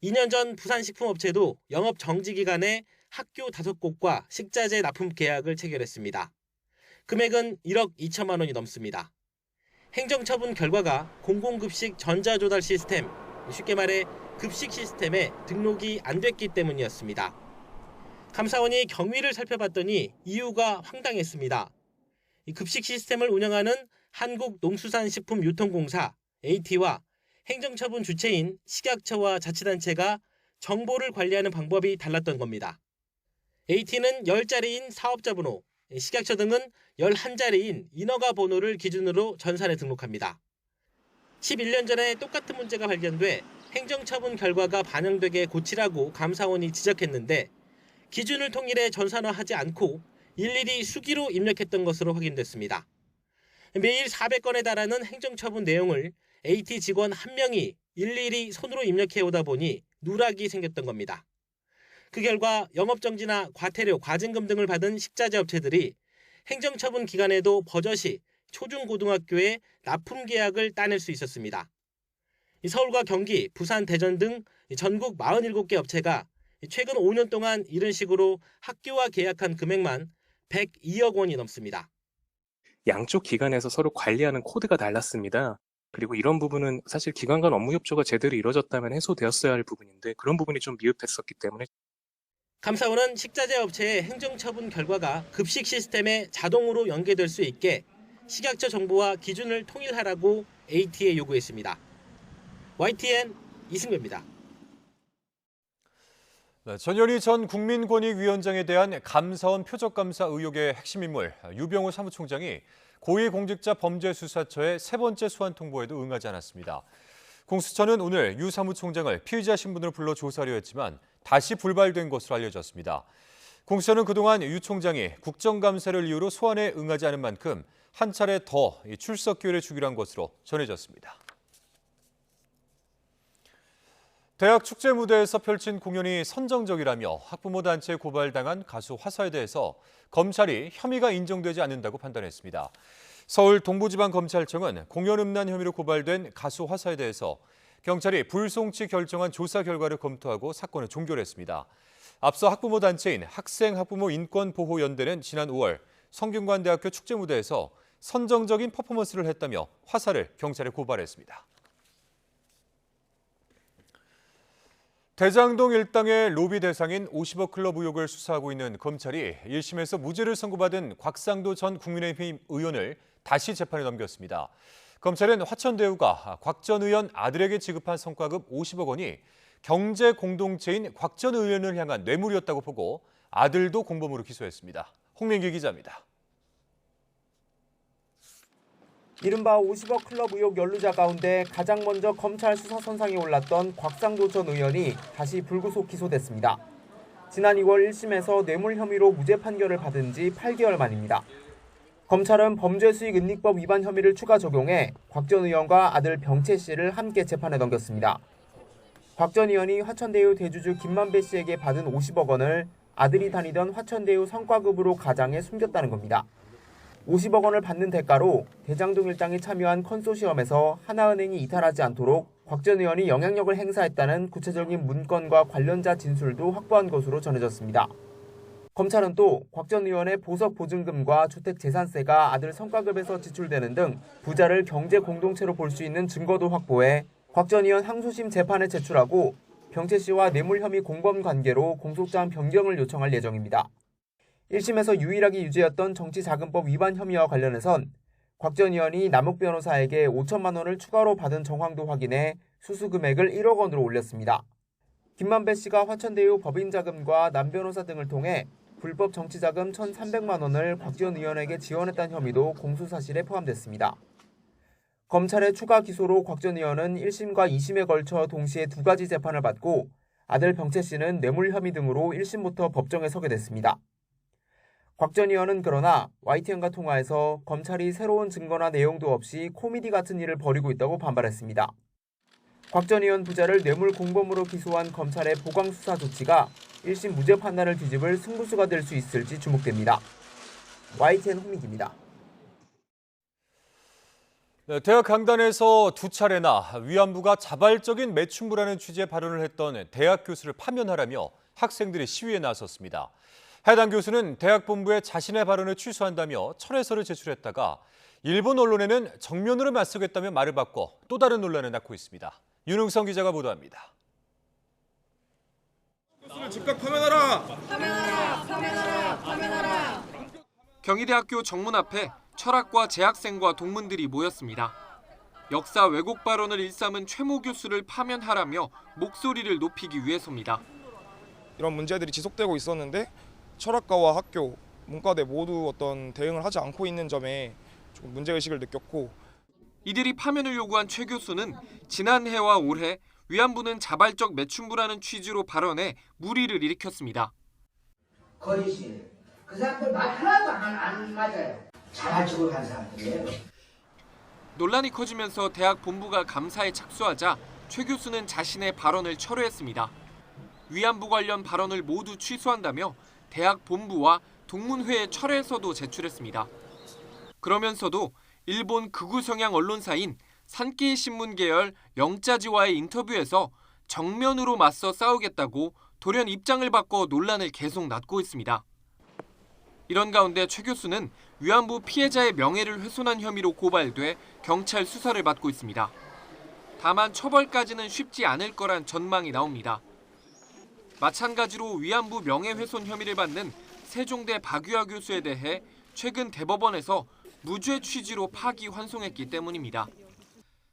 2년 전 부산식품업체도 영업정지 기간에 학교 5곳과 식자재 납품 계약을 체결했습니다. 금액은 1억 2천만 원이 넘습니다. 행정처분 결과가 공공급식 전자조달 시스템, 쉽게 말해 급식 시스템에 등록이 안 됐기 때문이었습니다. 감사원이 경위를 살펴봤더니 이유가 황당했습니다. 이 급식 시스템을 운영하는 한국농수산식품유통공사 AT와 행정처분 주체인 식약처와 자치단체가 정보를 관리하는 방법이 달랐던 겁니다. AT는 10자리인 사업자 번호, 식약처 등은 11자리인 인허가 번호를 기준으로 전산에 등록합니다. 11년 전에 똑같은 문제가 발견돼 행정처분 결과가 반영되게 고치라고 감사원이 지적했는데 기준을 통일해 전산화하지 않고 일일이 수기로 입력했던 것으로 확인됐습니다. 매일 400건에 달하는 행정처분 내용을 AT 직원 1명이 일일이 손으로 입력해오다 보니 누락이 생겼던 겁니다. 그 결과 영업정지나 과태료, 과징금 등을 받은 식자재 업체들이 행정처분 기간에도 버젓이 초중고등학교에 납품 계약을 따낼 수 있었습니다. 서울과 경기, 부산, 대전 등 전국 47개 업체가 최근 5년 동안 이런 식으로 학교와 계약한 금액만 102억 원이 넘습니다. 양쪽 기관에서 서로 관리하는 코드가 달랐습니다. 그리고 이런 부분은 사실 기관 간 업무 협조가 제대로 이루어졌다면 해소되었어야 할 부분인데 그런 부분이 좀 미흡했었기 때문에 감사원은 식자재 업체의 행정처분 결과가 급식 시스템에 자동으로 연계될 수 있게 식약처 정보와 기준을 통일하라고 AT에 요구했습니다. YTN 이승배입니다. 전현희 전 국민권익위원장에 대한 감사원 표적감사 의혹의 핵심 인물 유병호 사무총장이 고위공직자 범죄수사처의 3번째 소환 통보에도 응하지 않았습니다. 공수처는 오늘 유 사무총장을 피의자 신분으로 불러 조사하려 했지만 다시 불발된 것으로 알려졌습니다. 공수처는 그동안 유 총장이 국정감사를 이유로 소환에 응하지 않은 만큼 한 차례 더 출석 기회를 주기로 한 것으로 전해졌습니다. 대학 축제 무대에서 펼친 공연이 선정적이라며 학부모 단체에 고발당한 가수 화사에 대해서 검찰이 혐의가 인정되지 않는다고 판단했습니다. 서울 동부지방검찰청은 공연 음란 혐의로 고발된 가수 화사에 대해서 경찰이 불송치 결정한 조사 결과를 검토하고 사건을 종결했습니다. 앞서 학부모 단체인 학생학부모인권보호연대는 지난 5월 성균관대학교 축제 무대에서 선정적인 퍼포먼스를 했다며 화사를 경찰에 고발했습니다. 대장동 일당의 로비 대상인 50억 클럽 의혹을 수사하고 있는 검찰이 1심에서 무죄를 선고받은 곽상도 전 국민의힘 의원을 다시 재판에 넘겼습니다. 검찰은 화천대유가 곽 전 의원 아들에게 지급한 성과급 50억 원이 경제 공동체인 곽 전 의원을 향한 뇌물이었다고 보고 아들도 공범으로 기소했습니다. 홍민기 기자입니다. 이른바 50억 클럽 의혹 연루자 가운데 가장 먼저 검찰 수사 선상에 올랐던 곽상도 전 의원이 다시 불구속 기소됐습니다. 지난 2월 1심에서 뇌물 혐의로 무죄 판결을 받은 지 8개월 만입니다. 검찰은 범죄수익은닉법 위반 혐의를 추가 적용해 곽 전 의원과 아들 병채 씨를 함께 재판에 넘겼습니다. 곽 전 의원이 화천대유 대주주 김만배 씨에게 받은 50억 원을 아들이 다니던 화천대유 성과급으로 가장해 숨겼다는 겁니다. 50억 원을 받는 대가로 대장동 일당이 참여한 컨소시엄에서 하나은행이 이탈하지 않도록 곽 전 의원이 영향력을 행사했다는 구체적인 문건과 관련자 진술도 확보한 것으로 전해졌습니다. 검찰은 또 곽 전 의원의 보석 보증금과 주택재산세가 아들 성과급에서 지출되는 등 부자를 경제 공동체로 볼 수 있는 증거도 확보해 곽 전 의원 항소심 재판에 제출하고 병채 씨와 뇌물 혐의 공범 관계로 공소장 변경을 요청할 예정입니다. 1심에서 유일하게 유죄였던 정치자금법 위반 혐의와 관련해선 곽 전 의원이 남욱 변호사에게 5천만 원을 추가로 받은 정황도 확인해 수수 금액을 1억 원으로 올렸습니다. 김만배 씨가 화천대유 법인 자금과 남 변호사 등을 통해 불법 정치자금 1,300만 원을 곽 전 의원에게 지원했다는 혐의도 공소사실에 포함됐습니다. 검찰의 추가 기소로 곽 전 의원은 1심과 2심에 걸쳐 동시에 2가지 재판을 받고 아들 병채 씨는 뇌물 혐의 등으로 1심부터 법정에 서게 됐습니다. 곽 전 의원은 그러나 YTN과 통화에서 검찰이 새로운 증거나 내용도 없이 코미디 같은 일을 벌이고 있다고 반발했습니다. 곽 전 의원 부자를 뇌물 공범으로 기소한 검찰의 보강 수사 조치가 1심 무죄 판단을 뒤집을 승부수가 될 수 있을지 주목됩니다. YTN 홍민기입니다. 대학 강단에서 2차례나 위안부가 자발적인 매춘부라는 취지의 발언을 했던 대학 교수를 파면하라며 학생들이 시위에 나섰습니다. 해당 교수는 대학 본부에 자신의 발언을 취소한다며 철회서를 제출했다가 일본 언론에는 정면으로 맞서겠다며 말을 바꿔 또 다른 논란을 낳고 있습니다. 윤흥성 기자가 보도합니다. 교수를 즉각 파면하라! 경희대학교 정문 앞에 철학과 재학생과 동문들이 모였습니다. 역사 왜곡 발언을 일삼은 최모 교수를 파면하라며 목소리를 높이기 위해서입니다. 이런 문제들이 지속되고 있었는데 철학과와 학교, 문과대 모두 어떤 대응을 하지 않고 있는 점에 조금 문제의식을 느꼈고, 이들이 파면을 요구한 최 교수는 지난해와 올해 위안부는 자발적 매춘부라는 취지로 발언해 물의를 일으켰습니다. 거짓말. 그 사람들 말 하나도 안 맞아요. 자발적으로 한 사람들이에요. 논란이 커지면서 대학 본부가 감사에 착수하자 최 교수는 자신의 발언을 철회했습니다. 위안부 관련 발언을 모두 취소한다며 대학 본부와 동문회에 철회서도 제출했습니다. 그러면서도 일본 극우 성향 언론사인 산케이 신문 계열 영자지와의 인터뷰에서 정면으로 맞서 싸우겠다고 돌연 입장을 바꿔 논란을 계속 낳고 있습니다. 이런 가운데 최 교수는 위안부 피해자의 명예를 훼손한 혐의로 고발돼 경찰 수사를 받고 있습니다. 다만 처벌까지는 쉽지 않을 거란 전망이 나옵니다. 마찬가지로 위안부 명예훼손 혐의를 받는 세종대 박유하 교수에 대해 최근 대법원에서 무죄 취지로 파기환송했기 때문입니다.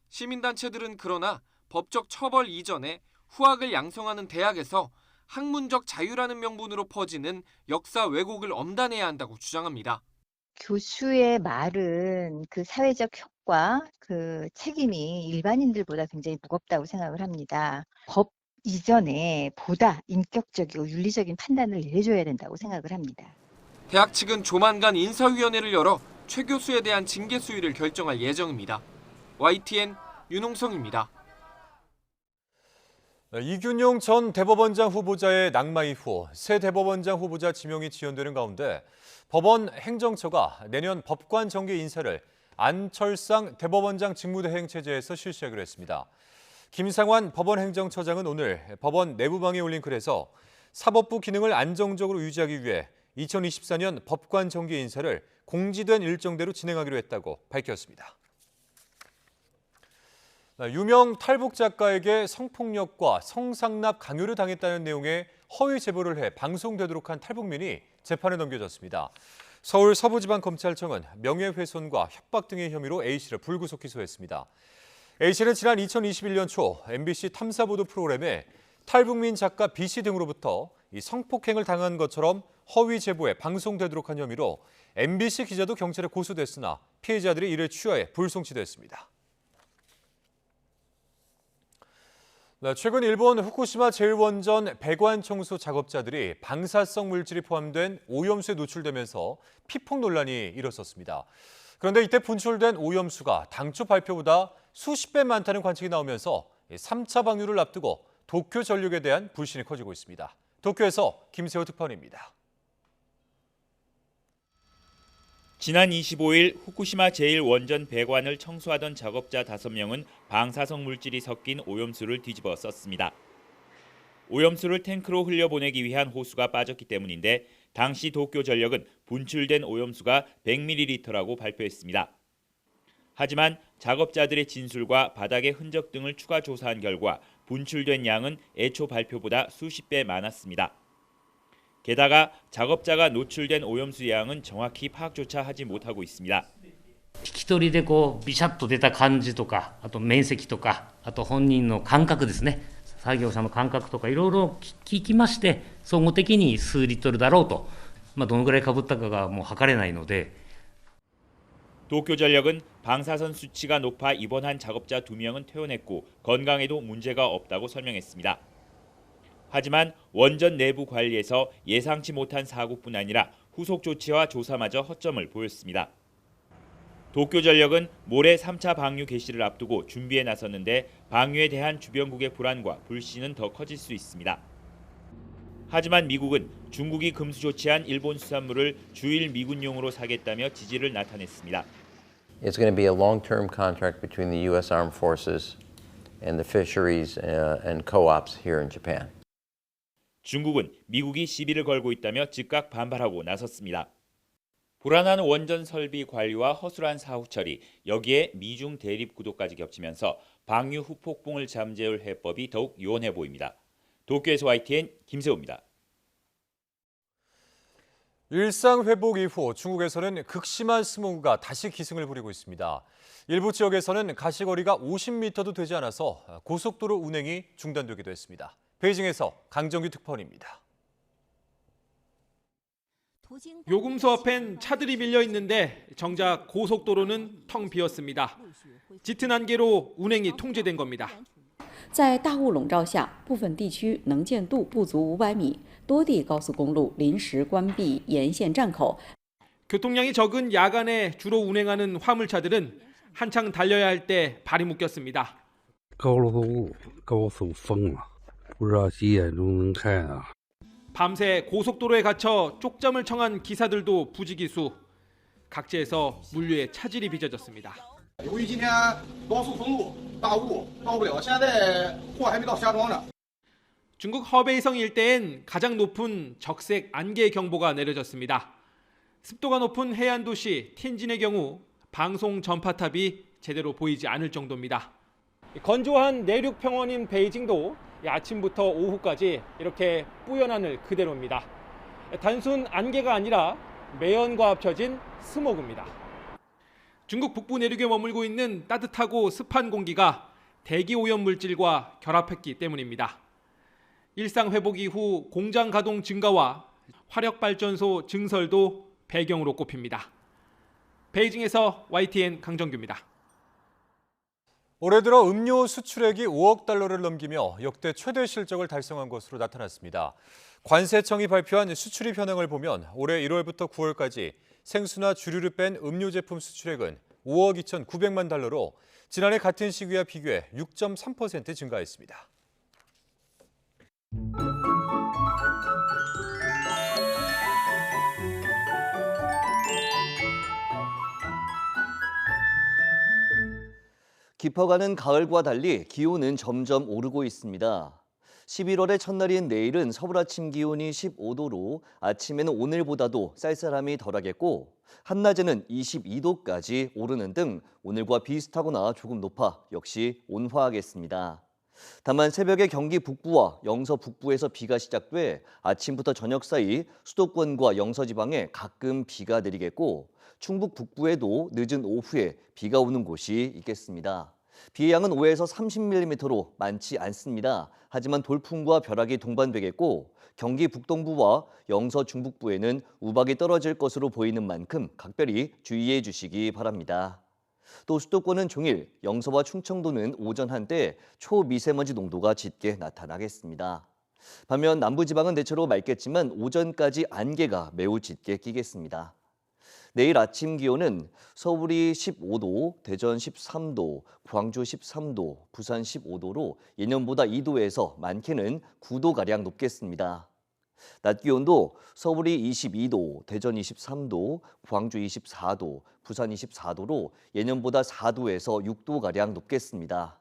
시민단체들은 그러나 법적 처벌 이전에 후학을 양성하는 대학에서 학문적 자유라는 명분으로 퍼지는 역사 왜곡을 엄단해야 한다고 주장합니다. 교수의 말은 그 사회적 효과, 그 책임이 일반인들보다 굉장히 무겁다고 생각을 합니다. 법 이전에 보다 인격적이고 윤리적인 판단을 내려줘야 된다고 생각을 합니다. 대학 측은 조만간 인사위원회를 열어 최 교수에 대한 징계 수위를 결정할 예정입니다. YTN 윤홍성입니다. 이균용 전 대법원장 후보자의 낙마 이후 새 대법원장 후보자 지명이 지연되는 가운데 법원 행정처가 내년 법관 정계 인사를 안철상 대법원장 직무대행 체제에서 실시하기로 했습니다. 김상환 법원행정처장은 오늘 법원 내부방에 올린 글에서 사법부 기능을 안정적으로 유지하기 위해 2024년 법관 정계 인사를 공지된 일정대로 진행하기로 했다고 밝혔습니다. 유명 탈북 작가에게 성폭력과 성상납 강요를 당했다는 내용의 허위 제보를 해 방송되도록 한 탈북민이 재판에 넘겨졌습니다. 서울 서부지방검찰청은 명예훼손과 협박 등의 혐의로 A씨를 불구속 기소했습니다. A씨는 지난 2021년 초 MBC 탐사보도 프로그램에 탈북민 작가 B씨 등으로부터 이 성폭행을 당한 것처럼 허위 제보에 방송되도록 한 혐의로 MBC 기자도 경찰에 고소됐으나 피해자들이 이를 취하해 불송치됐습니다. 최근 일본 후쿠시마 제1원전 배관 청소 작업자들이 방사성 물질이 포함된 오염수에 노출되면서 피폭 논란이 일었었습니다. 그런데 이때 분출된 오염수가 당초 발표보다 수십 배 많다는 관측이 나오면서 3차 방류를 앞두고 도쿄전력에 대한 불신이 커지고 있습니다. 도쿄에서 김세호 특파원입니다. 지난 25일 후쿠시마 제1원전 배관을 청소하던 작업자 5명은 방사성 물질이 섞인 오염수를 뒤집어 썼습니다. 오염수를 탱크로 흘려보내기 위한 호수가 빠졌기 때문인데 당시 도쿄전력은 분출된 오염수가 100ml라고 발표했습니다. 하지만 작업자들의 진술과 바닥의 흔적 등을 추가 조사한 결과 분출된 양은 애초 발표보다 수십 배 많았습니다. 게다가 작업자가 노출된 오염수 양은 정확히 파악조차 하지 못하고 있습니다. 聞き取りでビシャッと出た感じとか、あと面積とか、あと本人の感覚ですね、作業者の感覚とかいろいろ聞きまして、総合的に数リットルだろうと、どのぐらいかぶったかがもう測れないので。 도쿄전력은 방사선 수치가 높아 입원한 작업자 2명은 퇴원했고 건강에도 문제가 없다고 설명했습니다. 하지만 원전 내부 관리에서 예상치 못한 사고뿐 아니라 후속 조치와 조사마저 허점을 보였습니다. 도쿄전력은 모레 3차 방류 개시를 앞두고 준비에 나섰는데 방류에 대한 주변국의 불안과 불신은 더 커질 수 있습니다. 하지만 미국은 중국이 금수 조치한 일본 수산물을 주일 미군용으로 사겠다며 지지를 나타냈습니다. It's going to be a long-term contract between the U.S. Armed Forces and the fisheries and co-ops here in Japan. 중국은 미국이 시비를 걸고 있다며 즉각 반발하고 나섰습니다. 불안한 원전 설비 관리와 허술한 사후 처리, 여기에 미중 대립 구도까지 겹치면서 방류 후 폭풍을 잠재울 해법이 더욱 요원해 보입니다. 도쿄에서 YTN 김세호입니다. 일상 회복 이후 중국에서는 극심한 스모그가 다시 기승을 부리고 있습니다. 일부 지역에서는 가시거리가 50m도 되지 않아서 고속도로 운행이 중단되기도 했습니다. 베이징에서 강정규 특파원입니다. 요금소 앞엔 차들이 밀려 있는데 정작 고속도로는 텅 비었습니다. 짙은 안개로 운행이 통제된 겁니다. 在大雾笼罩下，部分地区能见度不足500米，多地高速公路临时关闭沿线站口。 교통량이 적은 야간에 주로 운행하는 화물차들은 한창 달려야 할 때 발이 묶였습니다. 高速封了，不知道几点钟能开啊。 밤새 고속도로에 갇혀 쪽잠을 청한 기사들도 부지기수. 각지에서 물류에 차질이 빚어졌습니다. 由于今天高速封路，大雾到不了，现在货还没到石家庄呢。 중국 허베이성 일대엔 가장 높은 적색 안개 경보가 내려졌습니다. 습도가 높은 해안 도시 텐진의 경우 방송 전파탑이 제대로 보이지 않을 정도입니다. 건조한 내륙 평원인 베이징도 아침부터 오후까지 이렇게 뿌연 하늘 그대로입니다. 단순 안개가 아니라 매연과 합쳐진 스모그입니다. 중국 북부 내륙에 머물고 있는 따뜻하고 습한 공기가 대기 오염 물질과 결합했기 때문입니다. 일상 회복 이후 공장 가동 증가와 화력 발전소 증설도 배경으로 꼽힙니다. 베이징에서 YTN 강정규입니다. 올해 들어 음료 수출액이 5억 달러를 넘기며 역대 최대 실적을 달성한 것으로 나타났습니다. 관세청이 발표한 수출입 현황을 보면 올해 1월부터 9월까지 생수나 주류를 뺀 음료 제품 수출액은 5억 2,900만 달러로 지난해 같은 시기와 비교해 6.3% 증가했습니다. 깊어가는 가을과 달리 기온은 점점 오르고 있습니다. 11월의 첫날인 내일은 서울 아침 기온이 15도로 아침에는 오늘보다도 쌀쌀함이 덜하겠고 한낮에는 22도까지 오르는 등 오늘과 비슷하거나 조금 높아 역시 온화하겠습니다. 다만 새벽에 경기 북부와 영서 북부에서 비가 시작돼 아침부터 저녁 사이 수도권과 영서 지방에 가끔 비가 내리겠고 충북 북부에도 늦은 오후에 비가 오는 곳이 있겠습니다. 비의 양은 5에서 30mm로 많지 않습니다. 하지만 돌풍과 벼락이 동반되겠고 경기 북동부와 영서 중북부에는 우박이 떨어질 것으로 보이는 만큼 각별히 주의해 주시기 바랍니다. 또 수도권은 종일, 영서와 충청도는 오전 한때 초미세먼지 농도가 짙게 나타나겠습니다. 반면 남부지방은 대체로 맑겠지만 오전까지 안개가 매우 짙게 끼겠습니다. 내일 아침 기온은 서울이 15도, 대전 13도, 광주 13도, 부산 15도로 예년보다 2도에서 많게는 9도가량 높겠습니다. 낮 기온도 서울이 22도, 대전 23도, 광주 24도, 부산 24도로 예년보다 4도에서 6도가량 높겠습니다.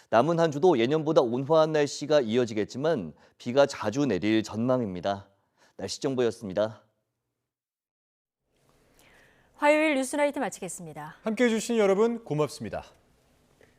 남은 한 주도 예년보다 온화한 날씨가 이어지겠지만 비가 자주 내릴 전망입니다. 날씨 정보였습니다. 화요일 뉴스나이트 마치겠습니다. 함께해 주신 여러분 고맙습니다.